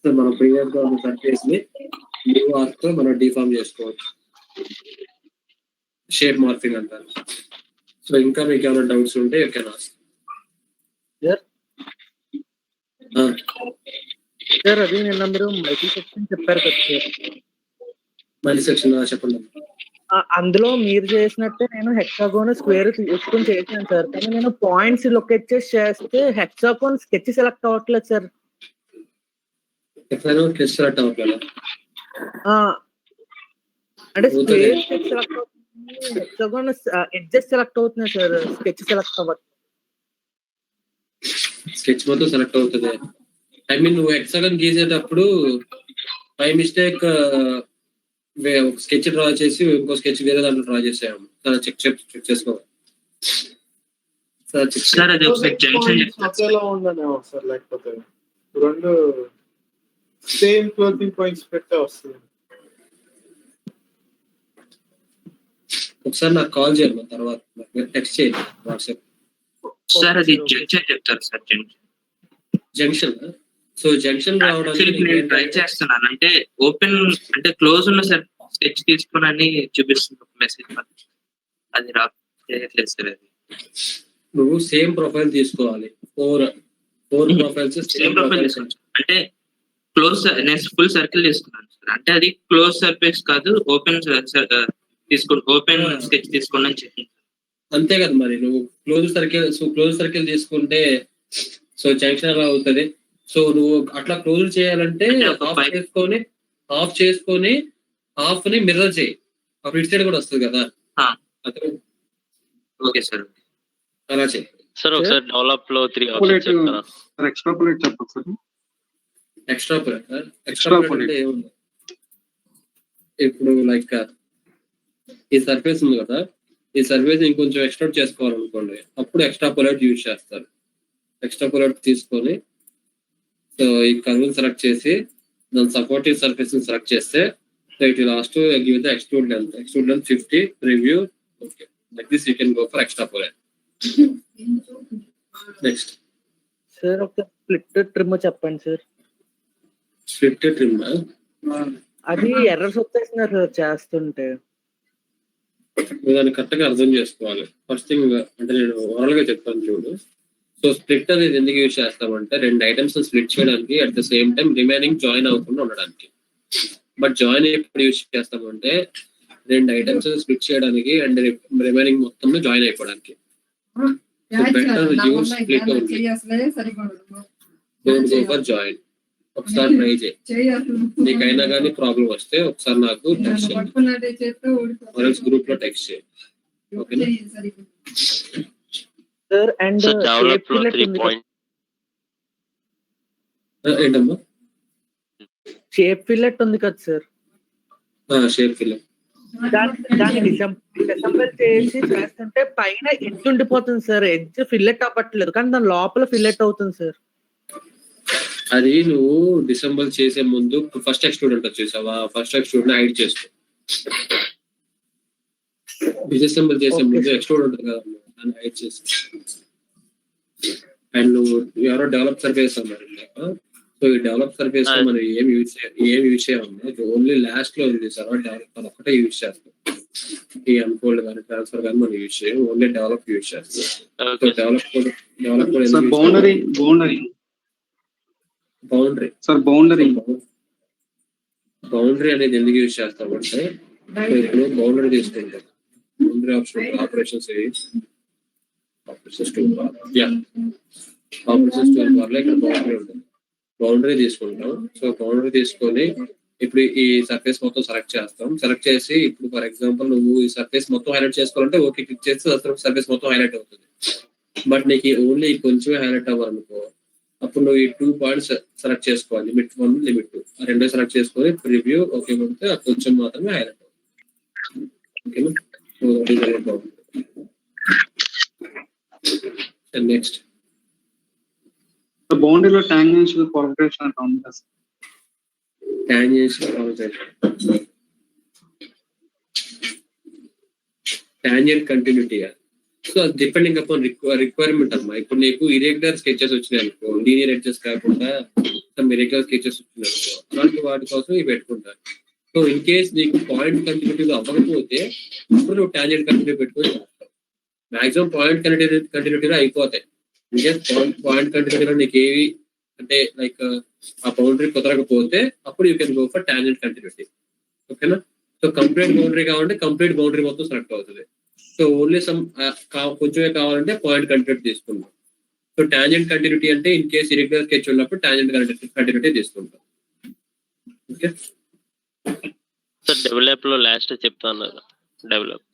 So మనం previous గా ఉన్న surface ని new arc తో మనం deform చేసుకోవచ్చు, shape morphing అంటారు. So ఇంకా మీకు ఏమైనా డౌట్స్ ఉంటే యూ కెన్ ఆస్క్. సార్ అది నిన్న మీరు మల్టీ సెక్షన్ చెప్పారు కదా సార్, మల్టీ సెక్షన్ చెప్పండి. అందులో మీరు చేసినట్టే నేను హెక్సాగోన్ స్క్వేర్ తీసుకొని చేసాను సార్, కానీ నేను పాయింట్స్ లొకేట్ చేస్తే హెక్సాగోన్ స్కెచ్ సెలెక్ట్ అవ్వట్లేదు సార్. సెలెక్ట్ అవ్వట్లేదు అంటే స్క్వేర్ సెలెక్ట్ అవుతుంది, హెక్సాగోన్ ఎడ్జెస్ సెలెక్ట్ అవుతున్నాయి సార్, స్కెచ్ సెలెక్ట్ అవ్వట్లేదు. స్కెచ్ మొత్తం సెలెక్ట్ అవుతుంది. ఐ మీన్ నువ్వు హెక్సాగన్ గీసేటప్పుడు బై మిస్టేక్ స్కెచ్ డ్రా చేసి ఇంకో స్కెచ్ వేరే దాంట్లో డ్రా చేసాము. చెక్ చేసుకోవాలి సార్. అది ఒకసారి జంక్షన్ మధ్యలో ఉందనేమో సార్, లేకపోతే రెండు సేమ్ క్లోజింగ్ పాయింట్స్ పెట్టే వస్తుంది. ఒకసారి నాకు కాల్ చేయాలి, తర్వాత టెక్స్ట్ చేయండి వాట్సాప్. సార్ అది జంక్షన్ చెప్తారు సార్. జంక్షన్ సో జంక్షన్ రావడానికి నేను ట్రై చేస్తున్నాను, అంటే ఓపెన్ అంటే క్లోజ్ ఉన్న సార్ స్కెచ్ తీసుకోనని చూపిస్తుంది ఒక మెసేజ్, అది రాయట్లేదు సార్. అది నువ్వు సేమ్ ప్రొఫైల్ తీసుకోవాలి, ఫోర్ ప్రొఫైల్స్ సేమ్ ప్రొఫైల్ తీసుకోవచ్చు. అంటే క్లోజ్ నేను ఫుల్ సర్కిల్ తీసుకున్నాను సార్, అంటే అది క్లోజ్ సర్ఫేస్ కాదు, ఓపెన్ ఓపెన్ స్కెచ్ తీసుకోండి అని చెప్పింది. అంతే కదా మరి, నువ్వు క్లోజ్ సర్కిల్ తీసుకుంటే సో జంక్షన్ ఎలా అవుతుంది? సో నువ్వు అట్లా క్లోజ్ చేయాలంటే ఆఫ్ చేసుకొని హాఫ్ ని మిర్రర్ చేయి, అప్పుడు ఇటు సైడ్ కూడా వస్తుంది కదా. ఓకే సార్, అలా చేయి సార్. ఒకసారి డెవలప్ లో 3 ఆప్షన్స్ చెప్తారా? ఎక్స్ట్రాపులేట్ చెప్పండి సార్. ఎక్స్ట్రాపులేట్ అంటే ఏముంది? ఇప్పుడు లైక్ ఈ సర్ఫేస్ ఉంది కదా, ఈ సర్ఫేస్ ఇంకొంచెం ఎక్స్ట్రాక్ట్ చేసుకోవాలనుకోండి, అప్పుడు ఎక్స్ట్రాపులేట్ యూజ్ చేస్తారు. ఎక్స్ట్రాపులేట్ తీసుకొని సో ఈ కర్వ్ సెలెక్ట్ చేసి దాని సపోర్టివ్ సర్ఫేస్ సెలెక్ట్ చేస్తే so it last give the extrude length 50 preview. Okay, like this you can go for extrapolate. Next sir ఒక స్ప్లిట్ ట్రిమ్ చెప్పండి సార్. స్ప్లిట్ ట్రిమ్ అది errors వచ్చేస్తున్నారు sir చేస్తుంటే. నువ్వు దాన్ని కరెక్ట్ గా అర్థం చేసుకోవాలి. ఫస్ట్ థింగ్ అంటే నేను ఓవరాల్ గా చెప్తాను చూడు. సో స్ప్లిట్ అనేది ఎందుకు యూజ్ చేస్తామంటే 2 ఐటమ్స్ స్ప్లిట్ చేయడానికి, at the same time remaining join అవ్వకుండా ఉండడానికి. బట్ జాయిన్ ఎప్పుడు యూజ్ చేస్తామంటే 2 ఐటమ్స్ స్ప్లిట్ చేయడానికి అండ్ రిమైనింగ్ మొత్తం జాయిన్ అయిపోవడానికి. Better use split only, don't go for join. ఒకసారి ట్రై చేయి, నీకైనా కానీ ప్రాబ్లం వస్తే ఒకసారి నాకు టెక్స్ట్ చేయి, గ్రూప్ లో టెక్స్ట్ చేయి. ఓకేనా సార్? అండ్ డెవలప్ లో 3 పాయింట్ ఏంటమ్మా? షేప్ ఫిల్లెట్ ఉంది కదా సార్, షేప్ ఫిల్లెట్ దాన్ని డిసెంబర్ చేసి చేస్తుంటే పైన ఎడ్జ్ ఉండిపోతుంది సార్, ఎడ్జ్ ఫిల్లెట్ అవ్వట్లేదు, కానీ దాని లోపల ఫిల్లెట్ అవుతుంది సార్. అది నువ్వు డిసెంబర్ చేసే ముందు ఫస్ట్ ఎక్స్ట్రూడ్ ఉంటుంది చూసావా, ఫస్ట్ ఎక్స్ట్రూడ్ హైడ్ చేసుకో. డిసెంబర్ చేసే ముందు ఎక్స్ట్రూడ్ ఉంటుంది కదా, దాన్ని హైడ్ చేసుకో. అండ్ నువ్వు ఎవరో డెవలప్ సర్ఫేస్ అన్నారు, సో ఈ డెవలప్ సర్ఫేస్ లో మనం ఏం యూజ్ చేయాలి, ఓన్లీ లాస్ట్ లో ఉంది సార్ డెవలప్ ఒకటే యూజ్ చేస్తాం. ఈ అన్ఫోల్డ్ కానీ ట్రాన్స్ఫర్ కానీ మనం యూజ్ చేయం, ఓన్లీ డెవలప్ యూజ్ చేస్తాం. సో డెవలప్ బౌండరీ అనేది ఎందుకు యూజ్ చేస్తామంటే సో ఇప్పుడు బౌండరీ తీసుకుంటాం. Boundary option operations operations tool bar operations tool bar లో ఇక్కడ బౌండరీ ఉంటుంది. బౌండరీ తీసుకుంటాం. సో బౌండరీ తీసుకొని ఇప్పుడు ఈ సర్ఫేస్ మొత్తం సెలెక్ట్ చేస్తాం. సెలెక్ట్ చేసి ఇప్పుడు ఫర్ ఎగ్జాంపుల్ నువ్వు ఈ సర్ఫేస్ మొత్తం హైలైట్ చేసుకోవాలంటే ఓకే క్లిక్ చేస్తే సర్ఫేస్ మొత్తం హైలైట్ అవుతుంది. బట్ నీకు ఓన్లీ కొంచెమే హైలైట్ అవ్వాలనుకో అప్పుడు నువ్వు ఈ 2 పాయింట్స్ సెలెక్ట్ చేసుకోవాలి. లిమిట్ 1, లిమిట్ 2 ఆ రెండో సెలెక్ట్ చేసుకొని ప్రివ్యూ ఓకే కొడితే కొంచెం మాత్రమే హైలైట్ అవుతుంది. ఓకేనా? నెక్స్ట్ బౌండరీలో టాంజెన్షియల్ కోఆర్డినేషన్ అంటే ఉంది కదా. Tangent continuity. సో అది డిపెండింగ్ అపాన్ రిక్వైర్మెంట్ అమ్మా. ఇప్పుడు నీకు ఇరెగ్యులర్ స్కెచెస్ వచ్చినాయి అనుకో, లీనియర్ ఎడ్జెస్ కాకుండా ఇరెగ్యులర్ స్కెచెస్ వచ్చినాయి అనుకో, అలాంటి వాటి కోసం ఇవి పెట్టుకుంటారు. సో ఇన్ కేస్ నీకు పాయింట్ కంటిన్యూటీలో అవ్వకపోతే అప్పుడు నువ్వు టాంజెంట్ కంటిన్యూ పెట్టుకొని మాక్సిమం పాయింట్ కంటిన్యూటీలో అయిపోతాయి. ఇన్ కేస్ పాయింట్ కంటిన్యూటీలో నీకు ఏవి అంటే లైక్ ఆ బౌండరీ కుదరకపోతే అప్పుడు you can go for tangent continuity. ఓకేనా? సో కంప్లీట్ బౌండరీ కావాలంటే కంప్లీట్ బౌండరీ మొత్తం సెలెక్ట్ అవుతుంది. సో ఓన్లీ సమ్ కొంచెమే కావాలంటే పాయింట్ కంటిన్యూటీ తీసుకుంటాం. సో టాంజెంట్ కంటిన్యూటీ అంటే ఇన్ కేస్ ఇరెగ్యులర్ స్కెచ్ ఉన్నప్పుడు టాంజెంట్ కంటిన్యూటీ తీసుకుంటాం. ఓకే సార్ డెవలప్ లో లాస్ట్ చెప్తా అన్నారు. డెవలప్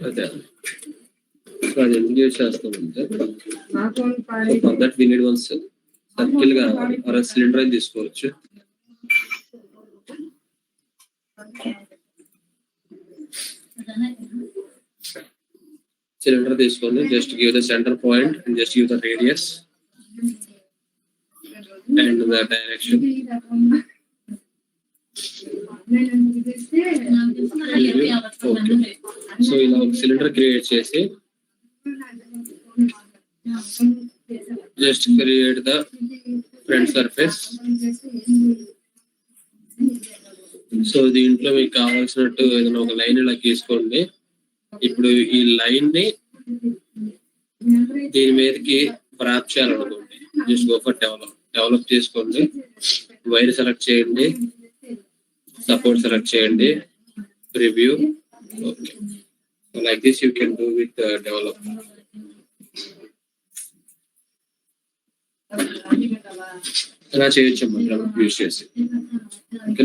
అదే సో అది ఎందుకు యూజ్ చేస్తామంటే for that we need one circle గా ఆర్ సిలిండర్ అని తీసుకోవచ్చు. సిలిండర్ తీసుకొని just give the centre point and just give the radius and the direction. So ఇలా ఒక సిలిండర్ క్రియేట్ చేసి just create the front surface. So దీంట్లో మీకు కావాల్సినట్టు ఏదైనా ఒక లైన్ ఇలా గీసుకోండి. ఇప్పుడు ఈ లైన్ ని దీని మీదకి ర్యాప్ చేయాలనుకోండి, జస్ట్ గో ఫర్ డెవలప్ చేసుకోండి. వైర్ సెలెక్ట్ చేయండి, సపోర్ట్ సెలెక్ట్ చేయండి, preview. Okay, like this you can do with develop. అలా చేయొచ్చు యూజ్ చేసి. ఓకే.